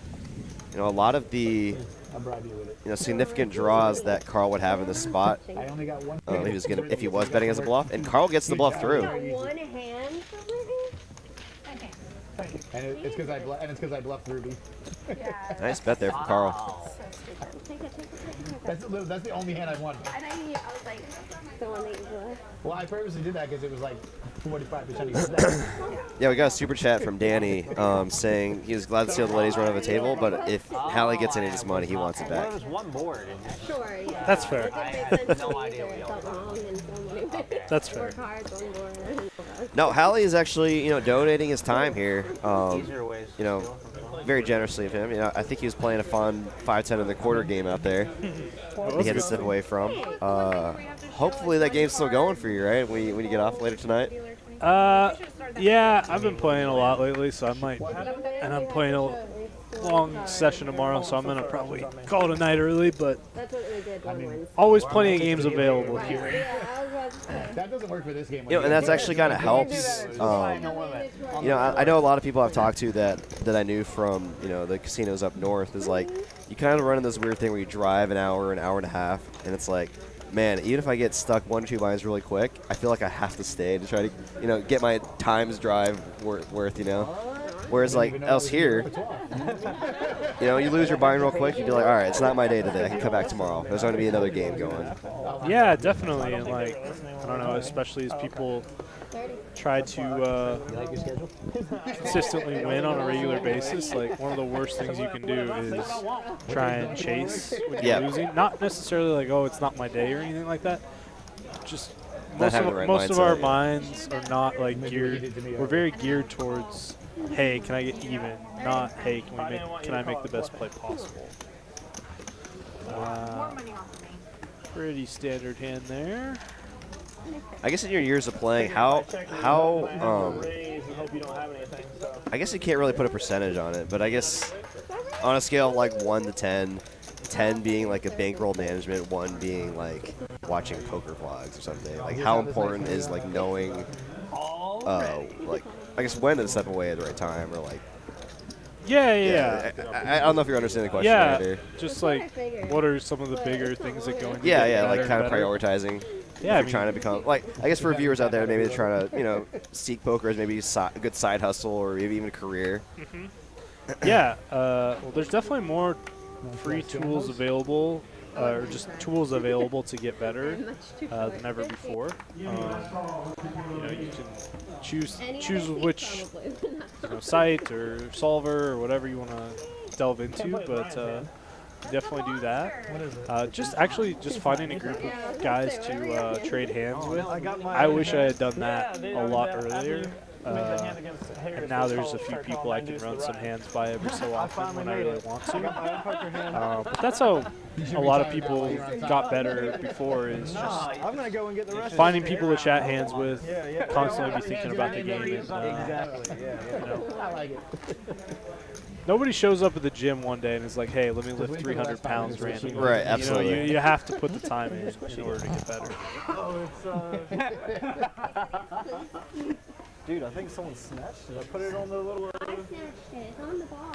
a lot of the bribe you with it. you know, significant draws that Carl would have in this spot. I only got one. He was gonna, if he was betting as a bluff, and Carl gets the bluff through. One hand for me? And it's because I bluffed Ruby. Yeah. Nice bet there from Carl. Take it. That's the only hand I won. And I was like, the one that you bluffed. Well, I purposely did that because it was like 45%. Yeah, we got a super chat from Danny saying he was glad to see all the ladies run over the table, but if Hally gets any of his money, he wants it back. There was one board. Sure, yeah. That's fair. It didn't make sense to me either. It felt wrong and so many That's fair. Work hard, one board. No, Hally is actually, you know, donating his time here. Easier ways. You know, very generously of him. You know, I think he was playing a fun 5-10 in the quarter game out there. He had to step away from. Hopefully that game's still going for you, right? When you get off later tonight. Yeah, I've been playing a lot lately, so I might, and I'm playing a long session tomorrow, so I'm gonna probably call it a night early. But That's what we did on Wednesday. always plenty of games available here. Yeah, I was about to say. That doesn't work for this game. You know, and that's actually kind of helps. You know, I know a lot of people I've talked to that I knew from, you know, the casinos up north is like, you kind of run into this weird thing where you drive an hour and a half, and it's like, man, even if I get stuck 1 or 2 lines really quick, I feel like I have to stay to try to, you know, get my times drive worth, you know. Whereas like else here, you know, you lose your bind real quick, you'd be like, all right, it's not my day today. I can come back tomorrow. There's going to be another game going. Yeah, definitely, and like, I don't know, especially as people try to consistently win on a regular basis, like one of the worst things you can do is try and chase when you're losing. Not necessarily like, oh, it's not my day or anything like that. Just most of our minds are not like geared. We're very geared towards, hey, can I get even? Not, hey, can I make the best play possible? Pretty standard hand there. I guess in your years of playing, I guess you can't really put a percentage on it, but I guess on a scale of like 1 to 10, 10 being like a bankroll management, 1 being like watching poker vlogs or something. Like how important is like knowing, like I guess when to step away at the right time or like. Yeah. I don't know if you're understanding the question either. Just like what are some of the bigger things that go into like kind of prioritizing. Yeah, if you're trying to become like, I guess for viewers out there, maybe they're trying to, you know, seek poker as maybe a good side hustle or maybe even a career. Yeah, well, there's definitely more free tools available, or just tools available to get better than ever before. You know, you can choose which site or solver or whatever you want to delve into, but. Definitely do that. Just finding a group of guys to trade hands with. I wish I had done that a lot earlier. And now there's a few people I can run some hands by every so often when I really want to. But that's how a lot of people got better before, is just finding people to chat hands with, constantly be thinking about the game. And, nobody shows up at the gym one day and is like, hey, let me lift 300 pounds randomly. Right, absolutely. You know, you have to put the time in order to get better. Dude, I think someone snatched it. I put it on the little. I snatched it. It's on the bar.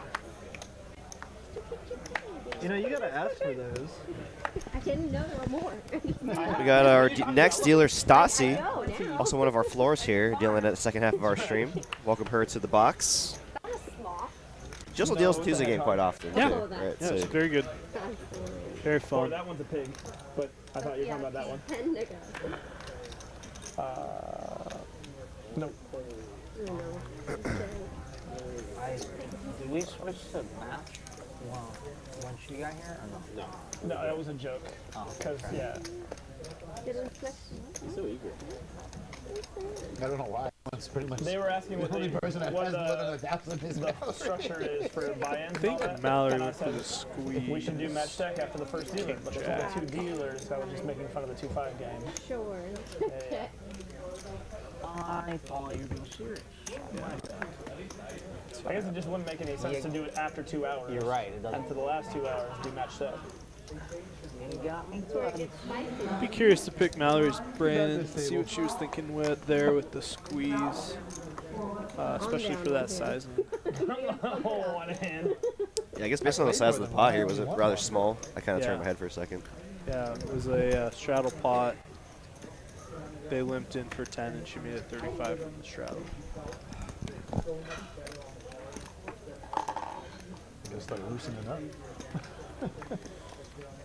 You know, you gotta ask for those. I didn't know there were more. We got our next dealer, Stassi, also one of our floors here, dealing at the second half of our stream. Welcome her to the box. She also deals Tuesday game quite often. Yeah, too, right? Yeah, it's very good. Very fun. Oh, that one's a pig, but I thought you were talking about that one. Nope. Did we switch to match when she got here or no? No, that was a joke. Because, yeah. So eager. I don't know why. It's pretty much they were asking what the only person that has more than 1,000 is the structure is for buy-in. I think Mallory went for the squeeze. We should do match stack after the first dealer, but there's only 2 dealers, so I was just making fun of the 2-5 game. Sure. Yeah. I thought you were being serious. I guess it just wouldn't make any sense to do it after 2 hours. You're right. It doesn't. And for the last 2 hours, do match stack. You got me. Be curious to pick Mallory's brain and see what she was thinking with the squeeze, especially for that sizing. One hand. Yeah, I guess based on the size of the pot here, was it rather small? I kind of turned my head for a second. Yeah, it was a straddle pot. They limped in for 10, and she made it 35 from the straddle. Gotta start loosening up.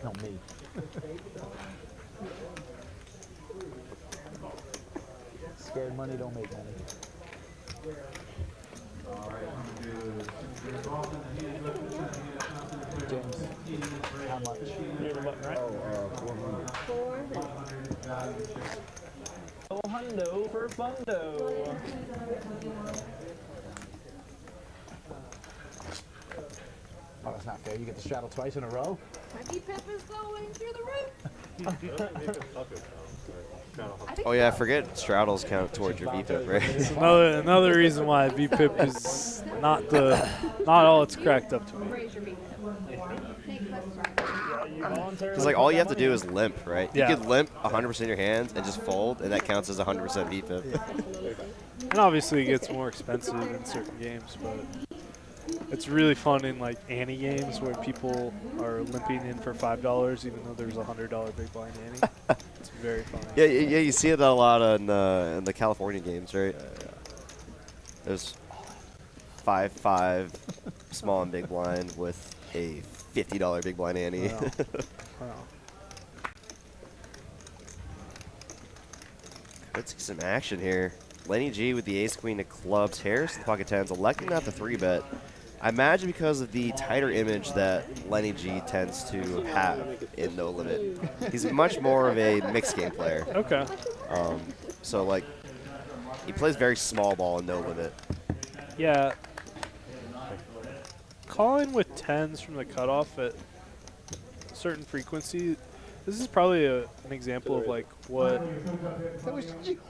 No, me. Scared money don't make money. James, how much? You're the button, right? Oh, 400. Oh, hundo for fundo. Oh, that's not fair. You get the straddle twice in a row? My VPIP is going through the roof. Oh yeah, I forget straddles count towards your VPIP, right? Another reason why VPIP is not all it's cracked up to be. Raise your VPIP. Because like all you have to do is limp, right? Yeah. You could limp 100% in your hands and just fold, and that counts as 100% VPIP. And obviously it gets more expensive in certain games, but it's really fun in like ante games where people are limping in for $5 even though there's a $100 big blind ante. It's very fun. Yeah, you see it a lot in the California games, right? There's 5-5 small and big blind with a $50 big blind ante. Wow. Wow. Let's see some action here. Lenny G with the ace queen of clubs. Harris the pocket tens, electing not the 3-bet. I imagine because of the tighter image that Lenny G tends to have in No Limit. He's much more of a mixed game player. Okay. So like, he plays very small ball in No Limit. Yeah. Calling with 10s from the cutoff at a certain frequency, this is probably an example of like what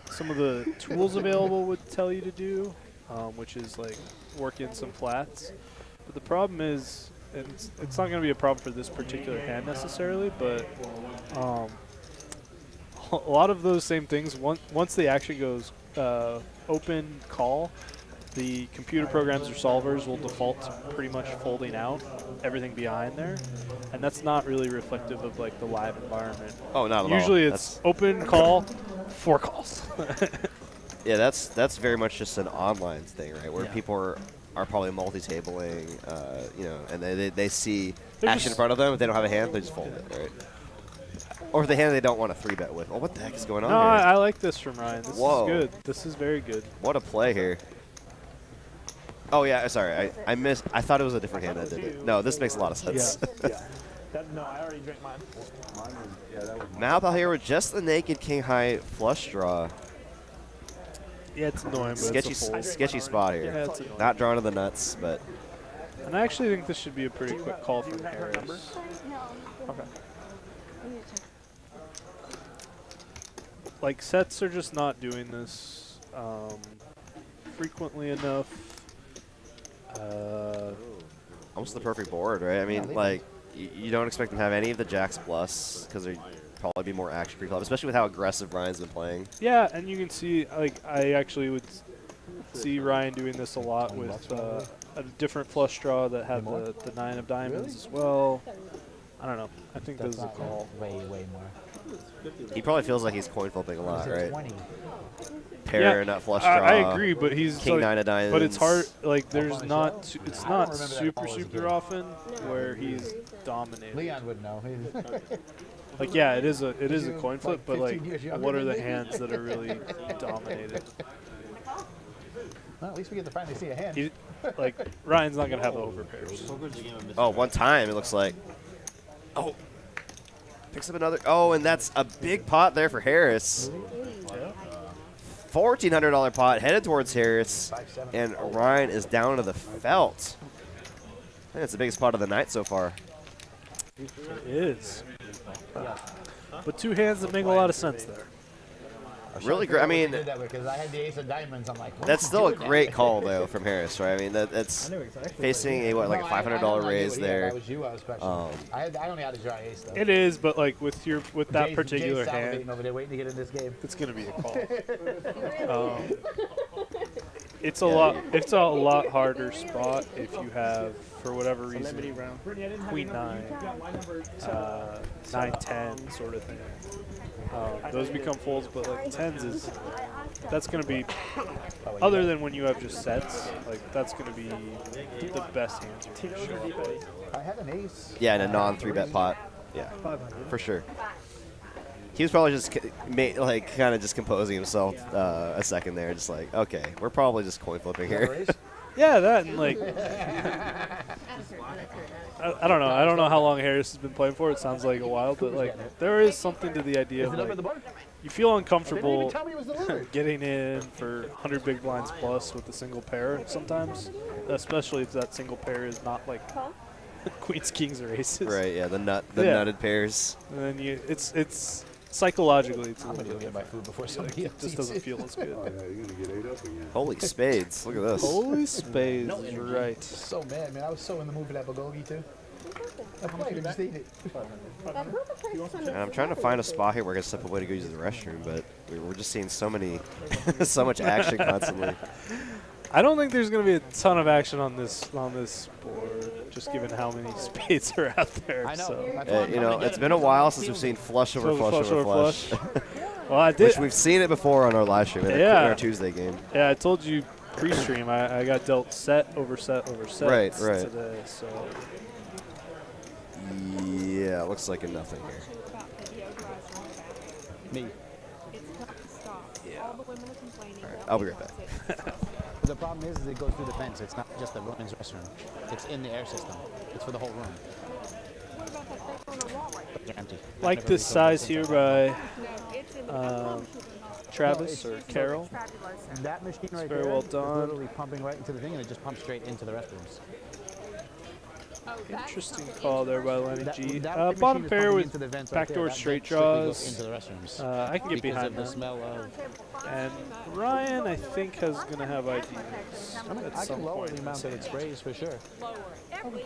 some of the tools available would tell you to do, which is like work in some flats. But the problem is, and it's not going to be a problem for this particular hand necessarily, but a lot of those same things, once the action goes open call, the computer programs or solvers will default to pretty much folding out everything behind there, and that's not really reflective of like the live environment. Oh, not at all. Usually it's open call, 4 calls. Yeah, that's very much just an online thing, right? Where Yeah. people are probably multi-tabling, you know, and they see They're action in just- front of them. If they don't have a hand, they just fold it, right? Or the hand they don't want to 3-bet with. Oh, what the heck is going on No, here? I like this from Ryan. This Whoa. is good. This is very good. What a play here. Oh, yeah, sorry. I missed. I thought it was a different hand that did it. No, this makes a lot of sense. Yeah. No, I already drank mine. Malpal here with just the naked king high flush draw. Yeah, it's annoying, but Sketchy, it's a fold. sketchy spot here. Yeah, it's annoying. Not drawn to the nuts, but And I actually think this should be a pretty quick call from Harris. Okay. Like, sets are just not doing this frequently enough. almost the perfect board, right? I mean, like, you don't expect them to have any of the jacks plus because they'd probably be more action pre-flop, especially with how aggressive Ryan's been playing. Yeah, and you can see, like, I actually would see Ryan doing this a lot with a different flush draw that had the 9 of diamonds as well. I don't know. I think this is a call. Way more. He probably feels like he's coin flipping a lot, right? Pair, nut flush draw. I agree, but he's king like, 9 of diamonds. But it's hard. Like, there's not. It's not super often where he's dominating. Leon would know. Like, yeah, it is a coin flip, but like, what are the hands that are really dominated? Well, at least we get to finally see a hand. Like, Ryan's not gonna have overpairs. Oh, one time it looks like. Oh, picks up another. Oh, and that's a big pot there for Harris. $1,400 pot headed towards Harris, and Ryan is down to the felt. I think it's the biggest pot of the night so far. It is. But two hands that make a lot of sense there. Really great. I mean, because I had the ace of diamonds. I'm like, that's still a great call though from Harris, right? I mean, that's facing a like a $500 raise there. That was you. I was questioning. I only had a dry ace though. It is, but like with that particular Jay's hand, over there waiting to get in this game. it's gonna be a call. It's a lot harder spot if you have, for whatever reason, queen 9, 9-10 sort of thing. Those become folds, but like 10s that's going to be, other than when you have just sets, like that's going to be the best hands. I had an ace. Yeah, in a non-3-bet pot. Yeah, for sure. He was probably just kind of just composing himself a second there, just like, okay, we're probably just coin flipping here. Yeah, that and like, I don't know. I don't know how long Harris has been playing for. It sounds like a while, but like there is something to the idea of like, you feel uncomfortable getting in for 100 big blinds plus with a single pair sometimes, especially if that single pair is not like queens, kings, or aces. Right. Yeah. The nutted pairs. And then it's psychologically, it's a little bit. Get my food before somebody it just doesn't feel as good. Oh, yeah, you're gonna get 8 up again. Holy spades! Look at this. Holy spades! You're right. So mad, man. I was so in the mood for that bulgogi too. I played and just ate it. And I'm trying to find a spot here where I can step away to go use the restroom, but we're just seeing so much action constantly. I don't think there's going to be a ton of action on this board, just given how many spades are out there. I know. So. You know, it's been a while since we've seen flush over flush over flush. Well, I did. Which we've seen it before on our live stream in our Tuesday game. Yeah, I told you pre-stream I got dealt set over set over set right. today. So. Yeah, looks like a nothing here. Me. Yeah. Right, I'll be right back. The problem is it goes through the fence. It's not just the women's restroom. It's in the air system. It's for the whole room. They're empty. Like this size here by Travis or Carol. That machine right very there well done. is literally pumping right into the thing, and it just pumps straight into the restrooms. Interesting call there by Lenny G. Bottom pair with backdoor straight draws. I can get behind that. And Ryan, I think, is going to have ideas at some lower point. the amount that it sprays for sure.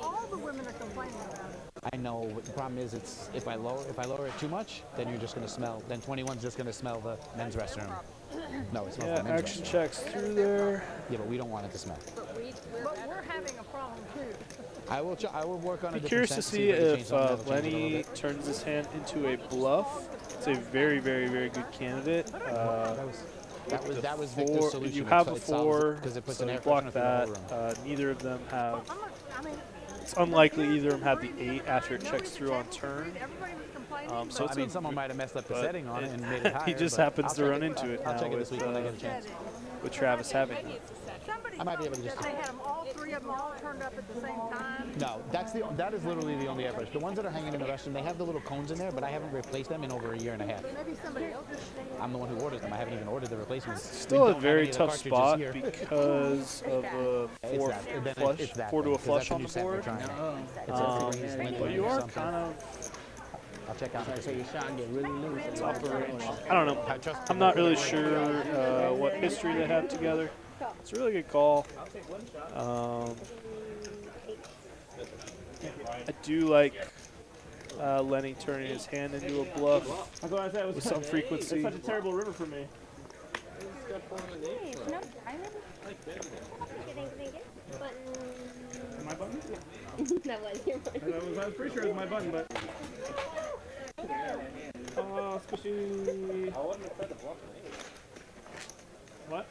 All the women are complaining about it. I know. But the problem is, it's if I lower it too much, then you're just going to smell. Then 21's just going to smell the men's restroom. No, it smells the men's action restroom. checks through there. Yeah, but we don't want it to smell. But we're having a problem too. I will work on Be a different curious to sense, see if if Lenny turns his hand into a bluff. It's a very, very, very good candidate. That was Victor's solution. You have a it 4, because it puts so an you air block freshener that. through the whole room. Neither of them have. It's unlikely either of them have the 8 after it checks through on turn. So I mean, someone might have messed up the setting on it and made it higher. He just happens to run into it now with Travis having it. I might be able to just. They had them all three of them all turned up at the same time. No, that is literally the only airbrush. The ones that are hanging in the restroom, they have the little cones in there, but I haven't replaced them in over a year and a half. Maybe somebody else. I'm the one who orders them. I haven't even ordered the replacements. Still a very tough spot because of a 4 to a flush on the board. But you are kind of. I'll check out. So your shot get really loose. I don't know. I'm not really sure what history they have together. It's a really good call. I do like Lenny turning his hand into a bluff with some frequency. It's such a terrible river for me. My button? That was your button. I was pretty sure it was my button, but. Squishy. I wouldn't have tried to block it. What?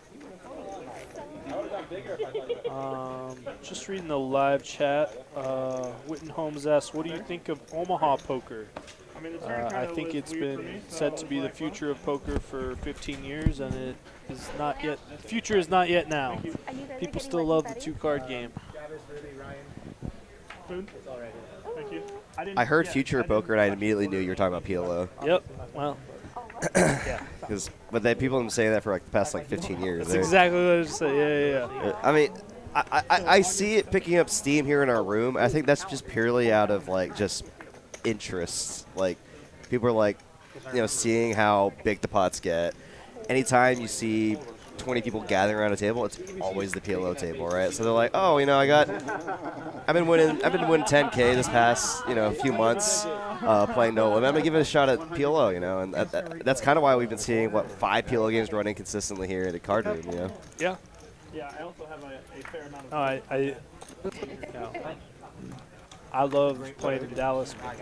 Just reading the live chat. Witten Holmes asks, "What do you think of Omaha poker?" I think it's been said to be the future of poker for 15 years, and it is not yet. The future is not yet now. People still love the 2-card game. Food? Thank you. I heard future of poker, and I immediately knew you were talking about PLO. Yep. Well. Yeah. But people have been saying that for like the past 15 years. That's exactly what I was saying. Yeah. I mean, I see it picking up steam here in our room. I think that's just purely out of just interest. Like people are seeing how big the pots get. Anytime you see 20 people gathering around a table, it's always the PLO table, right? So they're like, oh, I've been winning 10K this past few months playing no limit. I'm gonna give it a shot at PLO, and that's kind of why we've been seeing 5 PLO games running consistently here at the card room, Yeah. Yeah, I also have a fair amount of. I love playing in Dallas, but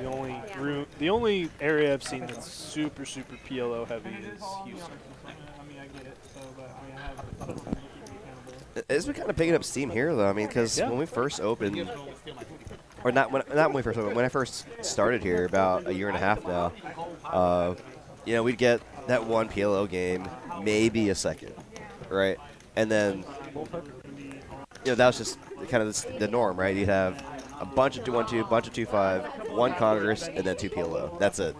the only area I've seen that's super PLO heavy is Houston. I mean, I get it. So, but I mean, I have other things that keep me accountable. It's been kind of picking up steam here, though. I mean, because when we first opened, or not when we first opened, when I first started here about a year and a half now, you know, we'd get that one PLO game, maybe a second, right? And then, you know, that was just kind of the norm, right? You'd have a bunch of 2-1-2, bunch of 2-5, one Congress, and then 2 PLO. That's it.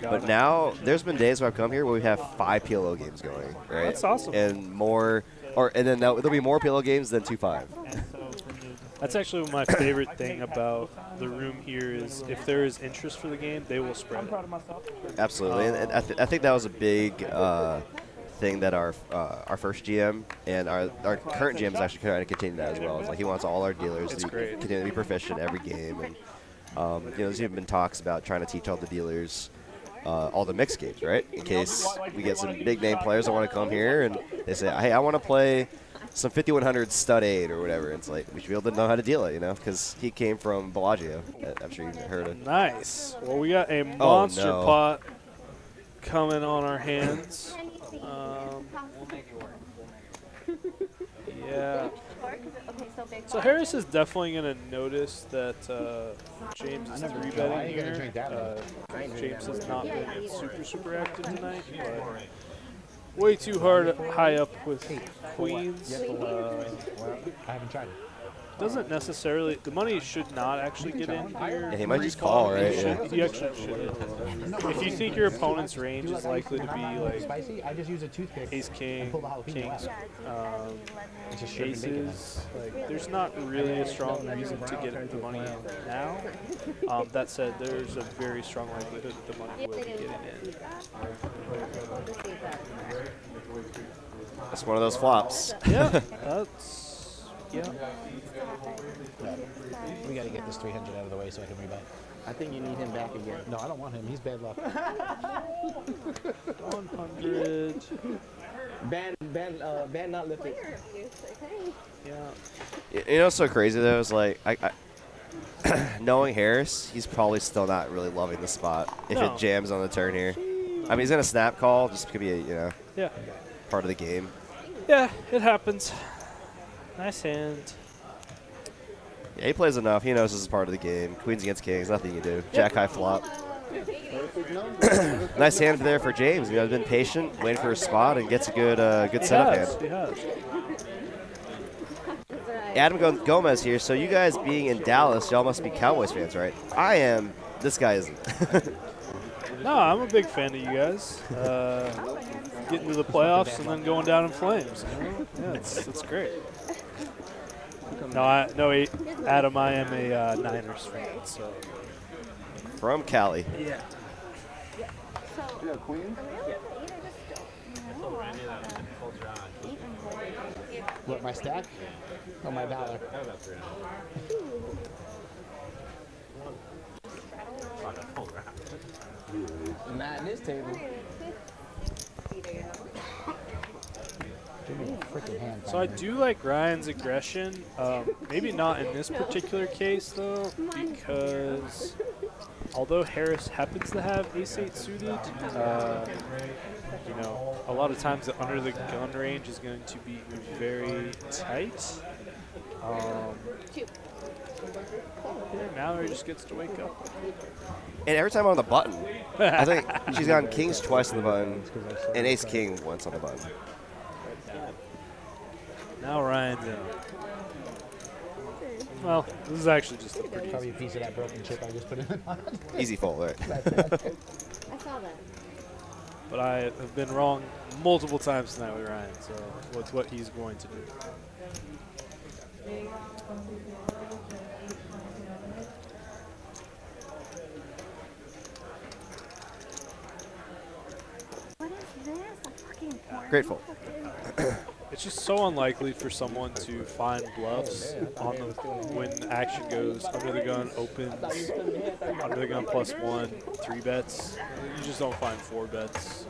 But now there's been days where I've come here where we have 5 PLO games going, right? That's awesome. And more, and then there'll be more PLO games than 2-5. That's actually my favorite thing about the room here is if there is interest for the game, they will spread it. Absolutely, and I think that was a big thing that our first GM and our current GM is actually trying to continue that as well. It's like he wants all our dealers to continue to be proficient every game, and you know, there's even been talks about trying to teach all the dealers all the mixed games, right? In case we get some big name players that want to come here and they say, hey, I want to play some 5100 stud 8 or whatever. It's like we should be able to know how to deal it, you know, because he came from Bellagio. I'm sure you've heard of. Nice. Well, we got a monster pot coming on our hands. Yeah. So Harris is definitely going to notice that James is 3-betting here. James has not been super active tonight, but way too high up with queens. I haven't tried it. Doesn't necessarily, the money should not actually get in here. Yeah, he might just call, right? You actually should. If you think your opponent's range is likely to be like ace king, kings, aces, like there's not really a strong reason to get the money in now. That said, there's a very strong likelihood that the money will be getting in. That's one of those flops. Yeah, that's. Yeah. We got to get this 300 out of the way so I can rebuy. I think you need him back again. No, I don't want him. He's bad luck. 100. Ban not lifted. Yeah. You know what's so crazy though is like knowing Harris, he's probably still not really loving the spot if it jams on the turn here. I mean, he's gonna snap call, just could be a part of the game. Yeah, it happens. Nice hand. Yeah, he plays enough. He knows this is part of the game. Queens against kings, nothing you do. Jack high flop. Nice hand there for James. You know, he's been patient, waiting for his spot, and gets a good setup hand. He has. Adam Gomez here. So you guys being in Dallas, y'all must be Cowboys fans, right? I am. This guy isn't. No, I'm a big fan of you guys. Getting to the playoffs and then going down in flames. You know? Yeah, it's great. No, Adam, I am a Niners fan. So. From Cali. Yeah. You got queen? What, my stack? Or my valor? Not in this table. So I do like Ryan's aggression. Maybe not in this particular case though, because although Harris happens to have ace-8 suited, you know, a lot of times the under the gun range is going to be very tight. Mallory just gets to wake up. And every time on the button, I think she's gotten kings twice on the button and ace king once on the button. Now Ryan's in. Well, this is actually just a pretty probably a piece of that broken chip I just put in the pot. Easy fold, right? I saw that. But I have been wrong multiple times tonight with Ryan, so what's what he's going to do. What is this? A fucking Grateful. It's just so unlikely for someone to find bluffs on the, when action goes under the gun, opens, under the gun +1, 3 bets. You just don't find 4 bets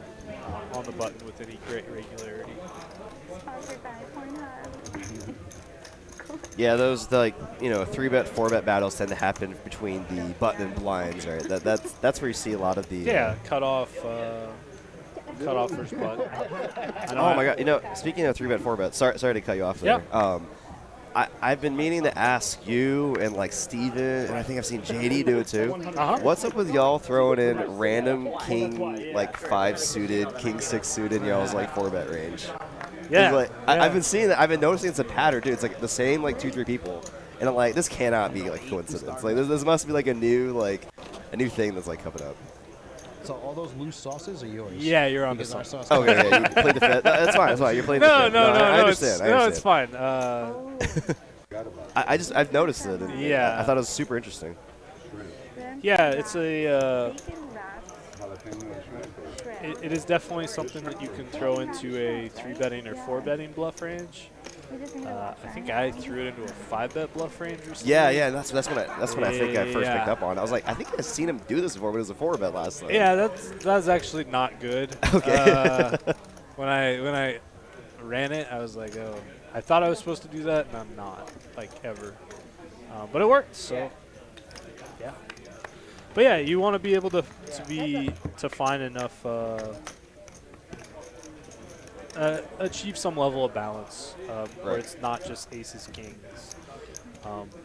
on the button with any great regularity. Sponsored by Pornhub. Yeah, those like 3-bet, 4-bet battles tend to happen between the button and blinds, right? That's where you see a lot of the Yeah, cut off first button. Oh my God! Speaking of 3-bet, 4-bet, sorry to cut you off there. Yeah. I've been meaning to ask you and like Steven, and I think I've seen JD do it too. What's up with y'all throwing in random king like 5 suited, king 6 suited in y'all's like 4-bet range? Yeah. I've been seeing that. I've been noticing it's a pattern, dude. It's like the same like 2-3 people, and I'm like, this cannot be like coincidence. Like this must be like a new thing that's like coming up. So all those loose sauces are yours? Yeah, you're on the sauce. sauce. Oh, yeah, you played the fifth. That's fine. That's fine. You're playing the fifth. I understand. No, it's fine. I've noticed it. And Yeah. I thought it was super interesting. Yeah, it's a. It is definitely something that you can throw into a 3-betting or 4-betting bluff range. I think I threw it into a 5-bet bluff range recently. Yeah. That's what I think I first picked up on. I was like, I think I've seen him do this before, but it was a 4-bet last time. Yeah, that's actually not good. Okay. When I ran it, I was like, oh, I thought I was supposed to do that, and I'm not, like, ever. But it worked, so yeah. But yeah, you want to be able to find enough, achieve some level of balance where it's not just aces, kings,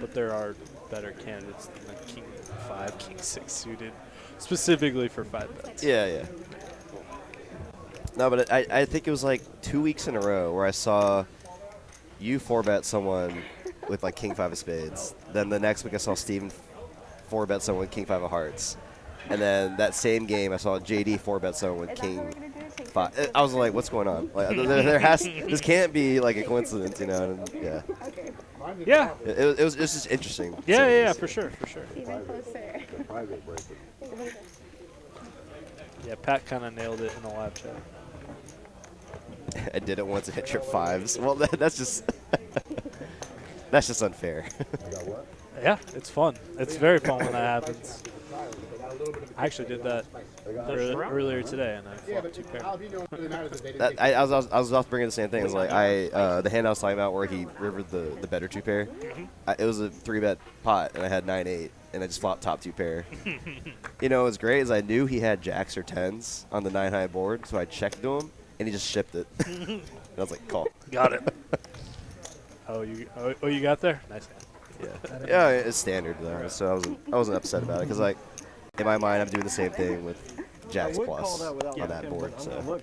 but there are better candidates than the king 5, king 6 suited, specifically for 5 bets. Yeah. No, but I think it was like 2 weeks in a row where I saw you 4-bet someone with like king 5 of spades. Then the next week I saw Steven 4-bet someone with king 5 of hearts. And then that same game I saw JD 4-bet someone with king 5. I was like, what's going on? Like, this can't be like a coincidence, And, yeah. Yeah. It was just interesting. Yeah, for sure. Even closer. Yeah, Pat kind of nailed it in the live chat. I did it once and hit trip 5s. Well, that's just unfair. Yeah, it's fun. It's very fun when that happens. I actually did that earlier today, and I flopped 2 pair. I was about to bring in the same thing. It was like the hand I was talking about where he rivered the better 2 pair. It was a 3-bet pot, and I had 9-8, and I just flopped top 2 pair. What's great is I knew he had jacks or 10s on the 9-high board, so I checked to him, and he just shipped it. And I was like, call. Got it. You got there? Nice hand. Yeah, it's standard though, so I wasn't upset about it because like in my mind I'm doing the same thing with jacks plus on that board. So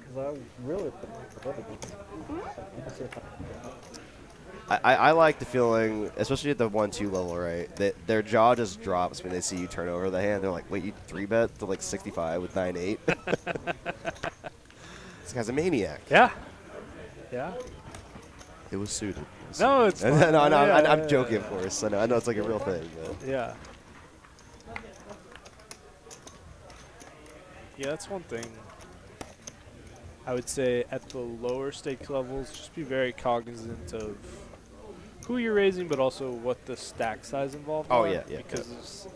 I like the feeling, especially at the 1-2 level, right? That their jaw just drops when they see you turn over the hand. They're like, wait, you 3-bet to like 65 with 9-8? This guy's a maniac. Yeah. It was suited. No, it's fine. No, I'm joking, of course. I know it's like a real thing. But. Yeah. Yeah, that's one thing. I would say at the lower stake levels, just be very cognizant of who you're raising, but also what the stack size involved. Oh, are, yeah. Because,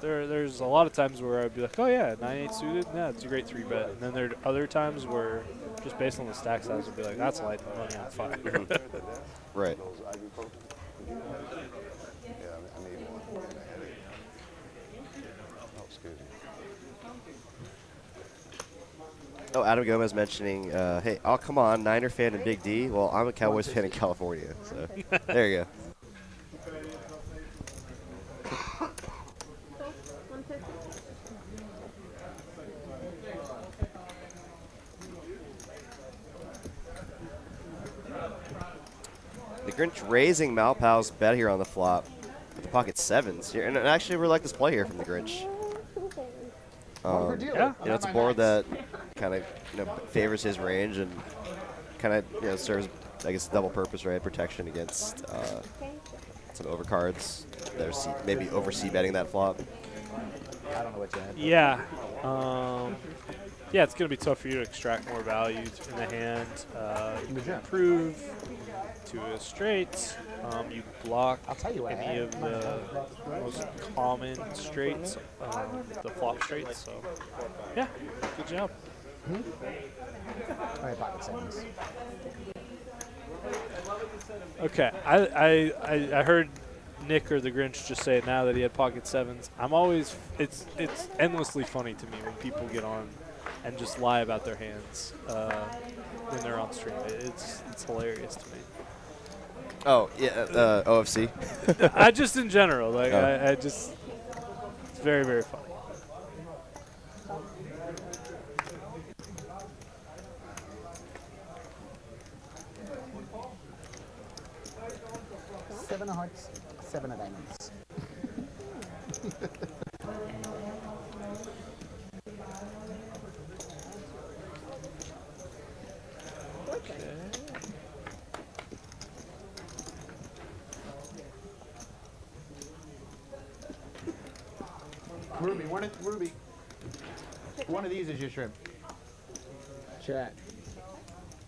there's a lot of times where I'd be like, oh, yeah, 9-8 suited, yeah, it's a great 3-bet. And then there are other times where, just based on the stack size, I'd be like, that's light money on fire. Right. Oh, Adam Gomez mentioning, hey, oh, come on, Niner fan and Big D. Well, I'm a Cowboys fan in California, so there you go. The Grinch raising Malpau's bet here on the flop with the pocket 7s here, and actually I really like this play here from the Grinch. It's a board that kind of favors his range and kind of serves, I guess, double purpose, right? Protection against some overcards that are maybe over c-betting that flop. I don't know what you had. Yeah. Yeah, it's going to be tough for you to extract more value in the hand. You can improve to a straight. You block any of the most common straights, the flop straights. So, yeah, good job. All right, pocket 7s. Okay, I heard Nick or the Grinch just say it now that he had pocket sevens. It's endlessly funny to me when people get on and just lie about their hands when they're on stream. It's hilarious to me. Oh yeah, OFC. I just in general, like Oh. I just, it's very, very funny. Seven of hearts, seven of diamonds. Ruby, one of these is your shrimp. Check.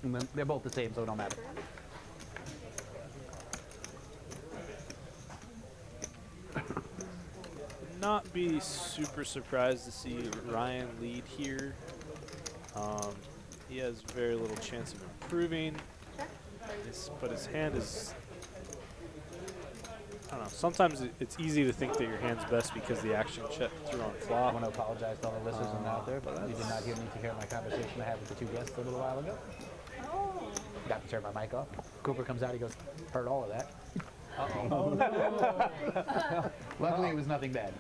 And then they're both the same, so it don't matter. Not be super surprised to see Ryan lead here. He has very little chance of improving, but his hand is, I don't know, sometimes it's easy to think that your hand's best because the action check threw on flop. I want to apologize to all the listeners out there, but you did not hear me to hear my conversation I had with the two guests a little while ago. Got to turn my mic off. Cooper comes out, he goes, heard all of that. Uh-oh. Luckily, it was nothing bad.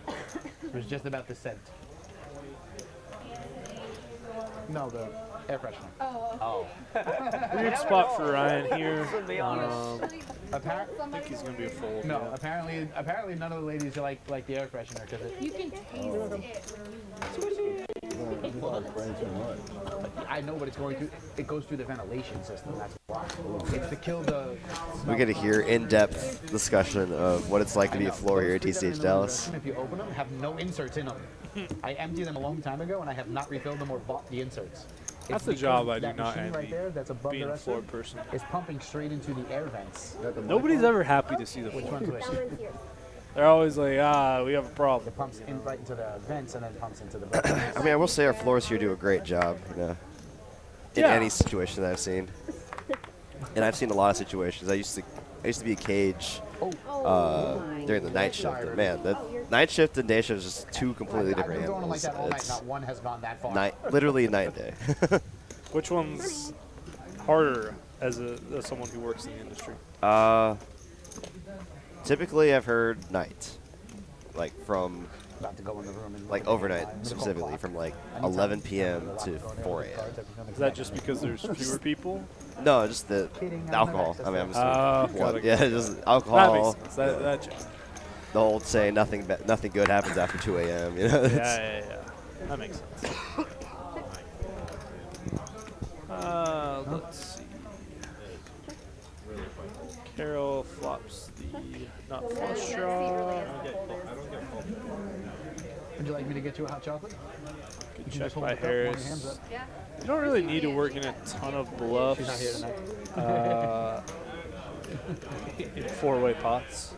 It was just about the scent. No, the air freshener. Oh. Weird spot for Ryan here. To be honest. I think he's going to be a fold. No, yeah. apparently none of the ladies like the air freshener because it. You can taste it. I know, but it's going through. It goes through the ventilation system. That's why. It's to kill the. We get to hear in-depth discussion of what it's like to be a floor here at TCH Dallas. If you open them, have no inserts in them. I emptied them a long time ago, and I have not refilled them or bought the inserts. That's the job I do that not machine envy, right there, that's above being the a rest floor of it, person. is pumping straight into the air vents. Nobody's ever happy to see the Which floor. one's which? They're always like, we have a problem. It pumps in right into the vents and then pumps into the vents. I mean, I will say our floors here do a great job, you know, in Yeah. any situation that I've seen. And I've seen a lot of situations. I used to be a cage during the night shift. And man, the night shift and day shift is just two completely different I've been going like animals. that all night. It's Not one has gone that far. literally night and day. Which one's harder as someone who works in the industry? Typically, I've heard night, like from About to go in the room and like overnight specifically, from like 11 p.m. to 4 a.m. Is that just because there's fewer people? No, just the alcohol. I mean, I'm just got it. yeah, just alcohol. That makes sense. That checks. The old saying, nothing good happens after 2 a.m. You know. Yeah. That makes sense. Let's see. Carol flops the not flush draw. Would you like me to get you a hot chocolate? Good You check just hold by the cup, one hand Harris. up. Yeah. You don't really need to work in a ton of bluffs. She's not here tonight. In four-way pots.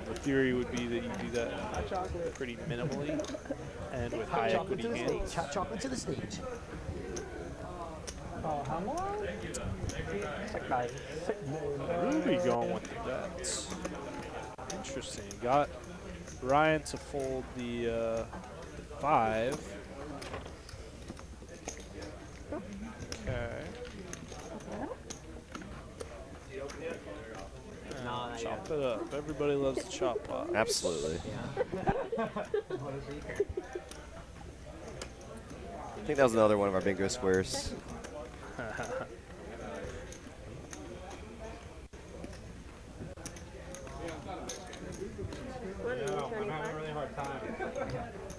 The theory would be that you do that pretty minimally and with high equity hands. Hot chocolate to the stage. Oh, how long? Ruby going with the bets. Interesting. Got Ryan to fold the 5. Okay. Chop it up. Everybody loves the chop pot. Absolutely. I think that was another one of our bingo squares.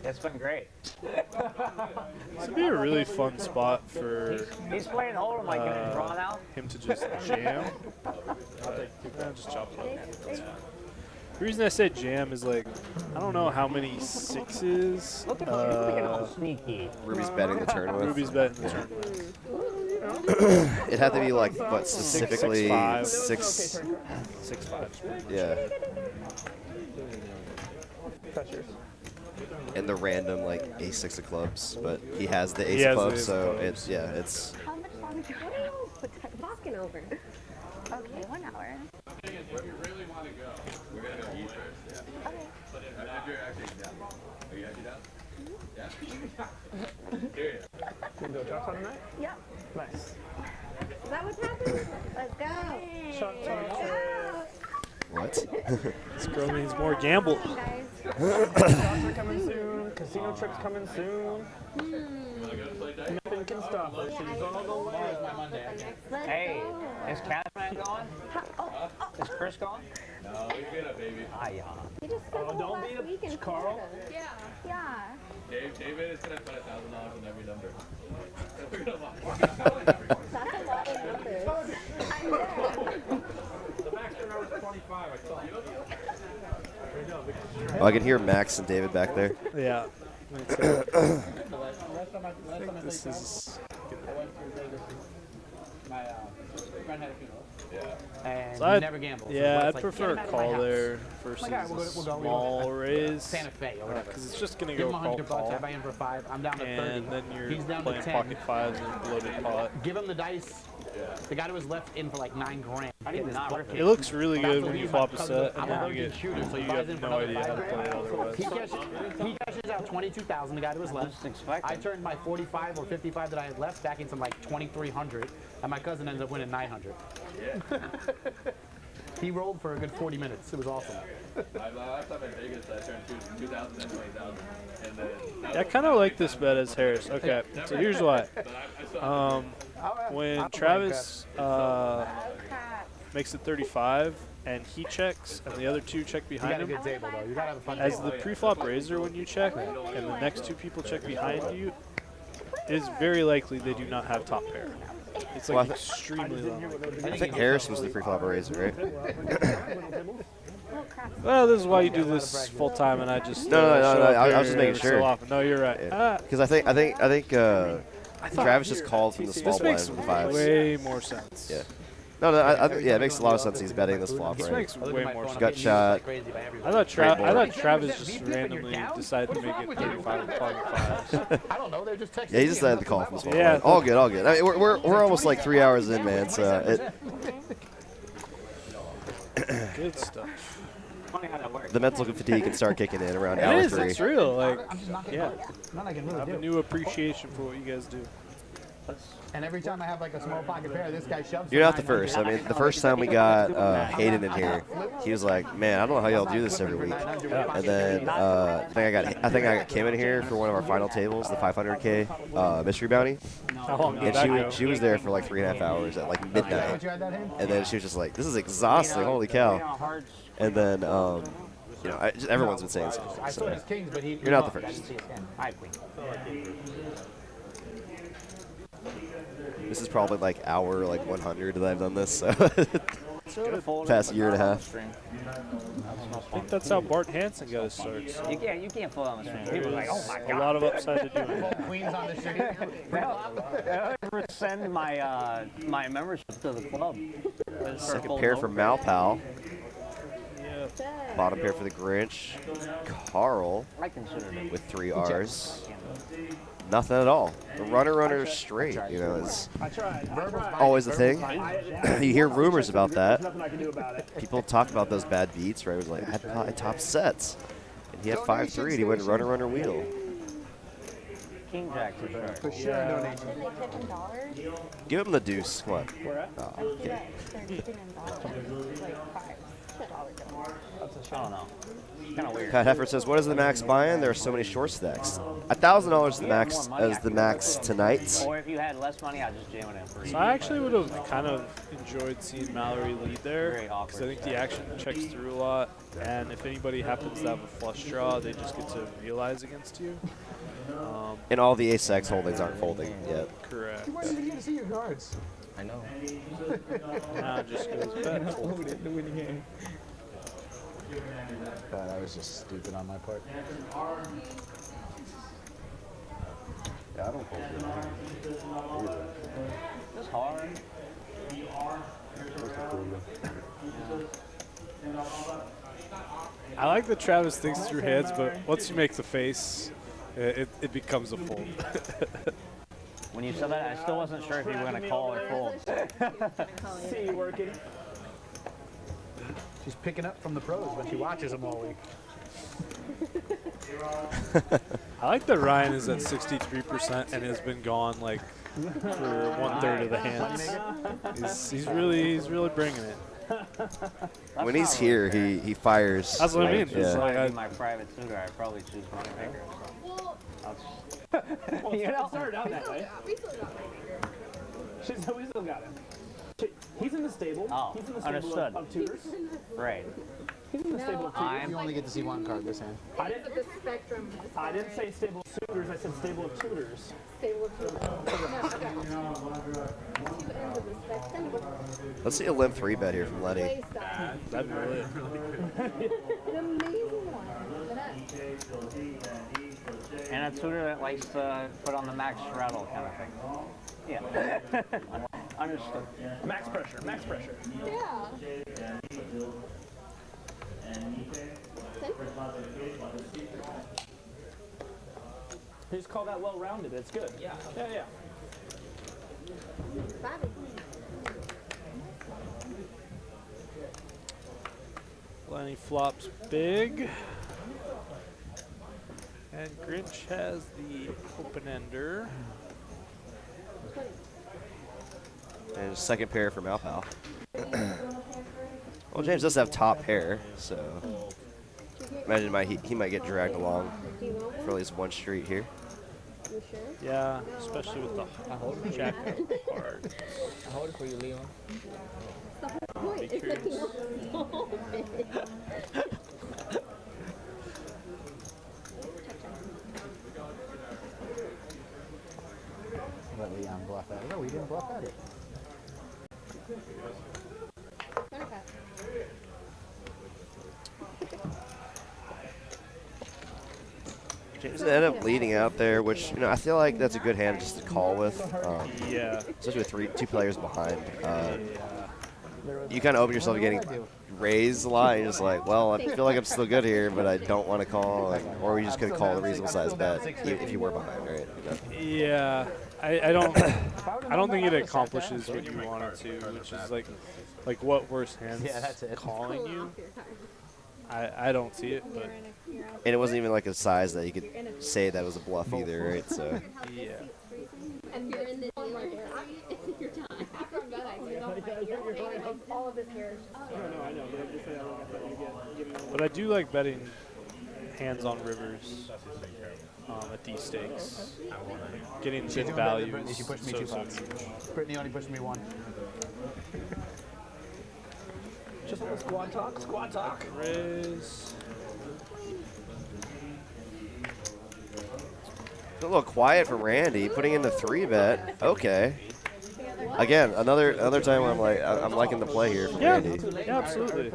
It's been great. This would be a really fun spot for He's playing Hold'em like in a draw now. him to just jam. Just chop it up. That's fine. The reason I said jam is like, I don't know how many sixes. Look at you being all sneaky. Ruby's betting the turn with. Ruby's betting the turn with. It had to be like, what, specifically 6-5. 6-5. Yeah. That's yours. And the random like ace-6 of clubs, but he has the ace He of has the clubs, ace of so clubs. it's How much longer? What are you talking over? Okay, 1 hour. If you really want to go, we're going to go eat first, yeah. Okay. But if you're actually down, are you actually down? Yeah? Serious. You can go truck on tonight? Yep. Nice. Is that what's happening? Let's go. Truck. What? This girl needs more gamble. Trucks are coming soon. Casino trips coming soon. Nothing can stop her. She's on the way. Hey, is Catman going? Is Chris going? No, we get up, baby. He just spent the whole last week in Florida. Yeah. Yeah. David is going to put $1,000 on every number. We're going to watch. That's a lot of numbers. I'm there. The max turnover was 25, I saw you. Oh, I can hear Max and David back there. Yeah. This is. My friend had a funeral. Yeah. And So you never gamble. So yeah, it's I'd like, prefer get a him out of my call house. there versus We'll go. a small raise. Santa Fe or whatever. Because it's just going to Give go him call, $100. call. I buy him for 5. I'm down to 30. And then you're He's down playing to 10. pocket fives and loaded pot. Give him the dice. The guy that was left in for like $9 grand. I did not work It looks really good when you flop a set, I'm and a then you virgin shooter, so you he buys have in for no another idea how to 5 play it grand. otherwise. He cashes out 22,000. The guy that was left. I turned my 45 or 55 that I had left back into like 2,300, and my cousin ended up winning 900. Yeah. He rolled for a good 40 minutes. It was awesome. My last time in Vegas, I turned 2,000 and 20,000. And then I kind of like this bet as Harris. Okay, so here's why. When Travis makes it 35 and he checks and the other two check behind him, as the pre-flop raiser when you check and the next two people check behind you, it is very likely they do not have top pair. It's like Well, extremely low. I think Harris was the pre-flop raiser, right? Well, this is why you do this full time, and I just No. I was just making every sure. So often. No, you're right. Because I think Travis just called from the small blind makes with the fives. way more sense. Yeah. No, yeah, it makes a lot of sense. He's betting this flop, This right? makes way more sense. Gut shot. I thought Travis just randomly decided to make it 35 with pocket fives. I don't know. They're just texting. Yeah, he just decided to call from the small Yeah. blind. All good, all good. I mean, we're almost like 3 hours in, man. So Good stuff. the mental fatigue can start kicking in around hour 3. It's real. Like, yeah. I can I have a new appreciation for what you guys do. And every time I have like a small pocket pair, this guy shoves. You're not the first. I mean, the first time we got Hayden in here, he was like, "Man, I don't know how y'all do this every week." And then I think I got Kim in here for one of our final tables, the 500K mystery bounty, How long did that go? and she was there for like 3.5 hours at like midnight, and then she was just like, "This is exhausting, holy cow!" And then everyone's been saying so. I saw his kings, but You're not the first. I have queen. This is probably like hour 100 that I've done this, so past year and a half. I think that's how Bart Hansen got his start. So You can't fold on the stream. People are like, oh my god. a lot of upside to doing it. Queens on the stream. I never send my my membership to the club. Second pair for Malpal. Yeah. Bottom pair for the Grinch. Carl I consider it. with 3 R's. Nothing at all. The runner straight, is always the thing. You hear rumors about that. Nothing I can do about it. People talk about those bad beats, right? It was like, I had top sets. And he had 5-3, and he went runner wheel. King Jack For sure, donation. Give him the deuce. Come on. Where at? Oh, okay. I don't know. It's kind of weird. Pat Heffer says, what is the max buy-in? There are so many short stacks. $1,000 is the max tonight. Or if you had less money, I'd just jam it in for you. So I actually would have kind of enjoyed seeing Mallory lead there because I think the action checks through a lot, and if anybody happens to have a flush draw, they just get to realize against you. And all the ace-X holdings aren't folding yet. Correct. You wanted to get to see your cards. I know. Now it just goes bet. Fold it to win the game. That was just stupid on my part. Yeah, I don't fold good either. It's hard. I like that Travis thinks through hands, but once you make the face, it becomes a fold. When you said that, I still wasn't sure if you were going to call or fold. See you working. She's picking up from the pros when she watches them all week. I like that Ryan is at 63% and has been gone like for 1/3 of the hands. He's really bringing it. When he's here, he fires. That's what I mean. If Yeah. I do my private tutor, I'd probably choose my finger. Well, You know? it started out that way. We still got my finger. We still got him. He's in the stable. Oh, He's in the stable understood. of tutors. Right. He's in the stable of tutors. You only get to see one card this hand. I didn't, The spectrum. I didn't say stable of tutors. I said stable of tutors. Stable of tutors. No, okay. Two ends of the spectrum. Let's see a limp 3-bet here from Letty. Play style. That'd be really An amazing one. And a tutor that likes to put on the max straddle kind of thing. Yeah. Understood. Max pressure. Max pressure. Yeah. You just call that well-rounded. It's good. Yeah. Yeah. Bobby. Lenny flops big. And Grinch has the open ender. And second pair from Alpal. Well, James does have top pair, so imagine he might get dragged along for at least one street here. You sure? Yeah, especially with the jack card. I'll hold it for you, Leon. That's the whole point. It's like he wants to solve it. Let Leon bluff at it. No, we didn't bluff at it. James ended up leading out there, which, I feel like that's a good hand just to call with. Yeah. Especially with two players behind. You kind of open yourself to getting raised a lot. You're just like, well, I feel like I'm still good here, but I don't want to call. Or we just could call a reasonable size bet if you were behind, right? Yeah. I don't think it accomplishes what you want it to, which is like what worse hands calling you. I don't see it, but and it wasn't even like a size that you could say that was a bluff either, right? So yeah. And you're in the your time. After I'm done, I take off my earring and all of his hair. No, I know. But I do like betting hands on rivers at these stakes. Getting good value is She pushed me so 2 pots. huge. Brittany only pushed me 1. Just a little squad talk. Squad talk. Raise. a little quiet from Randy, putting in the 3-bet. Okay. Again, another time where I'm like, I'm liking the play here from Randy. Yeah, absolutely.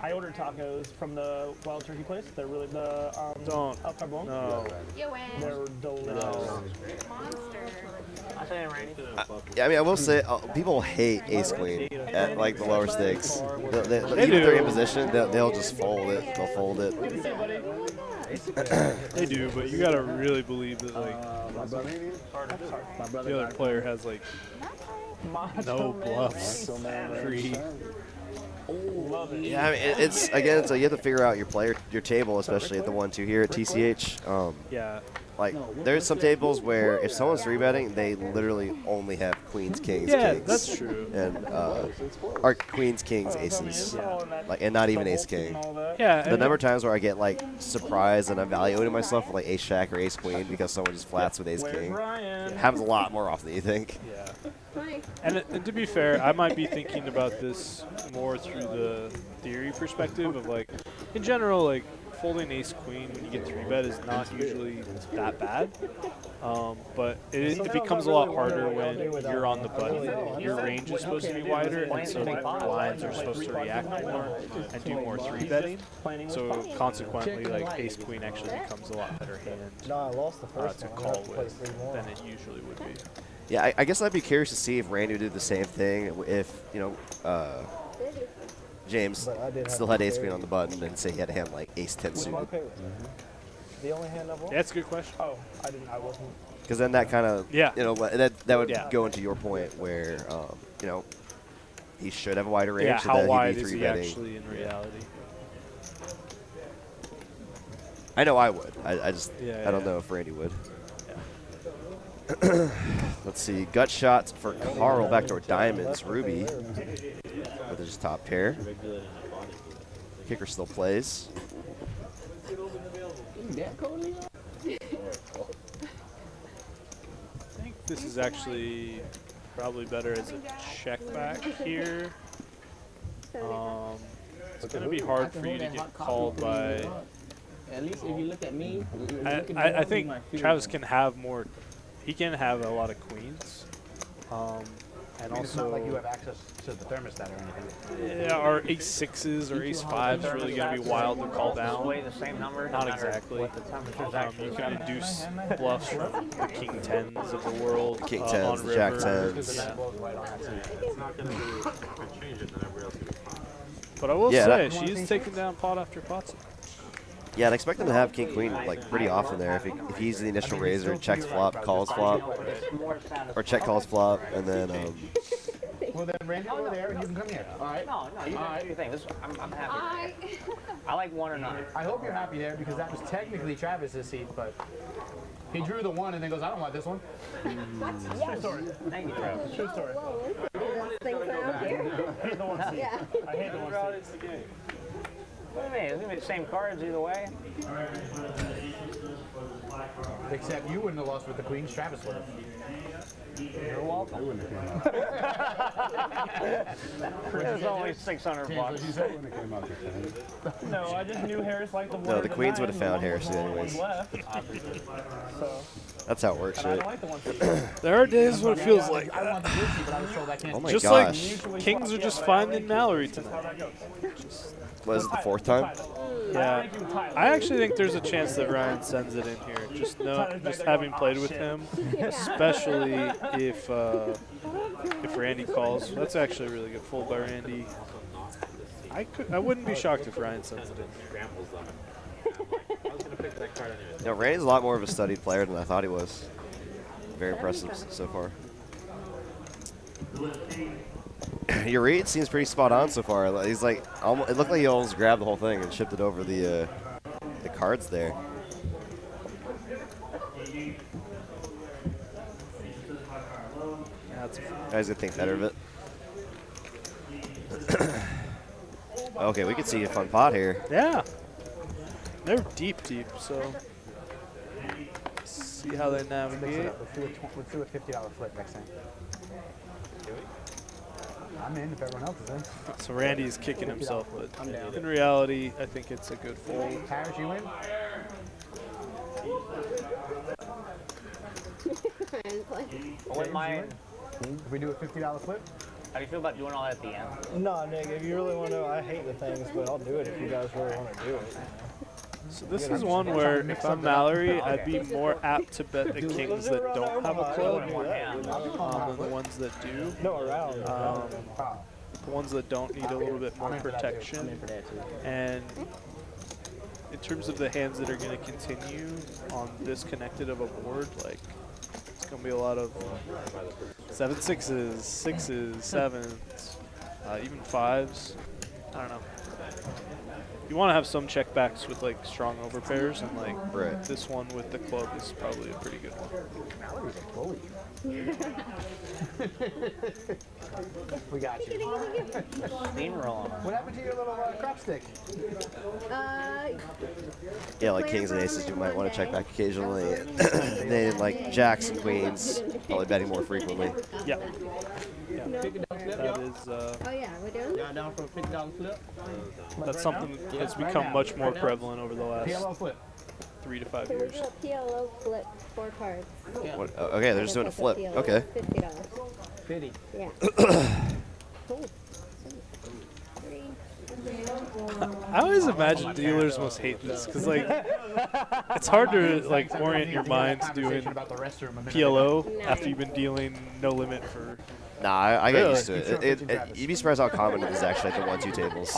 I ordered tacos from the Wild Turkey place. They're really Don't. Al Carbone. No. They're delicious. Monster. I say Randy. Yeah, I mean, I will say, people hate ace queen at like the lower stakes. Even if they're in position, they'll just fold it. They'll fold it. They do, but you gotta really believe that like the other player has like no bluffs, free. Yeah, I mean, it's again, so you have to figure out your table, especially at the 1-2 here at TCH. Yeah. Like, there's some tables where if someone's 3-betting, they literally only have queens, kings, Yeah, kings. that's true. And, or queens, kings, aces. Like, and not even ace, king. Yeah. The number of times where I get, like, surprised and evaluating myself with, like, ace, jack, or ace, queen because someone just flats with ace, king. It happens a lot more often than you think. Yeah. And to be fair, I might be thinking about this more through the theory perspective of, like, in general, like, folding ace queen when you get 3-bet is not usually that bad, but it becomes a lot harder when you're on the button. Your range is supposed to be wider, and so like blinds are supposed to react more and do more 3-betting. So consequently, like ace queen actually becomes a lot better hand to call with than it usually would be. Yeah, I guess I'd be curious to see if Randy would do the same thing if, James still had ace queen on the button and say he had a hand like ace 10 suited. The only hand I've won? Yeah, that's a good question. Oh, I wasn't. Because then that kind of, yeah. that would go into your point where, he should have a wider range. Yeah, so how that wide he'd be is he 3-betting. actually in reality? I know I would. I just Yeah, I don't yeah. know if Randy would. Let's see. Gut shots for Carl. Backdoor diamonds. Ruby with his top pair. Kicker still plays. I think this is actually probably better as a check back here. It's going to be hard for you to get called by. At least if you look at me, I think Travis can have more. He can have a lot of queens. And I mean, also, it's not like you have access to the thermostat or anything. yeah, our ace-6s or ace-5s really going to be wild to call down. Display the same number, no Not matter exactly. what the temperature's actually You can induce bluffs from the king 10s of the world. King on 10s, the jack river. 10s. Yeah. But I will Yeah, say, that- she is taking down pot after pot. Yeah, I'd expect him to have king queen like pretty often there. If he's the initial raiser, checks flop, calls flop, or check calls flop, and then Well, then Randy over there, and you can come here. All right. No, you can do your thing. I'm happy. I like 1 or none. I hope you're happy there because that was technically Travis's seat, but he drew the 1 and then goes, I don't want this one. True story. Thank you, Travis. True story. I hate the 1 seat. Yeah. I hate the 1 seat. What do you mean? It's going to be the same cards either way. Except you wouldn't have lost with the queens, Travis would have. You're welcome. There's only $600. No, I just knew Harris liked the 1. no, the queens would have found Harris anyways. So. That's how it works, And I right? don't like the 1 seat. There are days when it feels like I want the blue seat, but I was told I can't. Oh my just gosh. like kings are just finding Mallory tonight. Was it the 4th time? Yeah, I actually think there's a chance that Ryan sends it in here. Just having played with him, especially if Randy calls. That's actually a really good fold by Randy. I wouldn't be shocked if Ryan sends it in here. No, Randy's a lot more of a studied player than I thought he was. Very impressive so far. Your read seems pretty spot on so far. He's like, it looked like he almost grabbed the whole thing and shipped it over the cards there. Guys gonna think better of it. Okay, we can see a fun pot here. Yeah, they're deep, so see how they navigate. Let's do a $50 flip next time. I'm in if everyone else is in. So Randy's kicking himself, but in reality, I think it's a good fold. Harris, you in? I wouldn't mind. If we do a $50 flip? How do you feel about doing all that at the end? No, Nick, if you really want to know, I hate the things, but I'll do it if you guys really want to do it. So this is one where if I'm Mallory, I'd be more apt to bet the kings that don't have a club than the ones that do. No, around. The ones that don't need a little bit more protection. And in terms of the hands that are going to continue on this connected of a board, like it's going to be a lot of 7-6s, 6s, 7s, even 5s. I don't know. You want to have some checkbacks with like strong overpairs, and like this one with the club is probably a pretty good one. We got you. Steamroll. What happened to your little crop stick? Yeah, like kings and aces, you might want to check back occasionally. And then like jacks and queens, probably betting more frequently. Yeah. That is. Oh yeah, we're doing. Y'all down for a $50 flip? That's something that's become much more prevalent over the last PLO flip. 3 to 5 So we'll years. do a PLO flip, 4 cards. What, okay, they're just doing a flip. Okay. $50. 50. Yeah. I always imagine dealers must hate this because like it's hard to like orient your mind to doing PLO after you've been dealing no limit for. Nah, I got used to it. You'd be surprised how common it is actually at the 1-2 tables.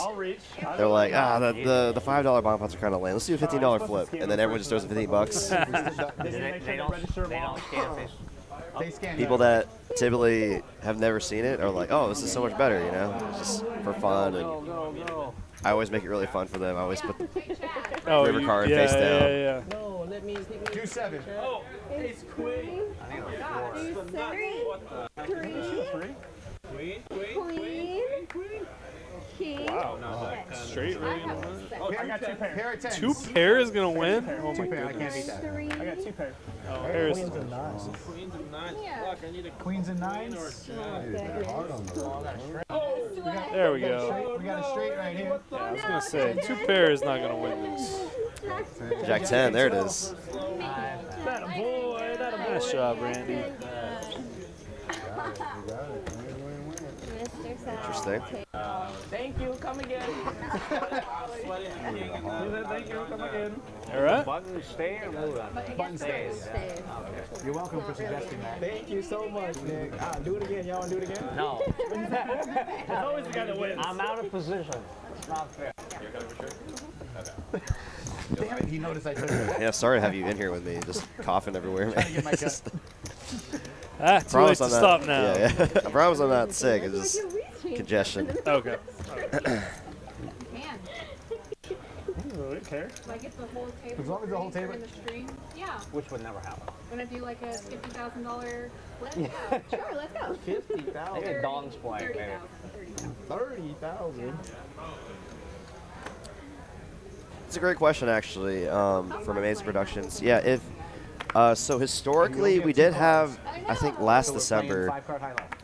They're like, the $5 bomb pots are kind of lame. Let's do a $15 flip, and then everyone just throws in $15. They don't scan face. They scan people that typically have never seen it are like, oh, this is so much better, you know? It's just for fun. And I always make it really fun for them. I always put the river card face down. Yeah. No, let me 2-7. Oh, it's queen. I think it was 3, 3, queen, king. Wow. No, Straight really gonna win? Oh, I got 2 pairs. Pair of 10s. 2 pair is gonna win? Oh my 2 pair. I can't goodness. beat that. 3. I got 2 pairs. Oh, Harris. Queens and nines. Queens and nines. Yeah. Look, I need a Queens and nines. There we go. We got a straight right here. Yeah, I was gonna say 2 pair is not gonna win this. Jack 10, there it is. That a boy. That a boy. Nice job, Randy. Interesting. Thank you. Come again. Thank you. Come again. All right. Button stay or move on? Button stays. You're welcome for suggesting that. Thank you so much, Nick. Do it again. Y'all want to do it again? No. It's always the guy that wins. I'm out of position. It's not fair. You're coming for sure? Damn it, he noticed I took it. Yeah, sorry to have you in here with me, just coughing everywhere. Trying to get my cut. Too late to stop now. Yeah, yeah. I promise I'm not sick. It's just congestion. Okay. Man, don't care. like if the whole table. As long as the whole table. in the stream. Yeah. Which would never happen. Want to do like a $50,000 flip? Yeah. Sure, let's go. 50,000. I get Don's playing, baby. 30,000. It's a great question, actually, from Amazing Productions. Yeah, if so historically, we did have, I think last December,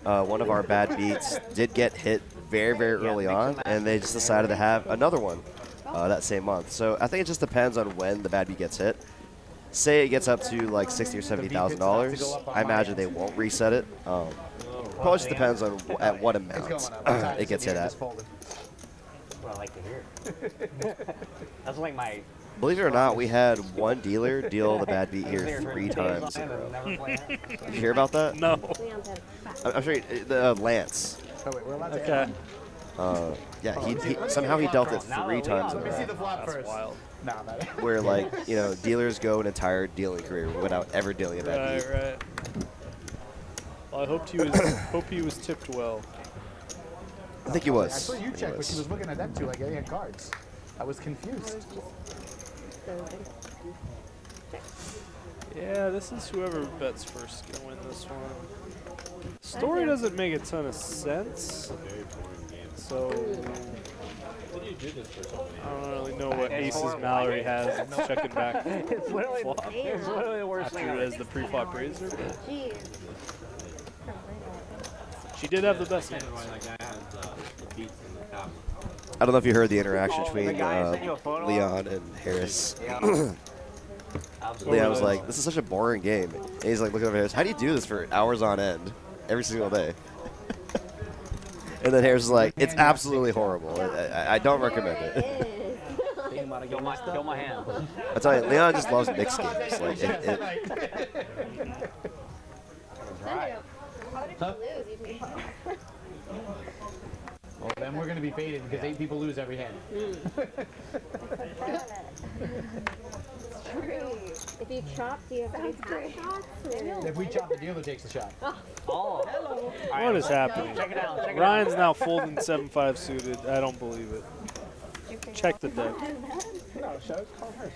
one of our bad beats did get hit very, very early on, and they just decided to have another one that same month. So I think it just depends on when the bad beat gets hit. Say it gets up to like $60,000 or $70,000, I imagine they won't reset it. Probably just depends on at what amount it gets hit at. What I like to hear. That's like my. Believe it or not, we had one dealer deal the bad beat here 3 times in a row. Did you hear about that? No. I'm sure the Lance. Okay. Yeah, he somehow he dealt it 3 times in a Let me see row. the flop first. Wild. Where like dealers go an entire dealing career without ever dealing a bad beat. Right. Well, I hope he was tipped well. I think he was. I saw you check, but she was looking at them two like they had cards. I was confused. Yeah, this is whoever bets first gonna win this one. Story doesn't make a ton of sense. So I don't really know what aces Mallory has checking back. It's literally the worst thing. After as the pre-flop raiser. She did have the best hands. I don't know if you heard the interaction between Leon and Harris. Leon was like, "This is such a boring game," and he's like looking over Harris. How do you do this for hours on end, every single day? And then Harris is like, "It's absolutely horrible. I don't recommend it." Kill my hand. I tell you, Leon just loves mixed games. Like Well, then we're going to be faded because 8 people lose every hand. If you chop, do you have to do half shots? If we chop, the dealer takes the shot. Oh. What is happening? Check it out. Check it Ryan's out. now folding 7-5 suited. I don't believe it. Check the deck. No, shows. Call hers.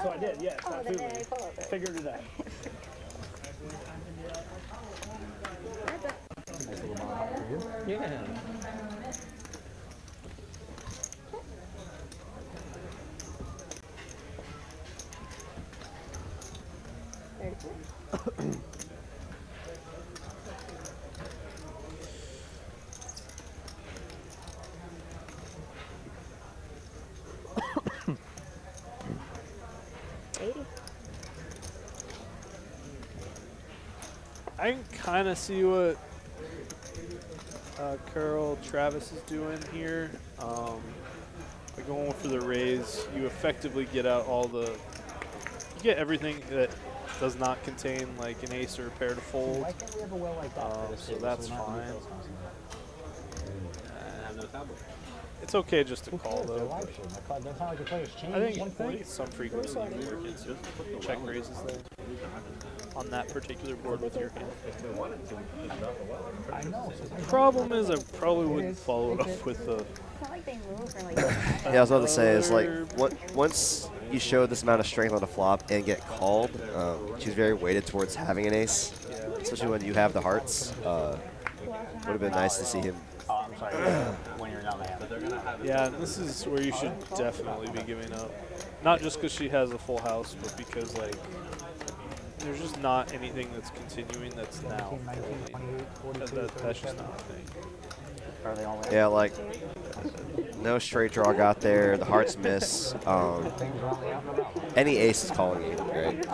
So I did, yes. Absolutely. Figured it out. Yeah. I can kind of see what Carol Travis is doing here. By going for the raise, you effectively get out all the, you get everything that does not contain like an ace or a pair to fold. Why can't we have a well like that? So that's fine. It's okay just to call though. That's how the players change. I think it's some frequency. Check raises there. on that particular board with your hand. I know. Problem is, I probably wouldn't follow it up with a. It's not like they move or like. Yeah, I was about to say, is like, once you show this amount of strength on the flop and get called, she's very weighted towards having an ace, especially when you have the hearts. Would have been nice to see him. Oh, I'm sorry. When you're not there. Yeah, and this is where you should definitely be giving up. Not just because she has a full house, but because, like, there's just not anything that's continuing that's now. That's just not a thing. Are they all in? Yeah, like, no straight draw got there. The hearts miss. Any ace is calling you, right?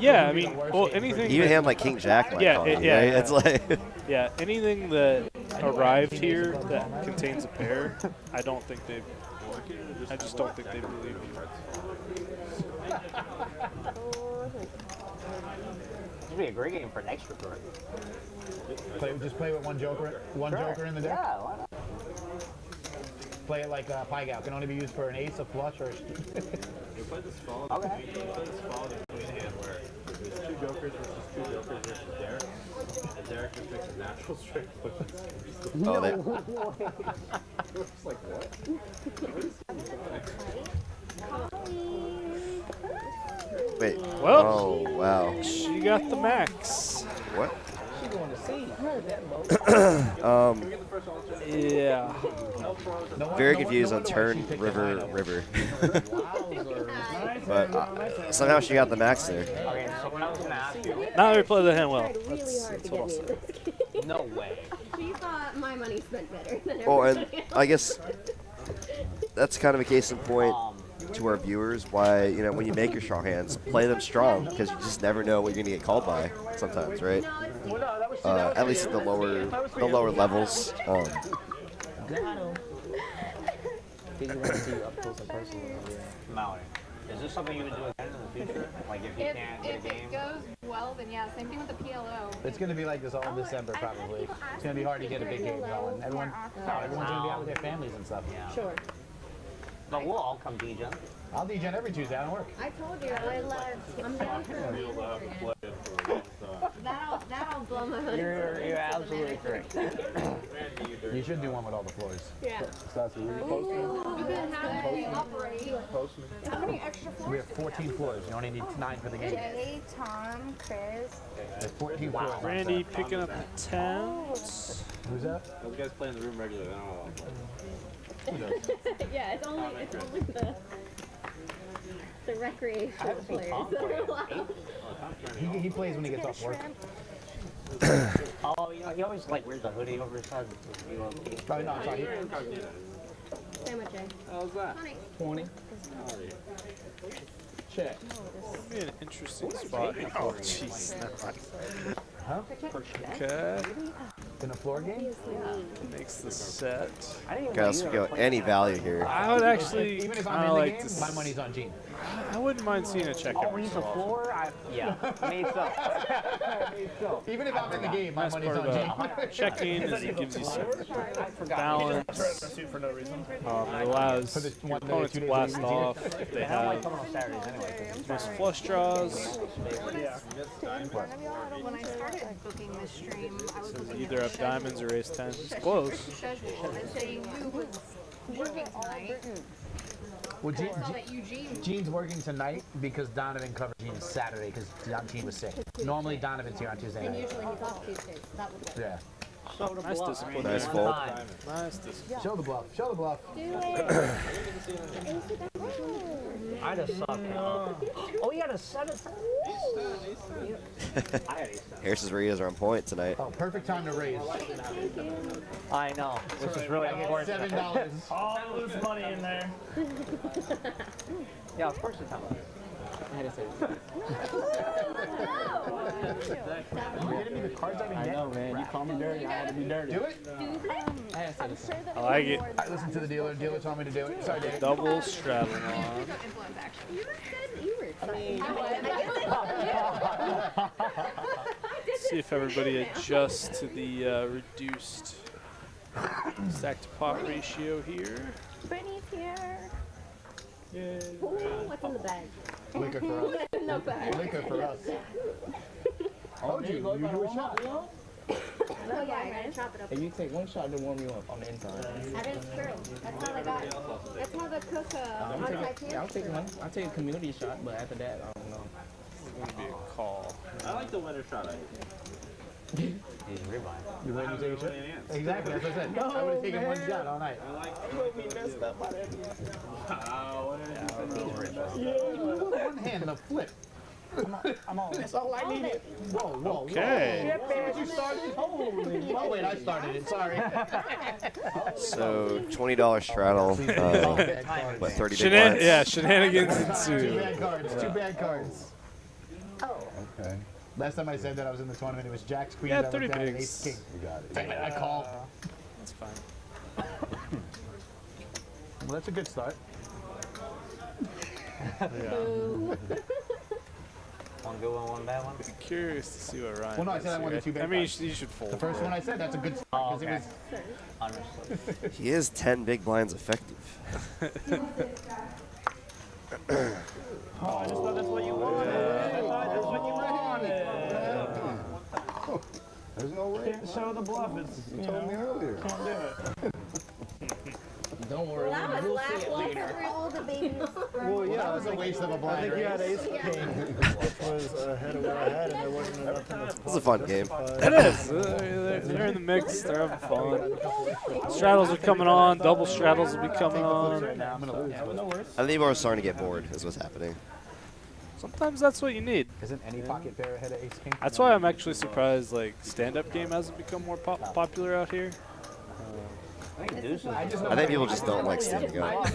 Yeah, I mean, well, anything. Even a hand like King Jack might call you, right? It's like. Yeah, anything that arrived here that contains a pair, I don't think they. I just don't think they believe you. This would be a great game for an extra card. Just play with one joker in the deck? Yeah, why not? Play it like Pie Gal. Can only be used for an ace, a flush, or a... You play this fall. Okay. You play this fall in a queen hand where there's 2 jokers versus Derek. And Derek just makes a natural straight push. Oh, they. It's like, what? Wait. Well, oh, wow. She got the max. What? She's going to see. Yeah. Very confused on turn, river. But somehow she got the max there. Okay, so when I was going to ask you... Not every play the hand well. Really hard to what I'll get say. me. No way. She thought my money spent better than Oh, and everybody else. I guess that's kind of a case in point to our viewers why, you know, when you make your strong hands, play them strong because you just never know what you're going to get called by sometimes, right? At least at the lower levels. Did you want to see you up close and personal? Mallory, is this something you would do again in the future? Like if you can't get a game? If it goes well, then yeah. Same thing with the PLO. It's going to be like this all December, probably. It's going to be hard to get a big game going. Everyone's going to be out with their families and stuff. Yeah. Sure. But we'll all come degen. I'll degen every Tuesday. I don't work. I told you, I love. I'm down for a That'll blow my money. You're absolutely correct. You should do one with all the floors. Yeah. You can have me operate. How many extra floors? We have 14 floors. You only need 9 for the game. Jay, Tom, Chris. There's 14 floors. Randy picking up the 10s. Who's that? Those guys play in the room regularly. I don't know. Yeah, it's only the recreational players that are allowed. He plays when he gets off work. Oh, you know, he always like wears a hoodie over his head. Probably not. Sorry. Say much, Jay. How's that? 20. Check. That'd be an interesting spot. Oh, jeez. Huh? Okay. In a floor game? Makes the set. Guys, we go any value here. I would actually Even if kind I'm of in the like game, to. my money's on Gene. I wouldn't mind seeing a check Oh, every he's so a often. floor? Yeah, made so. Even if I'm in the game, my Nice money's part on Gene. about checking is it gives you some balance. For no reason. It allows For this your one day, opponent 2 to days blast a week. off if they I don't like have coming on Saturdays anyway. most flush draws. Yeah. When I started booking this stream, I was looking Either have diamonds or ace 10. It's close. schedule and saying who was working tonight. Well, Saw that Eugene. Gene's working tonight because Donovan covered Gene Saturday because Gene was sick. Normally Donovan's here on Tuesday And night. usually he's off Tuesdays, so that would work. Yeah. Nice discipline. Nice there. fold. Nice discipline. Show the bluff. Show the bluff. Do it. I just suck. Oh, you got a 7. Harris's Rios are on point tonight. Oh, perfect time to raise. I know. This is really important. $7. All loose money in there. Yeah, of course it's time. I had to say You getting me the cards I I know, man. You call me dirty, I had to be dirty. Do it. I had to say I like it. I listened to the dealer. Dealer told me to do it. Sorry, Dave. Double straddling on. You said you were excited. See if everybody adjusts to the reduced stack to pot ratio here. Brittany's here. Yay. Ooh, what's in the bag? Liquor for us. What's in the bag? Liquor for us. Told you, you do a shot. Oh yeah, I gotta chop it up. Hey, you take one shot to warm you up on the inside. That is true. That's how they got. That's how the cook I'll take one. I'll take a community shot, but after that, I don't know. It's going to be a call. I like the winner shot idea. He's ribeye. You letting me take a shot? Exactly, that's what I said. No, I would have taken man. one shot all night. I like I'm gonna be messed up by that. One hand in a flip. I'm all. That's all I needed. Whoa. Okay. You started? Holy. Oh, wait, I started it. Sorry. So $20 straddle. What, 30 big blinds? Yeah, shenanigans Two ensue. bad cards. Two bad cards. Oh. Okay. Last time I said that I was in the tournament, it was Jack's Queen. Yeah, I 30 looked at it, bigs. Ace King. We got it. Damn it, I called. That's fine. Well, that's a good start. One good one, one bad one. I'm curious to see what Ryan Well, no, I does said I wanted here. two bad I mean, cards. you should fold. The first one I said, that's a good start. Because it was Understood. He is 10 big blinds effective. Oh, I just thought that's what you wanted. I thought that's what you wanted. There's no way. Can't show the bluff. It's, You told me earlier. Can't do it. Don't worry, Well, that was we'll see it lackluster later. for all the babies. Well, yeah, that was a waste of a blind I think you had raise. ace king, which was ahead of what I had, and there wasn't enough in the It was a fun game. It is. They're in the mix. They're having fun. Straddles are coming on. Double straddles will be coming on. I'm going to lose. No worries. I think people are starting to get bored is what's happening. Sometimes that's what you need. Isn't any pocket pair ahead of Ace King? That's why I'm actually surprised like stand-up game hasn't become more popular out here. I think people just don't like standing up.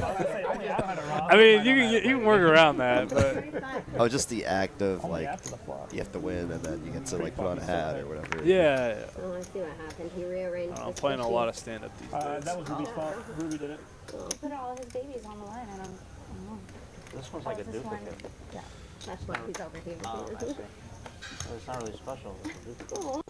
I mean, you can work around that, but Oh, just the act of like you have to win and then you get to like put on a hat or whatever. yeah. Oh, I see what happened. He rearranged I'm his playing a lot of spreadsheet. stand-up these days. That was Ruby's fault. Ruby did it. Well, put all his babies on the line. I don't know. This one's like a This one- duplicate. Yeah, that's why he's over here. Oh, I see. Well, it's not really special. It's a duplicate. Oh,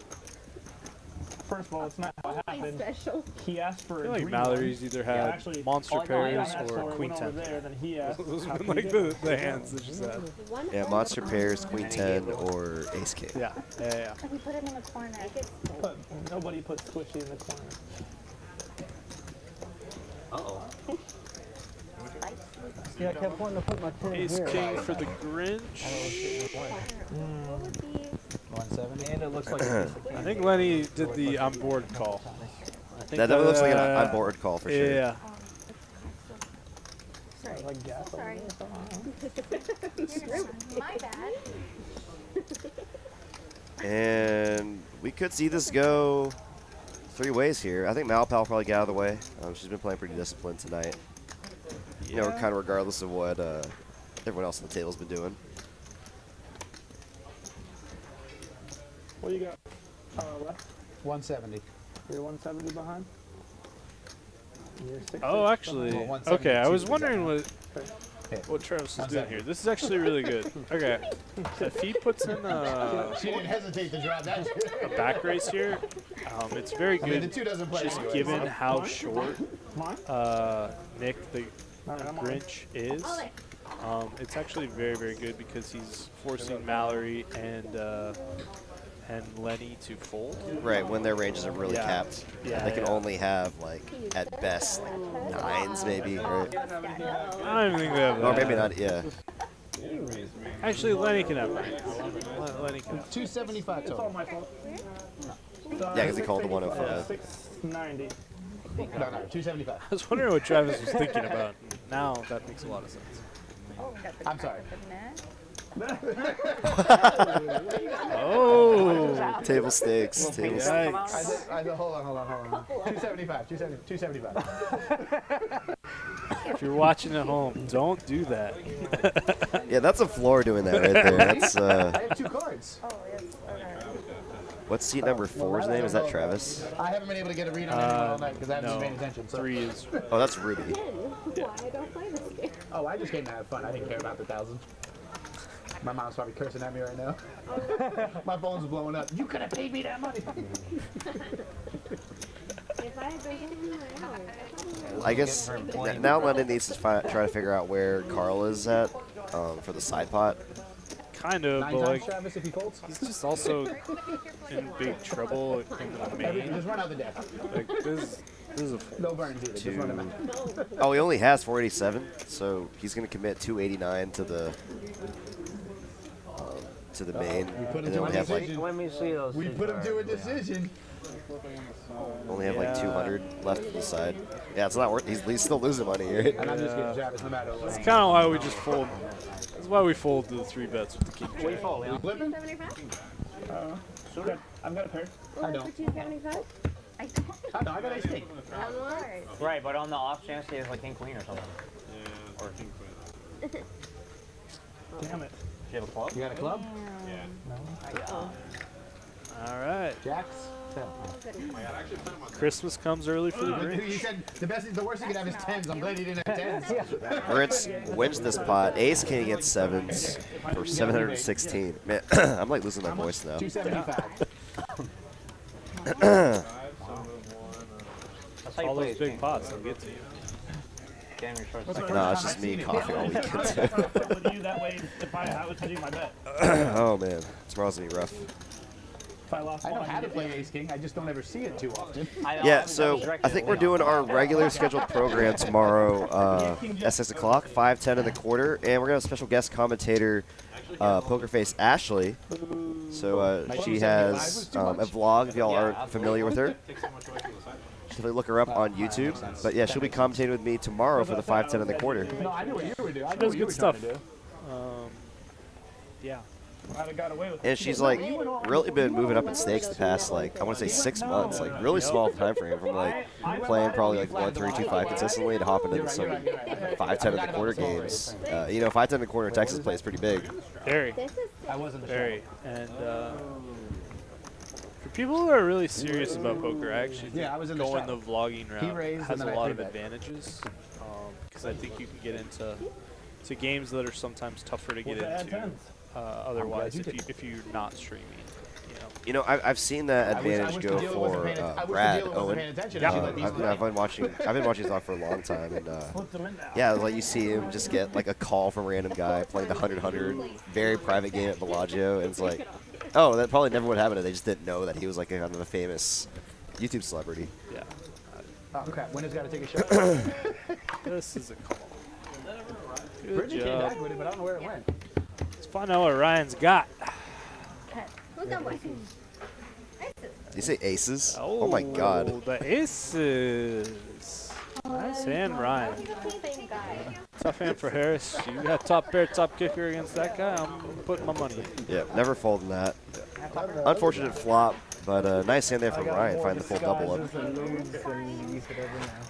First of all, it's not how it happened. special. He asked for I a feel like green Mallory's one. either Yeah, had actually, monster I pairs asked for or it, queen went over 10. there, then he asked. Those how have been can we like do it? the hands that she's had. Yeah, monster pairs, queen 10 or ace king. Yeah. But he put him in the corner. But nobody put Squishy in the corner. Uh-oh. Yeah, I kept wanting to put my 10 Ace here. king for the Grinch. What would be 170. And it looks like a piece of I think Lenny did the on board call. I think That definitely looks like an on board call for sure. Yeah. Sorry. Like gas. Sorry. My bad. And we could see this go 3 ways here. I think Malpal will probably get out of the way. She's been playing pretty disciplined tonight. You know, kind of regardless of what everyone else on the table's been doing. What do you got? Left. 170. You're 170 behind. You're 60. Oh, actually, Well, okay. I 172 was wondering what Travis is doing 170. here. This is actually really good. Okay, so if he puts in She didn't hesitate to drop that. a back race here, it's very I mean, the good. two doesn't play Just anyways. given how short Nick the I'm on. Grinch is, it's actually very, very good because he's forcing Mallory and Lenny to fold. Right, when their ranges are really Yeah. capped. Yeah, They can yeah. only have, like, at best, like 9s maybe, right? I don't even think they have that. Or maybe not, yeah. Actually, Lenny can have that. Lenny can have 275 It's all total. my fault. Yeah, because he called the 105. 690. No, 275. I was wondering what Travis was thinking about. Now that makes a lot of sense. I'm sorry. Oh! Table stakes. Table stakes. I said, hold on. 275. 275. If you're watching at home, don't do that. Yeah, that's a floor doing that right there. That's, I have 2 cards. what's seat number 4's name? Is that Travis? I haven't been able to get a read on anyone all night because I haven't no. been paying attention. So. 3 is. Oh, that's Ruby. Why I don't play this game? Oh, I just came to have fun. I didn't care about the 1,000. My mom's probably cursing at me right now. My phone's blowing up. You could have paid me that money. If I had been getting my hours, I guess now Lennon needs to try to figure out where Carl is at for the side pot. Kind of, 9 but times, like Travis, if he folds. he's just also in big trouble in the main. Just run out the deck. Like this is a No burns either. Just run him out. Oh, he only has 487, so he's going to commit 289 to the main, put him and then to we a have like decision. Let me see those. We put him to a decision. only have like 200 left to the side. Yeah, it's not worth. He's still losing money, right? And I'm just getting Travis no matter what. That's kind of why we just fold. That's why we fold to the 3 bets with the king. We fold, yeah. Flip him? 75? Sure. I've got a pair. I don't. For 275? I got ace king. I'm alright. Right, but on the off chance he has like king queen or something. Yeah, or king queen. Damn it. Do you have a club? You got a club? Yeah. All right. Jacks? Christmas comes early for the He Grinch. said the worst he could have is 10s. I'm glad he didn't have 10s. Grinch wins this pot. Ace king against sevens for 716. Man, I'm like losing my voice now. 275. That's how you All play those his big king. pots, they'll get to you. Damn, you're short. No, it's just me coughing all weekend. With you that way, if I was hedging my bet. Oh man, tomorrow's gonna be rough. If I lost I know one, how to play ace king. I just don't ever see it too often. Yeah, so I think we're doing our regular scheduled program tomorrow at 6 o'clock, 5:10 in the quarter, and we're gonna have a special guest commentator, Poker Face Ashley. So she has a vlog. If y'all aren't familiar with her, definitely look her up on YouTube. But yeah, she'll be commentating with me tomorrow for the 5:10 in the quarter. No, I knew what you were doing. I She knew does what you good were stuff. trying to do. Yeah. I'd have got away with it. And she's like really been moving up in stakes the past like I want to say 6 months, like really small time frame from like playing probably like 1, 3, 2, 5 consistently to hopping into some 5-10 in the quarter games. You know, 5-10 in the quarter in Texas plays pretty big. Very. I wasn't Very. And for people who are really serious about poker, I actually think I was in the going shop. the vlogging He route raised has and a then I lot of 3-bet. advantages because I think you can get into games that are sometimes tougher to get into otherwise if you're not streaming. You know, I've seen that advantage go for Brad Owen. I've been watching his vlog for a long time, and yeah, like you see him just get like a call from a random guy playing the 100-100 very private game at Bellagio, and it's like, oh, that probably never would happen. They just didn't know that he was like kind of a famous YouTube celebrity. Yeah. Oh crap! Winner's got to take a shot. This is a call. Good Brittany came job. back with it, but I don't know where it went. Let's find out what Ryan's got. Who's that boy? Did you say aces? Oh my god. The aces. Nice hand, Ryan. Same guy. Tough hand for Harris. You got top pair, top kicker against that guy. I'm putting my money in. Yeah, never folding that. Unfortunate flop, but nice hand there from Ryan. Find the full double up.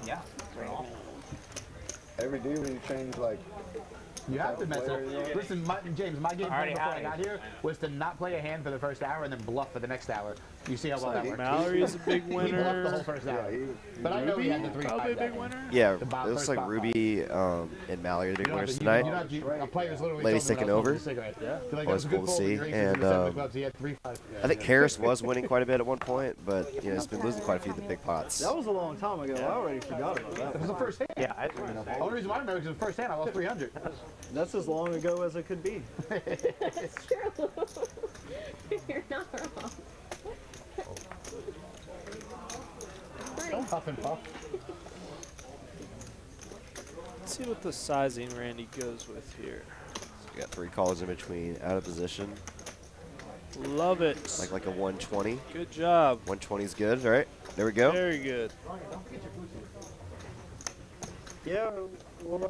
Yeah. Every day when you change, like, You have to mess up. Listen, James, my game plan before I got here was to not play a hand for the first hour and then bluff for the next hour. You see how well that worked? Mallory is a big He bluffed the winner. whole first hour. But I know he had the 3-5. Probably a big winner. Yeah, The it bottom looks first like bottom Ruby and Mallory are the big You don't have winners to- tonight. a player's literally Ladies told me taking when I was over. smoking a cigarette. Yeah. Feel like Always that was a cool good to fold. see. He raised And his 7 of clubs. He had 3-5. I think Harris was winning quite a bit at one point, but you know, he's been losing quite a few of the big pots. that was a long time ago. I already forgot about that. It was the first hand. Yeah, The only reason why I remember is the first hand I lost 300. That's as long ago as it could be. It's true. You're not wrong. Don't huff and puff. Let's see what the sizing Randy goes with here. So we got 3 callers in between, out of position. Love it. Like a 120. Good job. 120 is good. All right, there we go. Very good. Yeah.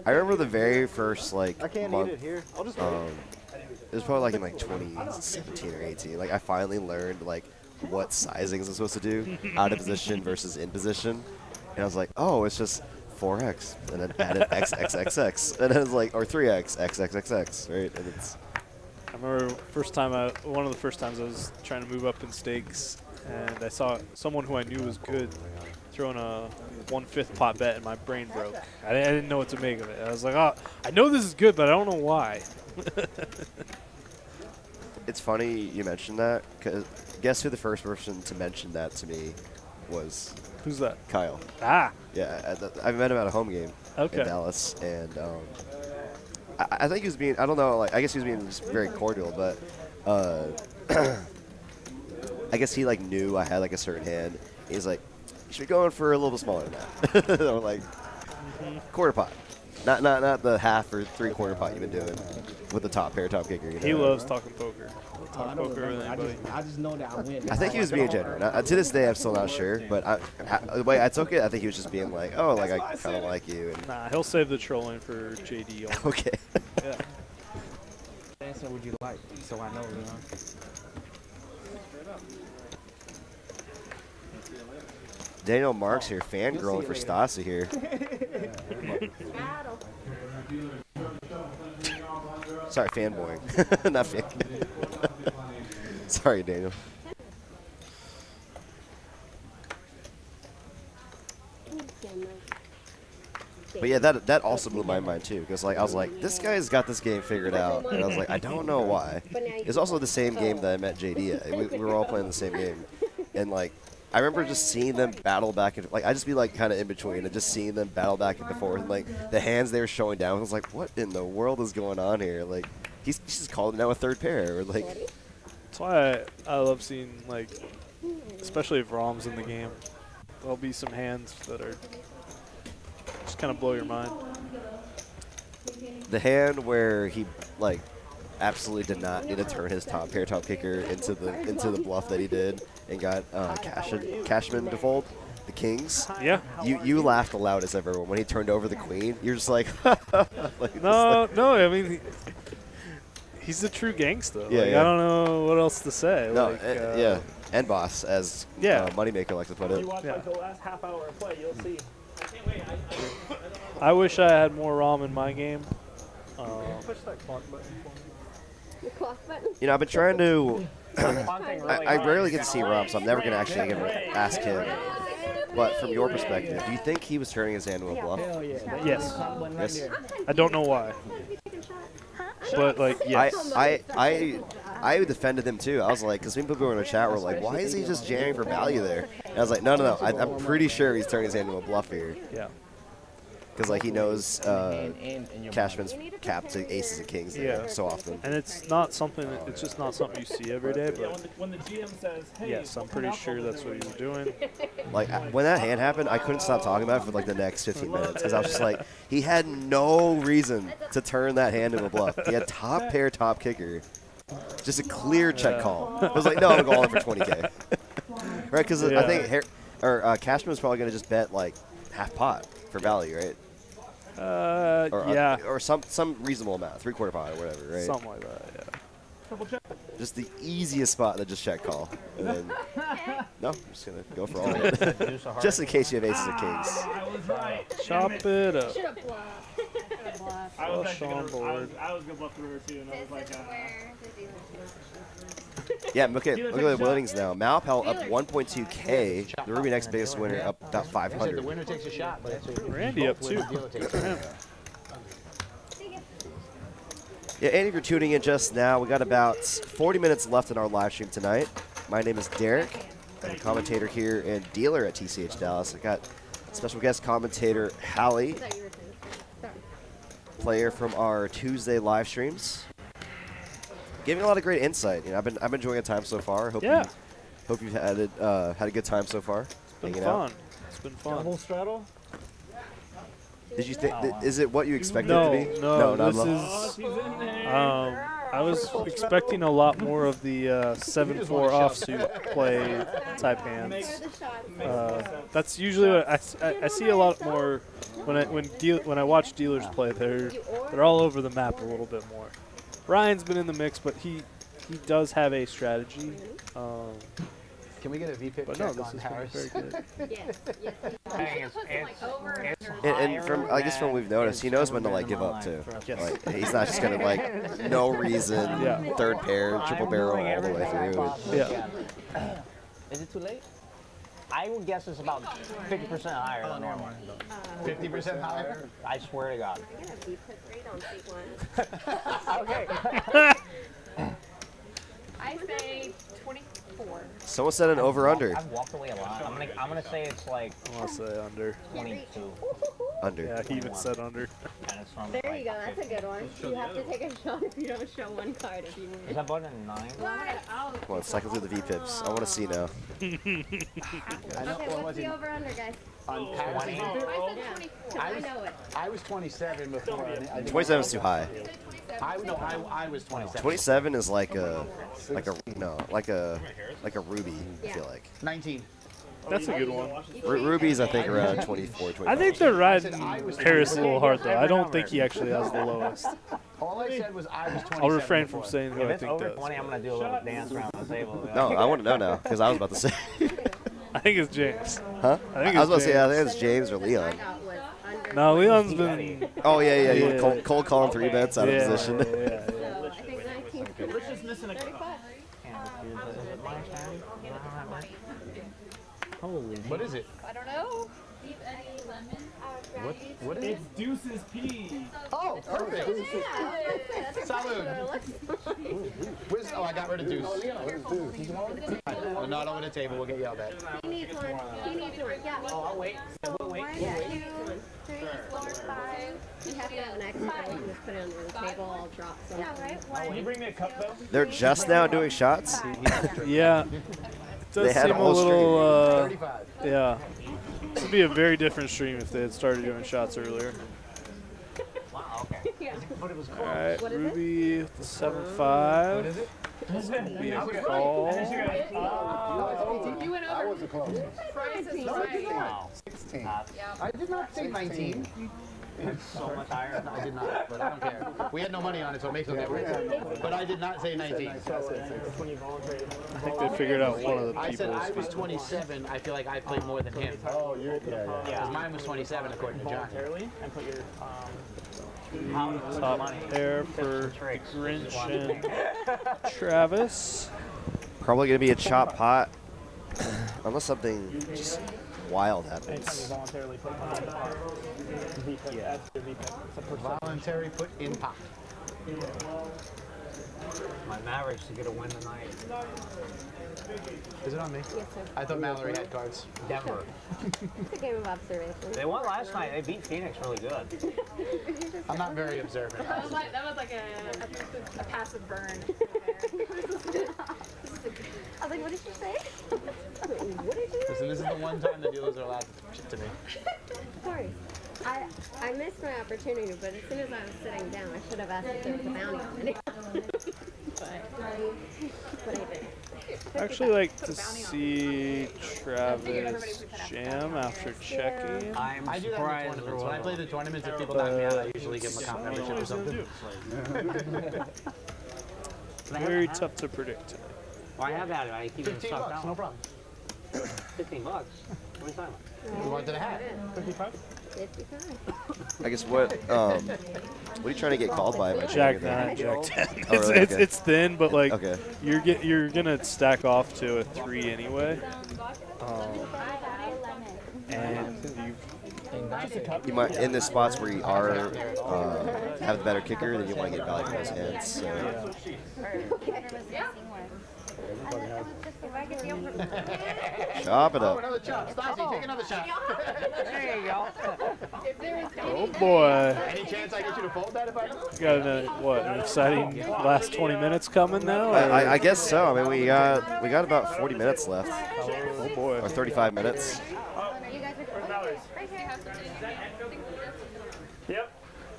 I remember the very first like I can't month. eat it here. I'll just It was probably like in like 2017 or 18. Like I finally learned like what sizings I'm supposed to do, out of position versus in position, and I was like, oh, it's just 4x, and then added XXXX, and then it's like, or 3x, XXXX, right? And it's. I remember one of the first times I was trying to move up in stakes, and I saw someone who I knew was good throwing a 1/5 pot bet, and my brain broke. I didn't know what to make of it. I was like, oh, I know this is good, but I don't know why. It's funny you mentioned that, because guess who the first person to mention that to me was? Who's that? Kyle. Ah. Yeah, I met him at a home game Okay. in Dallas, and I think he was being, I don't know, like, I guess he was being just very cordial, but I guess he, like, knew I had, like, a certain hand. He's like, you should be going for a little bit smaller than that. I'm like, quarter pot. Not the half or 3/4 pot you've been doing with the top pair, top kicker. You know? He loves talking poker. Talk poker with anybody. I just know that I win. I think he was being genuine. To this day, I'm still not sure, but the way I took it, I think he was just being like, oh, like, I kind of like you. And Nah, he'll save the trolling for JD. Only. Okay. Yeah. What answer would you like? So I know, you know. Daniel Marks here, fangirling for Stasi here. Sorry, fanboying. Not fan. Sorry, Daniel. But yeah, that also blew my mind too, because like I was like, this guy's got this game figured out, and I was like, I don't know why. It's also the same game that I met JD at. We were all playing the same game, and like I remember just seeing them battle back and like I just be like kind of in between and just seeing them battle back and forth, and like the hands they were showing down. I was like, what in the world is going on here? Like he's just calling now a third pair, or like. That's why I love seeing, like, especially if Rom's in the game, there'll be some hands that are just kind of blow your mind. The hand where he like absolutely did not need to turn his top pair top kicker into the bluff that he did and got Cashman to fold the kings. Yeah. You laughed the loudest ever when he turned over the queen. You're just like, like no, I mean. He's a true gangster. Yeah, like, yeah. I don't know what else to say. No, like, yeah, and boss, as Moneymaker likes to put it. You watch like the last half hour of play, you'll see. I can't wait. I wish I had more Rom in my game. Push that clock button for me. The clock button? You know, I've been trying to. I rarely get to see Rom, so I'm never gonna actually ask him. But from your perspective, do you think he was turning his hand to a bluff? Yes. Yes. I don't know why. But like, yes. I defended him too. I was like, because people in the chat were like, why is he just jamming for value there? And I was like, no. I'm pretty sure he's turning his hand into a bluff here. Yeah. Because like he knows Cashman's capped to aces and kings there so often. And it's not something. It's just not something you see every day. But when the GM says, "Hey," yes, I'm pretty sure that's what he was doing. Like when that hand happened, I couldn't stop talking about it for like the next 15 minutes because I was just like, he had no reason to turn that hand into a bluff. He had top pair, top kicker, just a clear check call. I was like, no, I'm going for 20K, right? Because I think Cashman was probably gonna just bet like half pot for value, right? Or some reasonable amount, 3/4 pot or whatever, right? Something like that, yeah. Triple check. Just the easiest spot to just check call. And then, no, I'm just going to go for all of it. Just in case you have aces and kings. I was right. Chop it up. Should have bluffed. I was Flush on board. gonna bluff the river too, and I was like, Yeah, look at the winnings now. Malpal up 1.2K. The Ruby next biggest winner up about 500. The winner takes a shot, but that's Randy up too. Yeah, and if you're tuning in just now, we got about 40 minutes left in our live stream tonight. My name is Derek. I'm a commentator here and dealer at TCH Dallas. I got special guest commentator Hally, player from our Tuesday live streams, giving a lot of great insight. You know, I've been enjoying a time so far. Hope you've had a good time so far. It's been fun. It's been fun. double straddle. Did you think? Is it what you expected No, it to be? no. not This is. I was expecting a lot more of the 7-4 offsuit play type hands. That's usually what I see a lot more when I watch dealers play. They're all over the map a little bit more. Ryan's been in the mix, but he does have a strategy. Can we get a VPIP but check no, this on is Harris? very good. And from I guess from what we've noticed, he knows when to like give up too. Yes. Like he's not just gonna like no reason third pair, triple barrel all the way through. Yeah. Is it too late? I would guess it's about 50% higher than normal. 50% higher? I swear to God. I gotta be put right on seat one. Okay. I say 24. Someone said an over under. I've walked away a lot. I'm gonna say it's like. I want to say under. 22. Under. Yeah, he even said under. There you go. That's a good one. You have to take a shot if you don't show one card if you win. Is that button 9? Come on, cycle through the V-pips. I want to see now. Okay, what's the over under, guys? On 20? I know it. I was 27 before. 27 is too high. I was 27. 27 is like a ruby. I feel like 19. That's a good one. Ruby's I think around 24, 25. I think they're riding Harris a little hard though. I don't think he actually has the lowest. All I said was I was 27. I'll refrain from saying who If I it's think over does. 20, I'm going to do a little dance around the table. No, I want to know now because I was about to say. I think it's James. Huh? I think I was about it's to say I think James. it's James or Leon. No, Leon's been. Oh yeah. Cold calling 3 bets out of position. So I think 19. Let's just miss an account. Holy. What is it? I don't know. What is it? It's Deuce's P. Oh, perfect. Salud. Where's, I got rid of Deuce. Not over the table. We'll get yelled at. He needs one. He needs one. Yeah. Oh, I'll wait. We'll wait. 1, 2, 3, 4, 5. You have to have an extra. You can just put it under the table. I'll drop some. Yeah, right. Can you bring me a cup though? They're just now doing shots. Yeah. It does They had seem a a whole little. 35. Yeah. This would be a very different stream if they had started doing shots earlier. Wow, okay. All right, Ruby with the 7-5. What is it? This is gonna be a call. You went over. I was the closest. Price is right. Wow. 16. I did not say 19. It's so much higher. No, I did not, but I don't care. We had no money on it, so it makes no difference. But I did not say 19. I think they figured out one of the I said I was people's. 27. I feel like I played more than him. Oh, you're Because mine was 27 according to John. voluntarily and put your Top pair for Grinch and Travis. Probably gonna be a chop pot, unless something just wild anytime you happens. voluntarily put on VPIP, add to your VPIP. It's a percent. Voluntary put in pot. My Mavericks to get a win tonight. Is it on me? Yes, sir. I thought Mallory had cards. Denver. It's a game of observation. They won last night. They beat Phoenix really good. I'm not very observant. That was like a passive burn. I was like, what did you say? What did you say? Listen, this is the one time the dealers are allowed to shit to me. Sorry. I missed my opportunity, but as soon as I was sitting down, I should have asked if there was a bounty on it. but I didn't. I actually like to see Travis jam after checking. I'm I do that in the surprised. tournaments. When I play the tournaments, if people knock me out, I usually give them a comp membership or something. Very tough to predict. Well, I have had it. I keep getting 15 stuck bucks, down. no problem. 15 bucks. What are you talking about? We wanted a hat. 55? 55. I guess what are you trying to get called by? By Jack jamming 9, Jack 10. Oh, really? Okay. It's thin, but like Okay. you're gonna stack off to a 3 anyway. And You might in the spots where you are have the better kicker, then you want to get value from those hands. So. Chop it Oh, up. another chop. Stassi, take another shot. There you go. oh boy, Any chance I get you to fold that if I do? got an exciting last 20 minutes coming now. or- I guess so. I mean, we got about 40 minutes left, oh boy. or 35 minutes. Yep.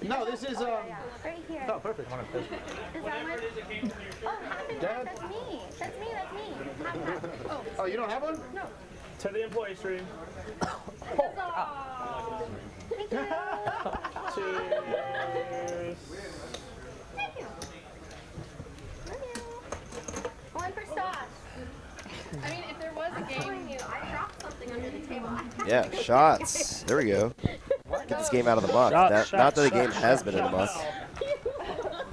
No, this is Right here. oh, perfect. Is that one? Oh, Dad? that's me. That's me. That's me. Oh, you don't have one? No. To the employee stream. Thank you. Cheers. Thank you. Love you. One for Stas. I mean, if there was a game, I dropped something under the table. Yeah, shots. There we go. Get this game out of the muck. Shot, Not shot, that the shot, game has been in the muck.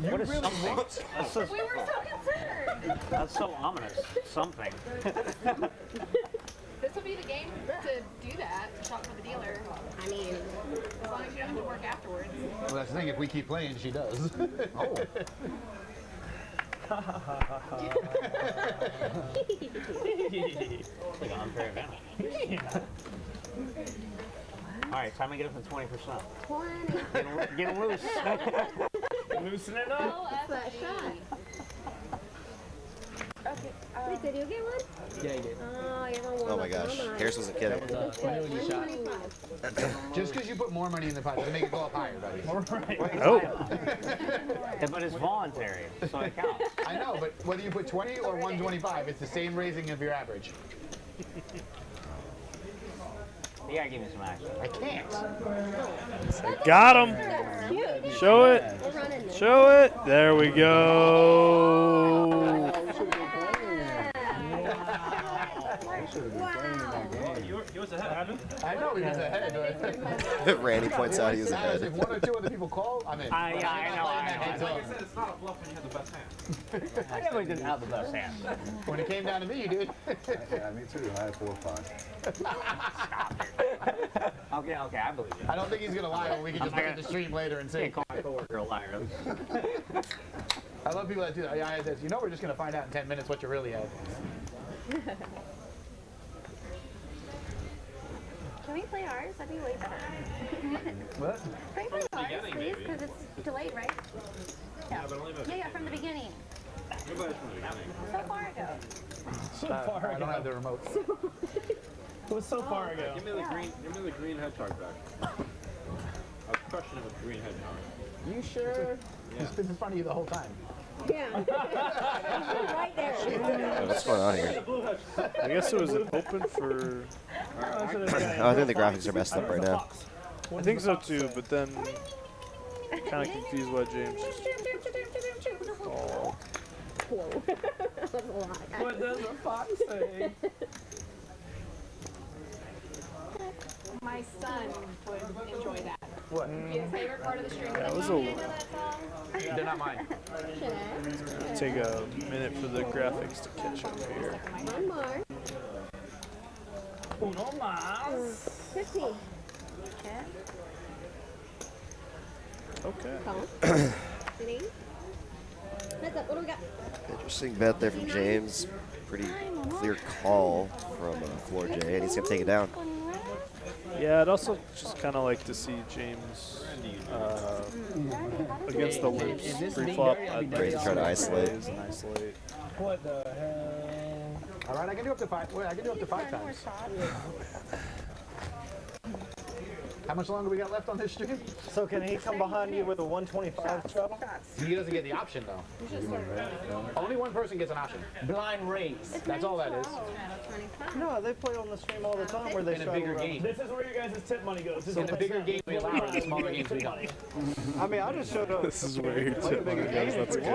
What is something? That's so, We were so concerned. that's so ominous. Something. this will be the game to do that. Shop for the dealer. I mean, As long as you don't have to work afterwards. Well, that's the thing. If we keep playing, she does. Oh. what? right, time to get up to 20%. 20. Get loose. Loosen it up. That's that shot. Okay. Wait, did you get one? Yeah, you did. Oh, you haven't won. Oh my gosh, Harris wasn't kidding. Just because you put more money in the pot doesn't make it go up higher, buddy. Oh. Yeah, but it's voluntary, so it counts. I know, but whether you put 20 or 125, it's the same raising of your average. You gotta give me some action. I can't. Got him. Show it. Show it. There we go. You was ahead. I know he was ahead. Randy points out he was ahead. If 1 or 2 other people call, I'm in. Yeah, I know. Like I said, it's not a bluff when you have the best hand. I definitely didn't have the best hand. When it came down to me, you did. Yeah, me too. I had 4 or 5. Okay, I believe you. I don't think he's going to lie when we can just look at the stream later and say. Call my coworker a liar. I love people that do that. Yeah, you know we're just going to find out in 10 minutes what you really had. Can we play ours? That'd be way better. What? Can we play ours, please? Because it's delayed, right? Yeah, but only Yeah, from the beginning. from the beginning. So far ago. So far ago. I don't have the remote. It was so far ago. Give me the green hedgehog back. I was questioning with green hedgehog. You sure? He's been in front of you the whole time. Yeah. Right there. What's going on here? I guess it was open for. I think the graphics are messed up right now. I think so too, but then kind of confused what James just called. Whoa. That was a lot. What does a fox say? My son would enjoy that. What? His favorite part of the stream. That was a lot. They're not mine. Take a minute for the graphics to catch up here. One more. Uno más. 15. Okay. Heads up, what do we got? Interesting bet there from James. Pretty clear call from Floor J, and he's going to take it down. Yeah, I'd also just kind of like to see James against the loose pre-flop. Crazy trying to isolate. Isolate. What the hell? All right, I can do up to 5. Wait, I can do up to 5 times. How much longer we got left on this stream? So can he come behind you with a 125 shuttle? He doesn't get the option though. Only one person gets an option. Blind race. That's all that is. No, they play on the stream all the time where they In a bigger shuttle game. This is where your guys' tip money goes. In a bigger game we allow, in the smaller games we don't. I mean, I just showed up. This is where your tip money goes. That's good.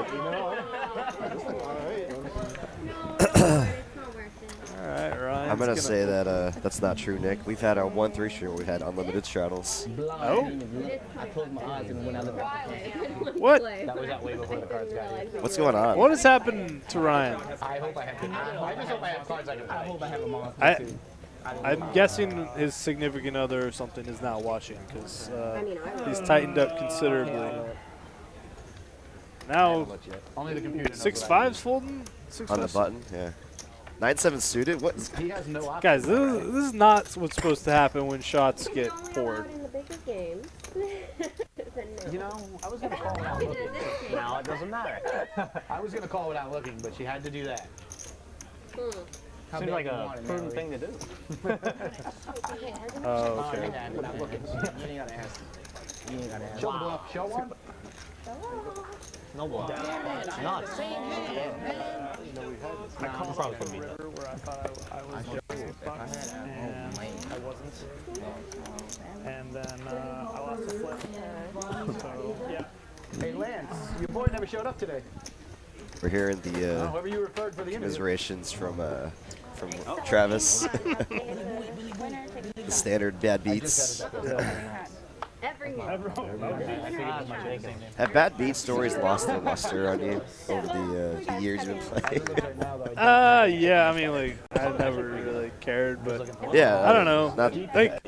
All right, Ryan. I'm going to say that that's not true, Nick. We've had our 1-3 stream where we had unlimited straddles. Oh? I closed my eyes and went out of the What? That was out way before the cards got here. What's going on? What has happened to Ryan? I hope I have. I just hope I have cards I can play. I hope I have a monster too. I'm guessing his significant other or something is not watching because he's tightened up considerably. Now, Only the computer knows 6-5's folding? 6-5's On the button, yeah. 9-7 suited? What? He has no option. Guys, this is not what's supposed to happen when shots get poured. In the bigger games. You know, I was going to call without looking. Now it doesn't matter. I was going to call without looking, but she had to do that. Seems like a prudent thing to do. Oh, okay. Without looking. You ain't got to ask. You ain't got to ask. Show the bluff. Show one. No bluff. None. I called probably could be river where I thought I was bucks, and I wasn't. And then I lost the flip. So, yeah. Hey, Lance, your boy never showed up today. We're hearing the Whoever you referred for the interview. commiserations from Travis. The standard bad beats. Have bad beat stories lost their luster on you over the years you've been playing? Yeah, I mean, like, I never really cared, but yeah, I don't know. Like,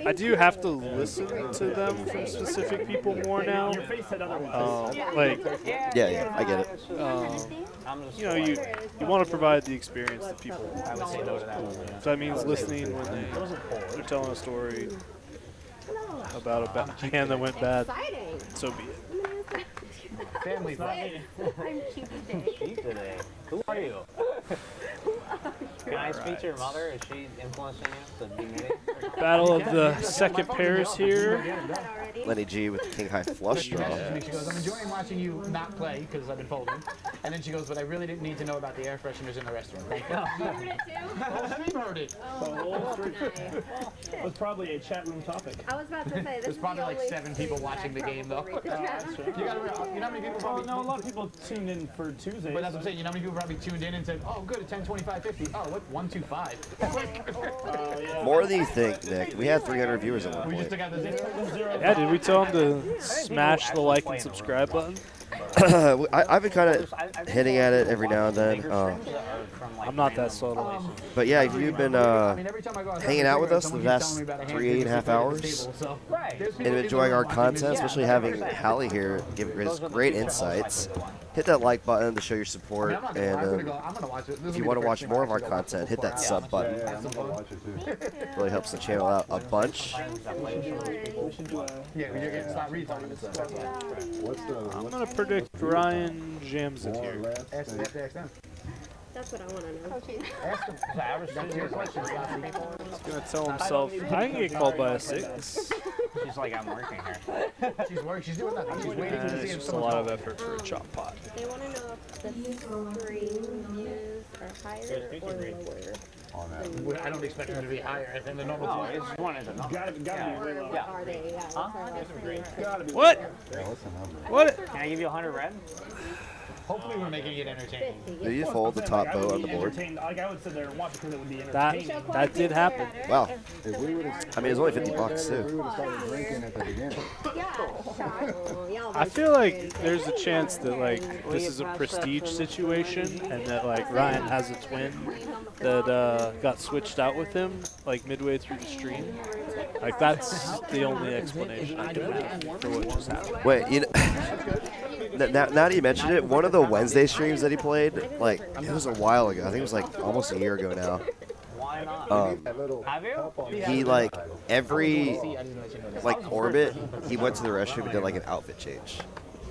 I do have to listen to them from specific people more now. Like, yeah, I get it. You know, you want to provide the experience to people. So that means listening when they're telling a story. about a hand that went bad. Exciting. So be it. Family fun. I'm cheap today. Cheap today. Who are you? Can I speak to your mother? Is she influencing you to be meeting? Battle of the second pairs here. Lenny G with the king high flush draw. She goes, I'm enjoying watching you not play because I've been folding. And then she goes, but I really didn't need to know about the air fresheners in the restroom. Thank you. You heard it too? The whole stream heard it. It was probably a chat room topic. I was about to say, this There's is probably the like only 7 people stream watching the that I game though. probably read the chat. You know how many people probably... no, a lot of people tuned in for Tuesdays. But that's what I'm saying. You know how many people probably tuned in and said, oh, good, at 10, 25, 50. Oh, look, 1, 2, 5. More than you think, Nick. We had 300 viewers at one We just point. took out the 0. Yeah, did we tell him to smash the like and subscribe button? I've been kind of hitting at it every now and then. I'm not that subtle. But yeah, if you've been hanging out with us the past 3.5 hours and enjoying our content, especially having Hally here give us great insights, hit that like button to show your support. And if you want to watch more of our content, hit that sub button. Really helps the channel out a bunch. I'm going to predict Ryan jams it here. That's what I want to know. Ask him. That's your question. He's going to tell himself, I can get called by a 6. She's like, I'm working here. She's working. She's doing nothing. She's waiting to see It's if just a someone's lot of home. effort for a chop pot. They want to know if the screen views are higher or lower. I don't expect them to be higher. I think the normal No, it's one is a number. Gotta be Or Yeah. are they? Gotta be. What? What? Can I give you 100 red? Hopefully we're making it entertaining. Do you fold the top boat on the board? Like I would sit there and watch because it would be That entertaining. that did happen. Wow. I mean, it's only $50 too. I feel like there's a chance that like this is a prestige situation and that like Ryan has a twin that got switched out with him like midway through the stream. Like that's the only explanation I can have for what just happened. Wait, you know, now that you mentioned it, one of the Wednesday streams that he played, like, it was a while ago. I think it was like almost a year ago now. Have you? He, like, every, like, orbit, he went to the restroom and did, like, an outfit change.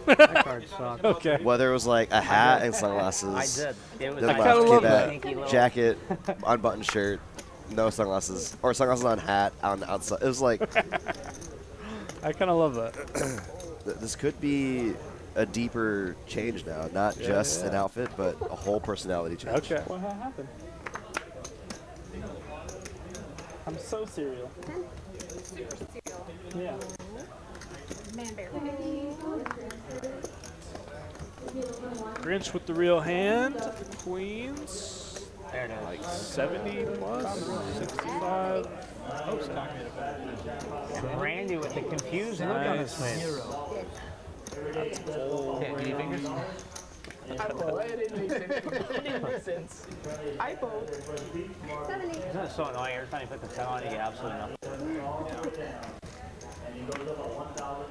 Okay. Whether it was, like, a hat and sunglasses. I did. It was then I left, love came that. back, jacket, unbuttoned shirt, no sunglasses, or sunglasses on hat, on the outside. It was like... I kind of love that. This could be a deeper change now, not just an outfit, but a whole personality change. Okay. What happened? I'm so serial. Yeah. Grinch with the real hand. Queens. There it is. Like 70 plus, 65. Oh, Randy with the confused look on his face. Okay, do you fingers? I pull. It didn't make sense. I pull. Isn't it so annoying? Every time you put the 10 on, you get absolutely nothing.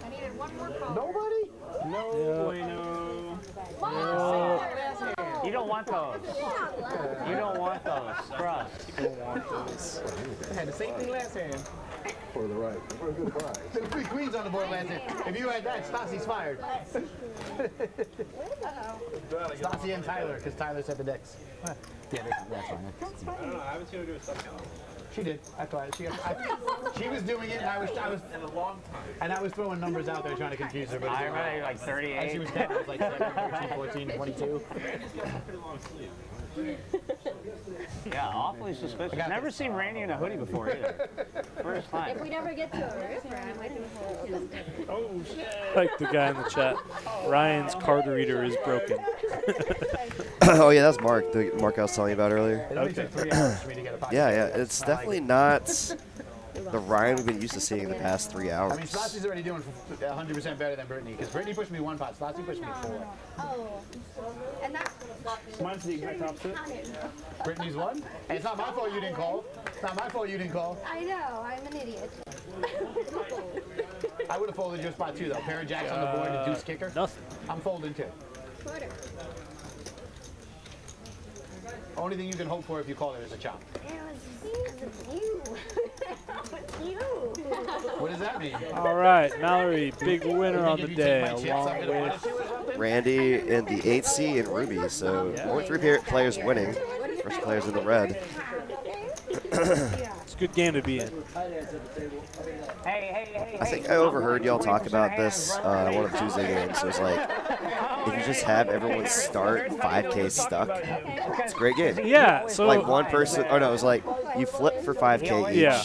I needed one more call. Nobody? No bueno. You don't want those. You don't want those. Trust. You don't want those. I had the same thing last hand. For the right. For a good prize. There were 3 queens on the board last hand. If you had that, Stassi's fired. Stassi and Tyler, because Tyler set the decks. Yeah, that's fine. I don't know. I haven't seen her do a stuff count. She did. I thought she was doing it, and I was in a long time. and I was throwing numbers out there trying to confuse her. But I remember you like 38. as she was dead, I was like 7, 13, 14, 22. Pretty long sleeve. Yeah, awfully suspicious. Never seen Randy in a hoodie before either. First time. If we never get to a riff, I can Oh shit. Like the guy in the chat. Ryan's card reader is broken. Oh, yeah, that's Mark. The Mark I was telling you about earlier. It only took 3 hours for me to get a podcast. Yeah, it's definitely not the Ryan we've been used to seeing the past 3 hours. I mean, Stassi's already doing 100% better than Brittany, because Brittany pushed me 1 pot, Stassi pushed me 4. Oh. And that's Mine's the exact opposite. Brittany's 1? And it's not my fault you didn't call. It's not my fault you didn't call. I know, I'm an idiot. I would have folded your spot too, though. Pair of jacks on the board and deuce kicker. Nothing. I'm folding too. Quarter. Only thing you can hope for if you call it is a chop. It was you. What does that mean? All right, Mallory, big winner on the day, along with Randy in the 8C and Ruby. So only 3 players winning. First players in the red. It's a good game to be in. I think I overheard y'all talk about this one of the Tuesday games. So it's like, if you just have everyone start 5K stuck, it's a great game. Yeah, so like one person, oh no, it was like you flip for 5K each. Yeah.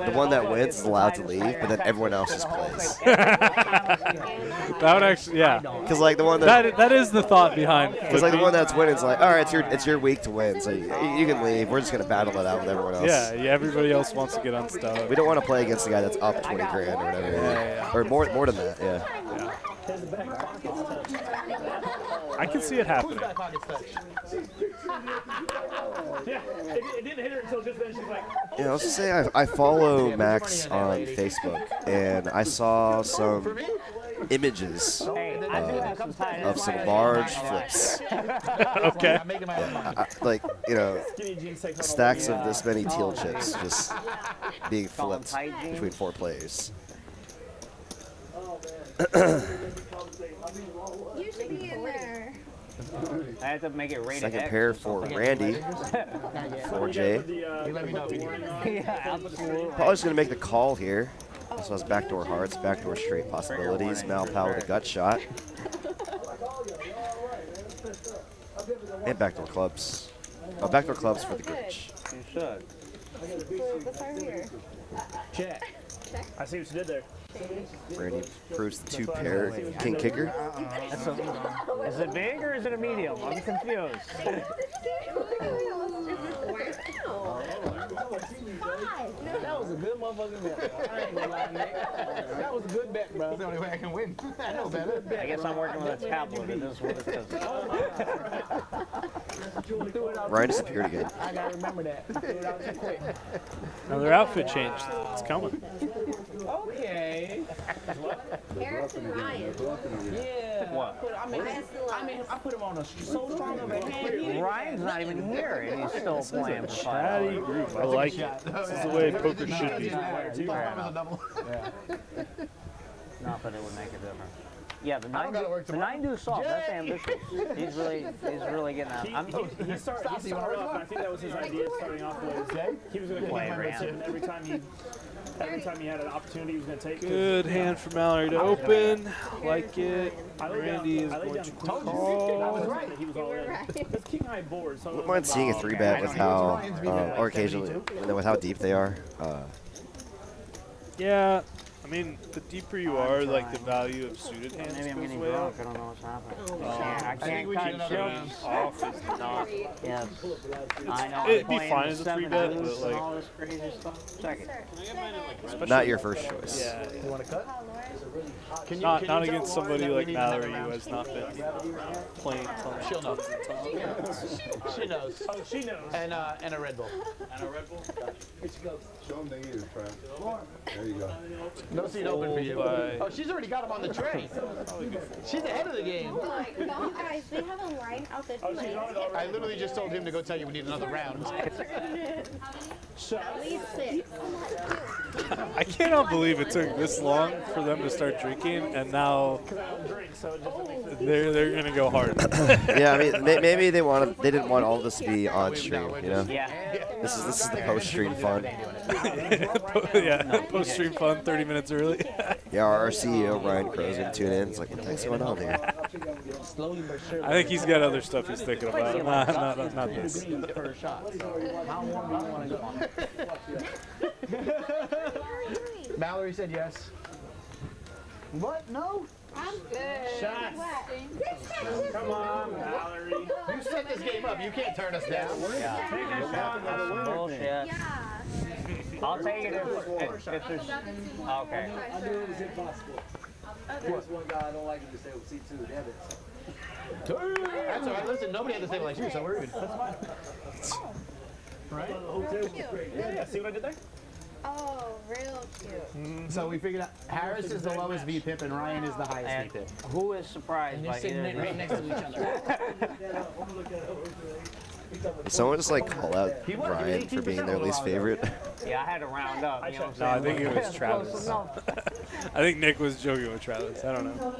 The one that wins is allowed to leave, but then everyone else just plays. That would actually, yeah. Because like the one that is the thought behind. Because like the one that's winning is like, all right, it's your week to win, so you can leave. We're just gonna battle it out with everyone else. Yeah, everybody else wants to get unstuck. We don't want to play against the guy that's up 20 grand or whatever. Yeah. Or more than that. Yeah. I can see it happening. Yeah, it didn't hit her until just then. She's like, Yeah, I was just saying I follow Max on Facebook, and I saw some images of some large flips. Okay. Like, stacks of this many teal chips just being flipped between 4 players. You should be in there. I have to make it rated Second X. pair for Randy. 4J. Yeah, absolutely. Probably just going to make the call here. This was backdoor hearts, backdoor straight possibilities. Mal Powell with a gut shot. And backdoor clubs. Oh, backdoor clubs for the Grinch. You should. What's our here? check. I see what you did there. Randy proves the 2-pair king kicker. Is it big or is it a medium? I'm confused. That was a good motherfucking bet. I ain't gonna lie, Nick. That was a good bet, bro. That's the only way I can win. I know better. I guess I'm working with a tablet and this is what it says. Ryan disappeared again. I gotta remember that. Threw it out too quick. Another outfit change. It's coming. Okay. Harrison Ryan. Yeah. What? I put him on a so strong of a hand. Ryan's not even here and he's still playing for Chatty group. I like it. This is the way poker should be. Not that it would make a difference. Yeah, the 9-2 soft. That's ambitious. He's really getting out. He started off, and I think that was his idea starting off was he was going to play around and every time he had an opportunity, he was going to take. Good hand for Mallory to open. Like it. Randy is going to call. He was all in. That's king high board. So Wouldn't mind seeing a 3-bet with how, or occasionally, with how deep they are. Yeah. I mean, the deeper you are, like the value of suited hands goes way up. I don't know what's happening. I think we can showing off is not. Yes. I know. It'd be fine as a 3-bet, but like. All this crazy stuff. Check it. Not your first choice. Yeah. You want to cut? Not against somebody like Mallory who has not been playing tons. She'll know. She knows. Oh, she knows. And a Red Bull. And a Red Bull? Show them they eat it, Fran. There you go. No seat open for you. Oh, she's already got him on the tray. She's ahead of the game. Guys, we have a line out there tonight. I literally just told him to go tell you we need another round. At least 6. I cannot believe it took this long for them to start drinking, and now they're gonna go hard. Yeah, I mean, maybe they didn't want all this to be on stream, you know? Yeah. This is the post-stream fun. Yeah, post-stream fun 30 minutes early. Yeah, our CEO, Ryan Crow's going to tune in. It's like, what the heck's going on here? I think he's got other stuff he's thinking about. Not this. Mallory said yes. What? No? I'm good. Shots. Come on, Mallory. You set this game up. You can't turn us down. Yeah. Take a shot. That's bullshit. Yeah. I'll take it if there's. Okay. I knew it was impossible. There's one guy I don't like him to say with C2. Damn it. That's all right. Listen, nobody had the same like you, so we're even. That's fine. Right? Yeah, see what I did there? Oh, real cute. So we figured out Harris is the lowest VPIP and Ryan is the highest And VPIP. who is surprised by either? right next to each other. Did someone just like call out Ryan for being their least favorite? Yeah, I had to round up. You know what No, I'm I think saying? it was Travis. I think Nick was joking with Travis. I don't know.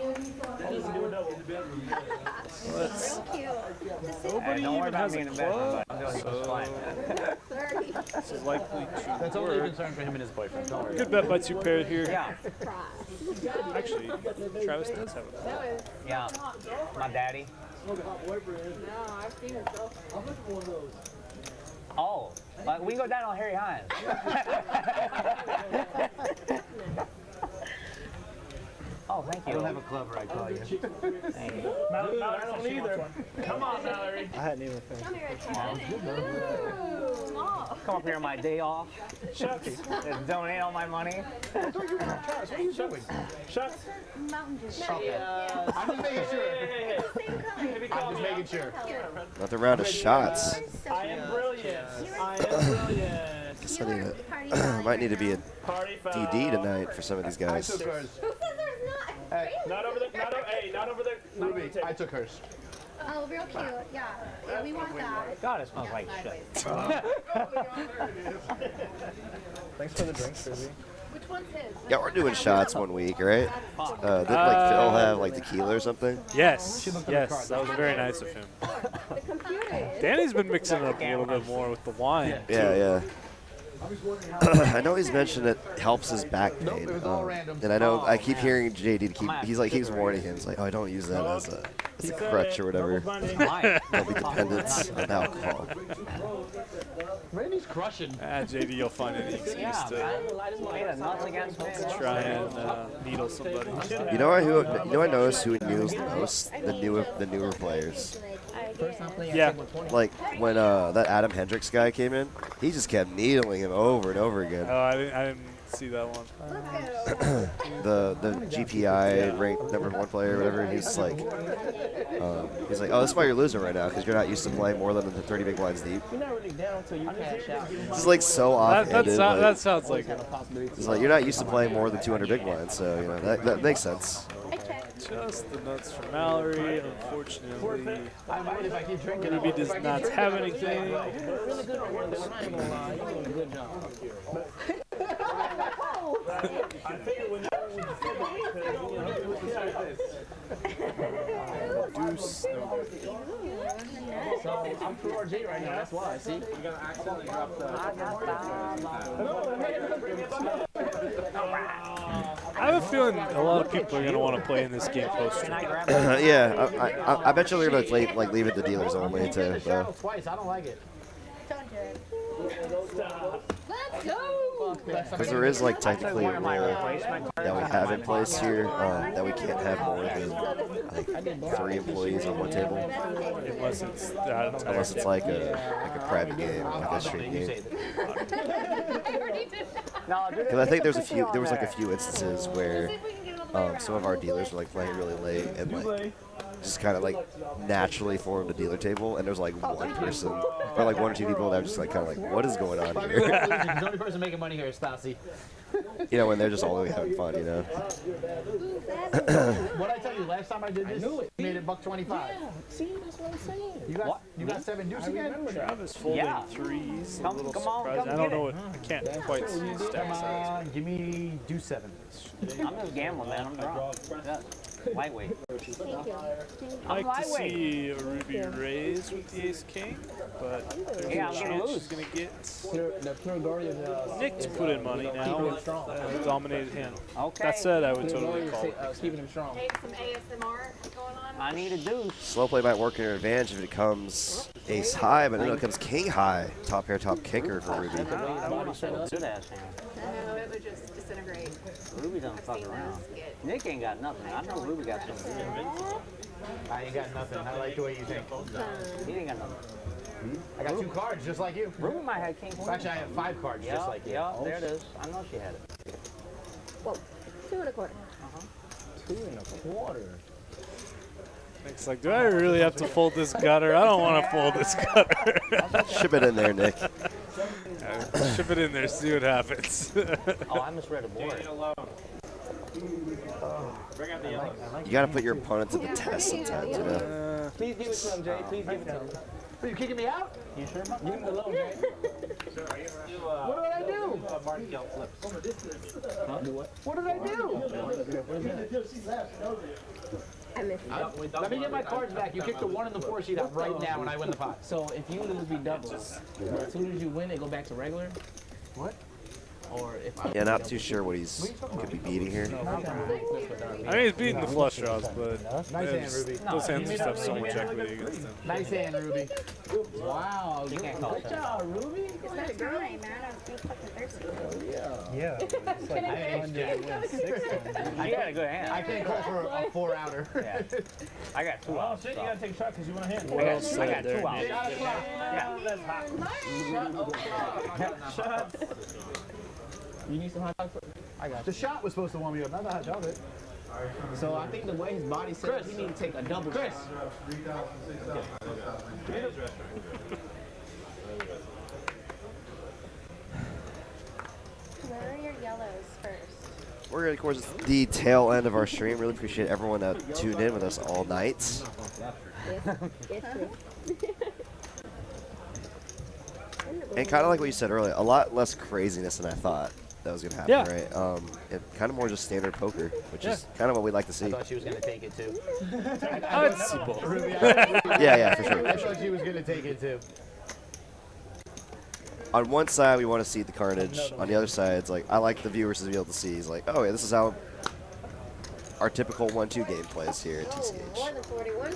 Let's. Nobody don't worry even about has me a in the bedroom, club. but I'm doing just fine. This is likely to That's only a work. concern for him and his boyfriend. Don't worry. Good bet by 2 pair here. Yeah. Actually, Travis does have a. Yeah. My daddy. Oh, we can go down on Harry Hines. Oh, thank you. I don't have a club where I call you. Thank you. Mallory, I don't either. Come on, Mallory. I hadn't even finished. Come up here on my day off. Shucks. Just donate all my money. What are you doing? Shucks. Mountain Dew. I'm just making sure. I'm just making sure. Another round of shots. I am brilliant. I am brilliant. Guess I need to, might need to be a Party foul. DD tonight for some of these guys. I took hers. Hey, not over there. Not over there. Ruby, I took hers. Oh, real cute. Yeah. Yeah, we want that. God, it smells like shit. Thanks for the drinks, Ruby. Which one's his? Yeah, we're doing shots one week, right? Didn't like Phil have like tequila or something? Yes, yes, that was very nice of him. Danny's been mixing it up a little bit more with the wine. Yeah. I know he's mentioned it helps his back pain, and I know I keep hearing JD keeps warning him. He's like, oh, I don't use that as a crutch or whatever. There'll be dependence on alcohol. Randy's crushing. JD, you'll find any excuse to try and needle somebody. You know I noticed who needles the most? The newer players. Yeah. Like when that Adam Hendricks guy came in, he just kept needling him over and over again. Oh, I didn't see that one. the GPI ranked #1 player or whatever, he's like, oh, that's why you're losing right now, because you're not used to playing more than the 30 big blinds deep. You're not really down until you cash out. This is like so off-ended. That sounds like it's like you're not used to playing more than 200 big blinds, so you know that makes sense. Just the nuts for Mallory. Unfortunately, I might if I keep drinking. Ruby does not have anything. Really good right now. I'm not even gonna lie. You're doing a good job. I figured when Deuce. So I'm for RJ right now. That's why. See? You're gonna accidentally drop the. I have a feeling a lot of people are going to want to play in this game post-stream. Yeah, I bet you they're going to leave it to dealers only too. Twice. I don't like it. Let's go. Because there is like technically a rule that we have in place here that we can't have more than I think 3 employees on one table, unless it's like a private game, like a stream game. Because I think there was like a few instances where some of our dealers were like playing really late and like just kind of like naturally formed a dealer table, and there's like one person or like 1 or 2 people that are just like kind of like, what is going on here? The only person making money here is Stassi. You know, when they're just all the way having fun, you know. What I tell you, last time I did this, made it $125. Yeah, see, that's what I'm saying. You got 7 deuce again? Travis folding threes. A little surprised. I don't know what. I can't quite stack size. Give me deuce 7. I'm just gambling, man. I'm drunk. Yeah. Lightweight. I like to see a Ruby raise with the ace king, but there's a chance she's going to get Nick to put in money now with a dominated hand. Okay. That said, I would totally call it. Keeping him strong. Hey, some ASMR going on. I need a deuce. Slow play might work in your advantage if it comes ace high, but then it comes king high. Top pair, top kicker for Ruby. I want to say a good ass hand. No, it would just disintegrate. Ruby doesn't fuck around. Nick ain't got nothing. I know Ruby got something. I ain't got nothing. I like the way you think. He ain't got nothing. I got 2 cards just like you. Ruby might have king queen. Actually, I have 5 cards just like you. Yeah, there it is. I know she had it. Whoa, 2 1/4. 2 1/4. Nick's like, do I really have to fold this gutter? I don't want to fold this gutter. Ship it in there, Nick. Ship it in there, see what happens. Oh, I misread a board. You got to put your opponent to the test sometimes, you know. Please give it to him, Jay. Please give it to him. Are you kicking me out? You sure about that? What What did I do? Markel flips. Do what? What did I do? I missed it. Let me get my cards back. You kick the 1 and the 4 seed out right now and I win the pot. So if you lose, we double. As soon as you win, it go back to regular. What? Or if Yeah, not too sure what he's could be beating here. I mean, he's beating the flush draws, but Nice hand, Ruby. those hands just have so much equity against them. Nice hand, Ruby. Wow, good job, Ruby. It's not a girl, man. I'm fucking thirsty. Yeah. It's like I got a good hand. I can't call for a 4-outer. Yeah. I got 2 Oh outs. shit, you gotta take a shot because you want a hand. I got 2 outs. Yeah. Shots. You need some hot chocolate? I got The shot was supposed to warm you up, not the hot chocolate. So I think the way his body set up, he need to take a double shot. Where are your yellows first? We're of course the tail end of our stream. Really appreciate everyone that tuned in with us all night. And kind of like what you said earlier, a lot less craziness than I thought that was gonna happen, right? And kind of more just standard poker, which is kind of what we like to see. I thought she was gonna take it too. Yeah, for sure. I thought she was going to take it too. On one side, we want to see the carnage. On the other side, it's like I like the viewers to be able to see. He's like, oh yeah, this is how our typical 1-2 game plays here at TCH. More than 41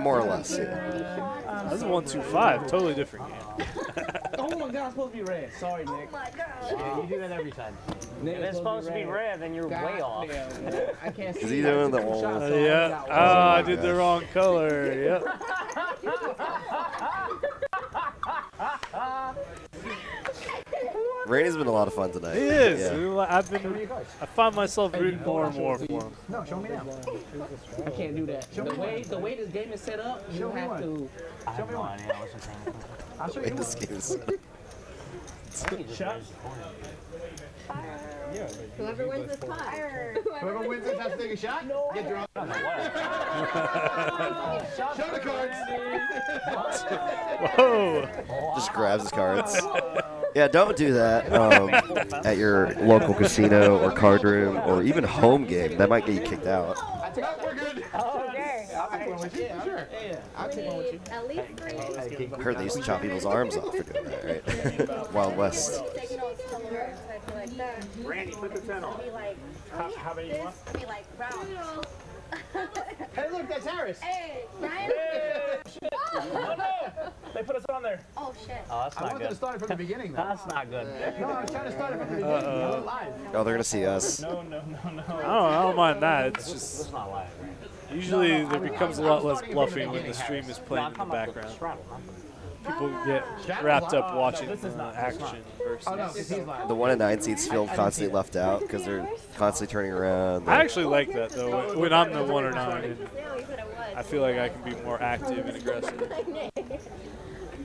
More or less, yeah. That's a 1-2-5, totally different game. Oh my god, it's supposed to be red. Sorry, Nick. Oh my god. Yeah, you do that every time. If it's supposed to be red, then you're way off. I can't see. Is he doing the whole? Yeah. Oh, I did the wrong color. Yep. Rainey's been a lot of fun tonight. He is. Yeah. I find myself rooting more and more for him. No, show me now. I can't do that. The way this game is set up, you have to. Show me one. I'll show you This one. game is. Shots. Whoever wins this pot. Whoever wins this has to take a shot? Get drunk. Show the cards. Whoa. Just grabs his cards. Yeah, don't do that at your local casino or card room or even home game. That might get you kicked out. We're good. Oh, okay. I'll take one with you. Yeah, sure. Yeah, I'll take one with you. At least 3. I heard they used to chop people's arms off for doing that, right? Wild West. Randy, put the 10 on. How many you want? Be like, round. Hey, look, that's Harris. Hey, Ryan. Shit. Oh no! They put us on there. Oh shit. Oh, that's I not wanted good. to start it from the beginning, though. That's not good. No, I was trying to start it from the beginning. I went live. Oh, they're gonna see us. No. I don't mind that. It's just It's not live, right? usually there becomes a lot less bluffing when the stream is playing in the background. People get wrapped up watching the action Oh, no, versus. he's live. The 1 and 9 seeds feel constantly left out because they're constantly turning around. I actually like that though. When I'm the 1 or 9, and I feel like I can be more active and aggressive.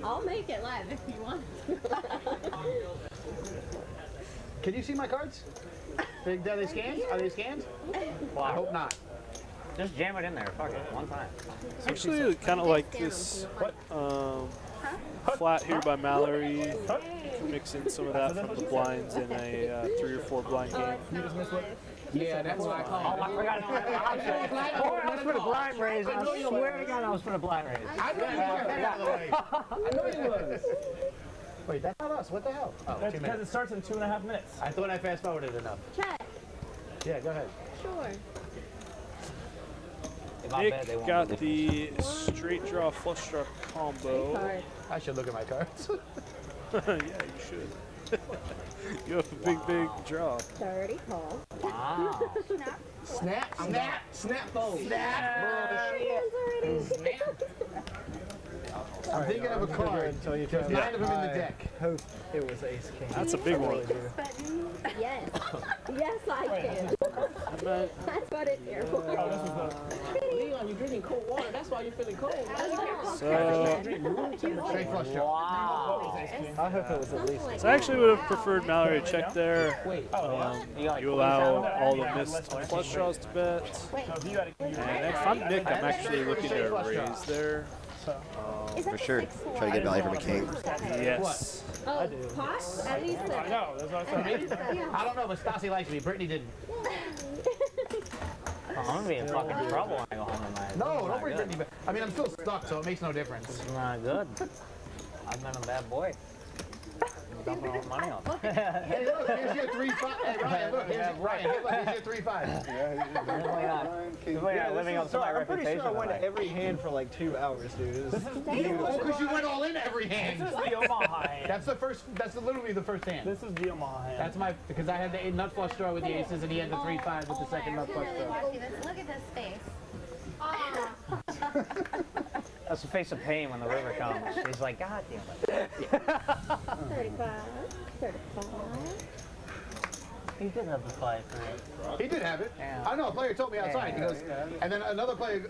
I'll make it live if you want. Can you see my cards? Are they scanned? Are they scanned? I hope not. Just jam it in there. Fuck it. One time. It's actually kind of like this flat here by Mallory. Mix in some of that from the blinds in a 3 or 4 blind game. Yeah, that's what I call it. Oh, I forgot. I was for the blind raise. I swear to God, I was for the blind raise. I know you were. Get out of the way. I know you was. Wait, that's not us. What the hell? Oh, 2 That's because minutes. it starts in 2.5 minutes. I thought I fast forwarded enough. Check. Yeah, go ahead. Sure. Nick got the straight draw flush draw combo. I should look at my cards. Yeah, you should. You have a big draw. 30 call. Wow. Snap, snap, fold. I'm thinking of a card. There's 9 of them in the deck. Hope it was Ace King. That's a big one. Yes. Yes, I can. That's what it's here for. Leon, you're drinking cold water. That's why you're feeling cold. So, Straight flush draw. Wow. I hope it was at least. so I actually would have preferred Mallory to check there. You allow all the missed flush draws to bet. And if I'm Nick, I'm actually looking to raise there. So. For sure. Try to get value from a king. Yes. Oh, pot? At least I know, that's what I said. I don't know, but Stassi likes me. Brittany didn't. I'm gonna be in fucking trouble when I go home tonight. No, don't bring Brittany back. I mean, I'm still stuck, so it makes no difference. It's not good. I've been a bad boy. I'm dumping all the money on. Hey, look, here's your 3-5. Hey, Ryan, look, here's your 3-5 Definitely not living up to my I'm pretty reputation. sure I went every hand for like 2 hours, dude. Well, because you went all in every hand. This is the Omaha hand. That's the first. That's literally the first hand. This is the Omaha hand. That's my because I had the nut flush draw with the aces, and he had the 3-5 with the second nut flush draw. Look at this face. That's the face of pain when the river comes. He's like, God damn it. 35. 35. He did have the 5 for He did have it. Yeah. I know. A player told me outside. He goes, and then another player.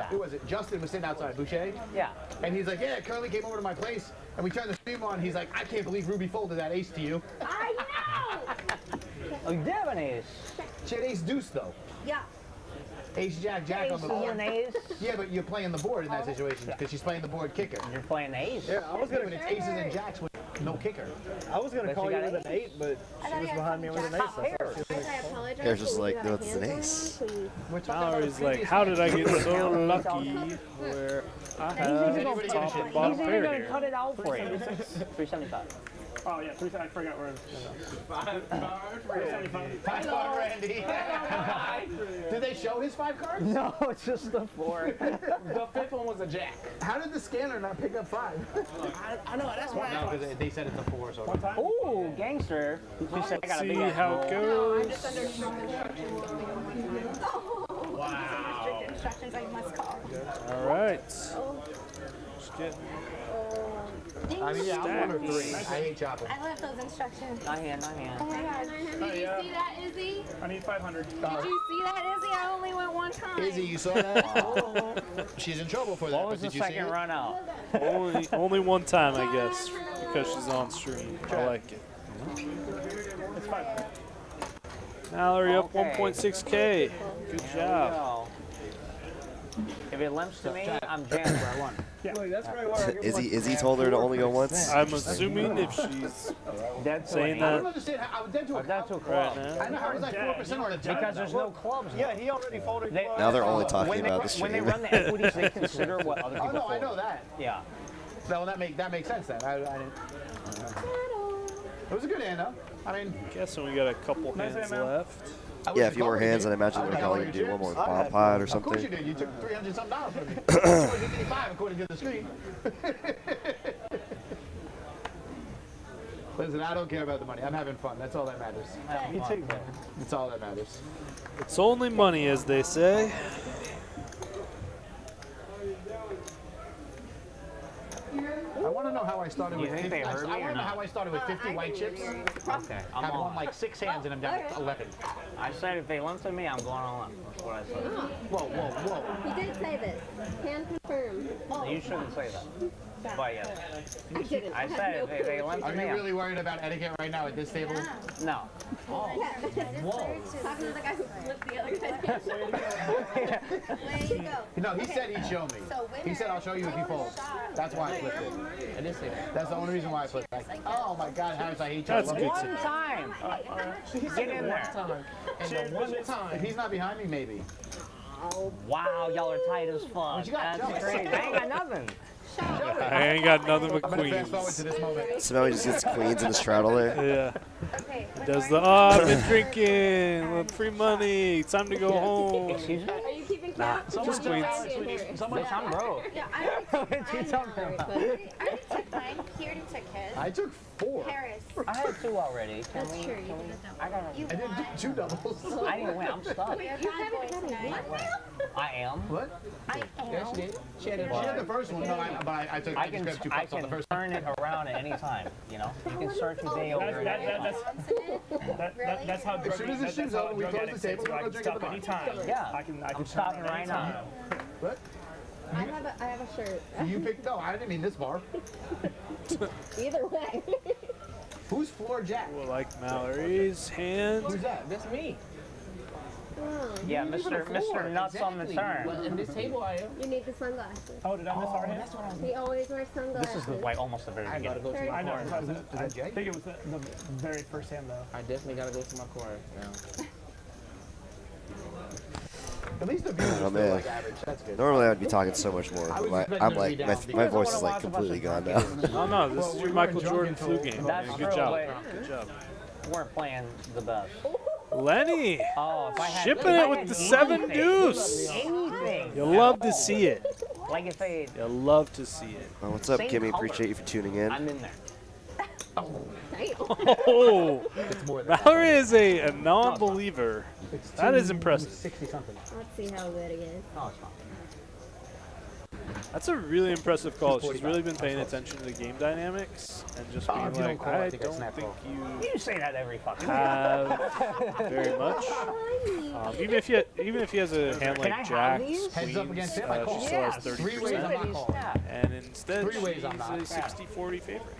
Who was it? Justin was sitting outside. Boucher. Yeah. And he's like, yeah, Curly came over to my place, and we turned the stream on. He's like, I can't believe Ruby folded that ace to you. I know! Oh, you did have an ace. She had ace deuce though. Yeah. Ace jack jack on the board. An ace? Yeah, but you're playing the board in that situation because she's playing the board kicker. You're playing the ace. Yeah, I was gonna. But it's aces and jacks with no kicker. I was gonna But call you you got with an 8, but she was behind me with an ace. Top pair. I apologize. Hair's just Can we like, do no, that it's an hand ace. for me, please? Mallory's like, how did I get so lucky where I have top and bottom He's pair even gonna here? cut it out for you. 375. Oh yeah, I forgot where it's 5 card Randy. Did they show his 5 cards? No, it's just the 4. The 5th one was a jack. How did the scanner not pick up 5? I know, that's why. No, because they said it's a 4, so. Ooh, gangster. She said, I got a big See ass how roll. it goes. I'm just under strict instructions. Wow. Strict instructions I must call. All right. Just getting I mean, yeah, I'm 1 or 3. I hate chopping. I love those instructions. Not hand, not hand. Oh my god. Did you see that, Izzy? I need 500. Did you see that, Izzy? I only went one time. Izzy, you saw that? She's in trouble for that. What was but the did you see second it? run out? only one time, I guess, because she's on stream. I like it. It's 500. Mallory up Okay. 1.6K. Good job. If it limps to me, I'm jammed where I won. Yeah. That's probably why Izzy told her to only go once. I'm assuming if she's Dead to saying an I don't that understand. I was dead to a Dead to a club. club. right now. I know how is that 4% on a jack? Because there's no clubs. Yeah, he already folded. They- Now they're only talking when they, about the when they stream. run the equities, they consider what other people Oh no, I fold. know that. Yeah. No, that makes sense then. I didn't. It was a good hand though. I mean, Guessing we got a couple Nice hands hand, man. left. Yeah, a few more hands, and I imagine they're calling you to do one more bomb pot or of course you something. did. You took $300 something from me. 255 according to the screen. Listen, I don't care about the money. I'm having fun. That's all that matters. Me too. That's all that matters. It's only money, as they say. I want to know how I started You with think 50. they I heard me want or to know not? how I started with 50 white chips. Okay. I'm I've won on. like 6 hands and I'm down to 11. I said if they limp to me, I'm going all in. That's what I said. Whoa, whoa, whoa. He did say this. Hand confirmed. You shouldn't say that. But yes. I didn't. I said if they limp to Are me, you really worried about etiquette right now at this table? no. Whoa. Talking to the guy who flipped the other guy's hand. Way to go. No, he said he'd show me. He said I'll show you if you fold. That's why I flipped it. I did say that. That's the only reason why I flipped it. Like, oh my God, Harris, I hate you. That's I love good. you. One time. Get in there. And the one time. If he's not behind me, maybe. Wow, y'all are tight as fuck. What you got? That's crazy. I ain't got nothing. I ain't got nothing but I'm gonna fast forward queens. to this moment. Smelly just gets queens in the straddle there. Yeah. Does the I've been drinking with free money. It's time to go home. Excuse me? Are you keeping Nah, count? just queens. Bitch, I'm broke. Yeah, I already What you talking about? took mine. He already took his. I took 4. Harris. I had 2 already. Can That's we? true. Can we? I got. You I didn't do won. 2 doubles. I didn't win. I'm stuck. We have You 5 boys haven't had tonight. one. I am. What? I Yeah, she did. She had the first one. No, but I took. I I just can grabbed 2 I cups on the can first. turn it around at any time. You know, you can search a day over at any time. That's how As soon as the show's over, we close the table. We'll go drink at the bar. anytime. Yeah, I can I'm stopping right now. What? I have a shirt. You picked? No, I didn't mean this bar. Either way. Who's floor jack? Well, like Mallory's hand. Who's that? That's me. Yeah, Mr. Nuts on the turn. In this table, I am. You need the sunglasses. Oh, did I miss our hand? He always wears sunglasses. This is like almost the very beginning. I know. I think it was the very first hand though. I definitely gotta go to my car now. At least the viewers Oh are man. like average. That's good. Normally I'd be talking so much more, but my voice is like completely gone now. Oh no, this is your Michael Jordan flu game. That's Good true, job. but Good job. weren't playing the best. Lenny, Oh, if I had shipping it with the 7 deuce. anything. You love to see it. Like if they, You love to see it. Oh, what's up, Same Kimmy? color. Appreciate you for tuning in. I'm in there. Oh, Mallory is a non-believer. That is impressive. 60-something. Let's see how good it is. That's a really impressive call. She's really been paying attention to the game dynamics and just being like, I don't think you You say that every fucking have very much. Even if he has a hand Can I like have jacks, these? Heads up queens, against him, I call. she still has Yes. 30%. And instead, 3 ways I'm not. she's a 60-40 favorite.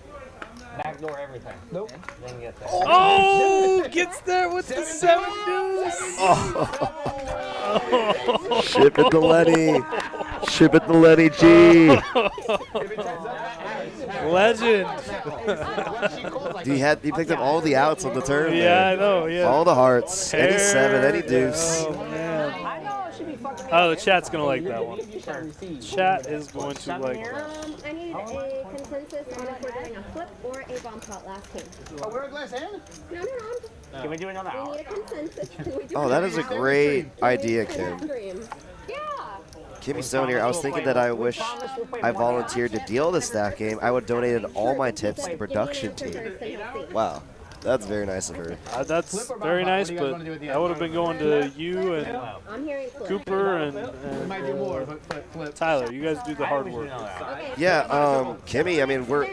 Backdoor everything. Nope. Then get there. Oh, gets there with the 7 deuce. Oh. Ship it to Lenny. Ship it to Lenny G. Legend. He picked up all the outs on the turn. Yeah, there. I know. Yeah. All the hearts. Any 7, any deuce. Oh man. Oh, the chat's gonna like that one. Chat is going to like that. I need a consensus on if we're doing a flip or a bomb pot last game. Oh, we're a glass hand? No. Can we do another We hour? need a consensus. Oh, that is a great idea, Kim. Yeah. Kimmy Stone here. I was thinking that I wish I volunteered to deal this staff game. I would have donated all my tips to the production team. Wow. That's very nice of her. That's very nice, but I would have been going to you and I'm hearing flip. Cooper and might do more, but flip. Tyler. You guys do the hard work. Yeah, Kimmy, I mean, we're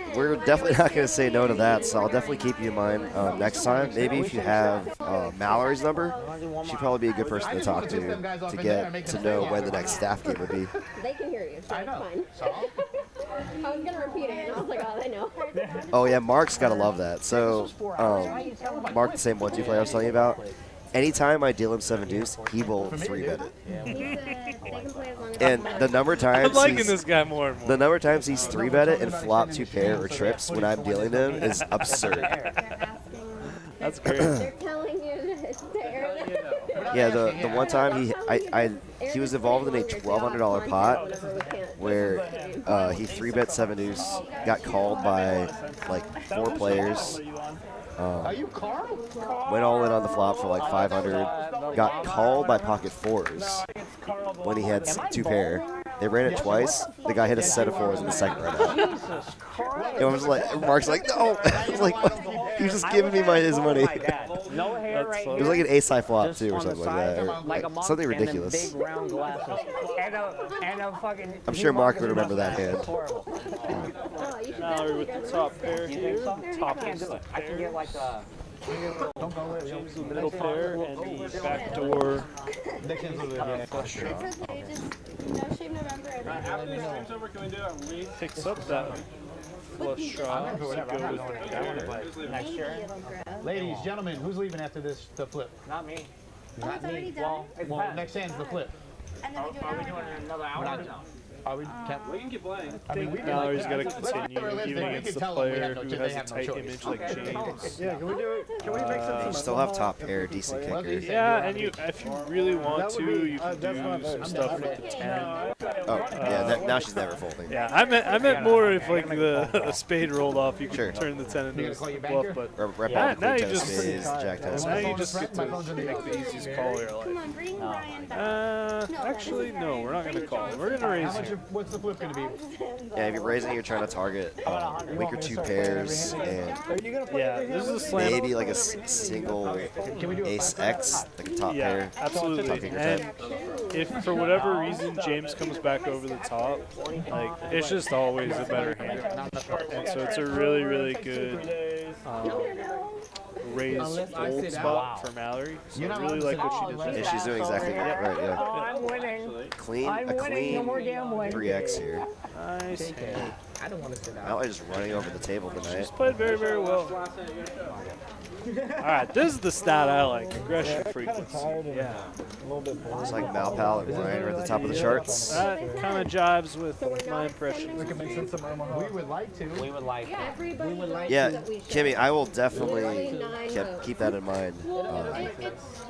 definitely not going to say no to that, so I'll definitely keep you in mind next time. Maybe if you have Mallory's number, she'd probably be a good person to talk to get to know when the next staff game would be. They can hear you, so it's fine. I was going to repeat it, and I was like, oh, they know. Oh, yeah, Mark's got to love that. So, Mark, the same 1-2 player I was telling you about, anytime I deal him 7 deuce, he will 3-bet it. He said they can play as long as And the number of times I'm liking this guy more and more. The number of times he's 3-bet it and flop 2 pair or trips when I'm dealing to him is absurd. That's great. They're telling you to air them. Yeah, the one time he was involved in a $1,200 pot where he 3-bet 7 deuce, got called by like 4 players. Are you Carl? Went all in on the flop for like 500. Got called by pocket 4s when he had 2 pair. They ran it twice. The guy hit a set of 4s in the second run out. And I was like, Mark's like, no. I was like, what? He was just giving me his money. No hair right It was like an ace-high flop too, or something like that, or like a like monk, something and then ridiculous. big round glasses. And a fucking. I'm sure Mark would remember that hand. Mallory with the top pair You here. think so? Top I can't do it. I can get like a. James the middle pair and the backdoor flush draw. It's okay, just no shave November. After the stream's over, can we do a Picks up that flush draw to go with the pair. Next year. Ladies, gentlemen, who's leaving after this, the flip? Not me. Oh, it's already done? Well, it Well, depends. next hand's the flip. And then we do Are we another doing one. another hour? Are we? We can keep playing. I mean, we can Mallory's like, got to let's continue be realistic. even We against can the tell them we player have no who choice. has They a have no tight choice. image like James. Yeah, can we do it? Can we make some? You still have top pair, decent kicker. Yeah, and if you really want That to, would be- you can that's my do vote. some stuff with the 10. Oh, yeah, now she's never folding. Yeah, I meant more if like the spade rolled off, you could Sure. turn the 10 into You a gonna call your bluff, banker? but Rep yeah, on now you queen 10 just spades, jack 10 now spades. you just get to make the easiest call of your Come life. on, bring Brian back. Actually, no, we're not going to call. We're going to raise How much? here. What's the flip going to be? Yeah, if you're raising, you're trying to target weaker 2 pairs and Yeah, this is a slam. maybe like a single ace X, like a top Yeah, pair. Top absolutely. kicker And type. if for whatever reason James comes back over the top, like it's just always a better hand. And so it's a really, really good raise fold spot for Mallory. So I really like what she did Yeah, there. she's doing exactly right, yeah. I'm winning. Clean, I'm a winning. No more clean gambling. 3X here. Nice hand. I don't want to sit out. Mallory just running over the table tonight. She's played very, very well. All right, this is the stat I like. Aggression frequency. Yeah. It's like Malpal and Ryan are at the top of the charts. That kind of jives with my impression. We would like to. We would like to. Everybody We would like Yeah, that we should. Kimmy, I will definitely Really keep that in mind. It's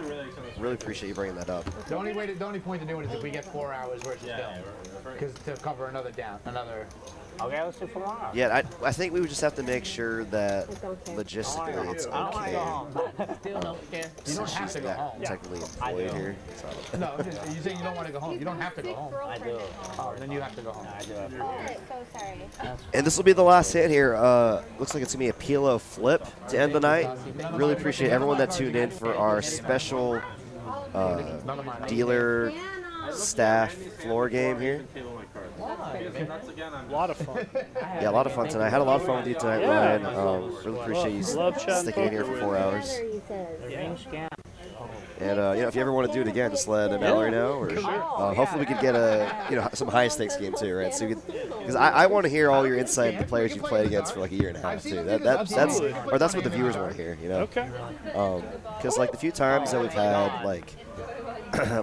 Really appreciate you bringing that up. The only point to do it is if we get 4 hours versus film, because to cover another. Okay, let's do 4 hours. Yeah, I think we would just have to make sure that logistically it's I don't want to go okay. home. Still don't care. You don't have to go home. Technically employed here. So. No, you saying you don't want to go home. You don't have to go home. I do. Oh, then you have to go home. I do have to go Oh, home. so sorry. And this will be the last hit here. Looks like it's going to be a PLO flip to end the night. Really appreciate everyone that tuned in for our special dealer staff floor game here. A lot of fun. Yeah, a lot of fun tonight. Had a lot of fun with you tonight, Yeah. Ryan. Really appreciate you sticking in here for 4 hours. And if you ever want to do it again, just let Mallory know. Or hopefully we could get some high stakes game too, right? So because I want to hear all your insight into the players you've played against for like a year and a half too. That's what the viewers want to hear, you know. Okay. Because like the few times that we've had like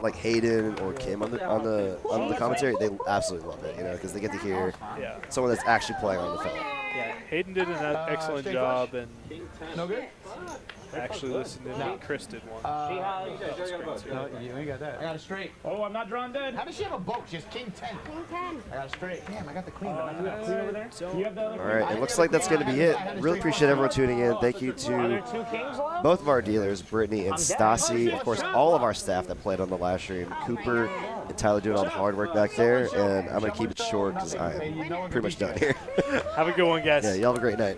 like Hayden or Kim on the commentary, they absolutely love it, you know, because they get to hear someone that's actually playing on the field. Yeah, Hayden did an excellent job, and No good? actually listened in when Chris did one. No, you ain't got that. I got a straight. Oh, I'm not drawn dead. How does she have a boat? She has king 10. King 10. I got a straight. Damn, I got the queen. But You got a queen over there? You have the other All right, it looks like that's going to be it. Really appreciate everyone tuning in. Thank you Are there to 2 kings left? both of our dealers, Brittany and Stassi. Of course, all of our staff that played on the live stream. Cooper and Tyler doing all the hard work back there. And I'm going to keep it short because I'm pretty much done here. Have a good one, guys. Yeah, y'all have a great night.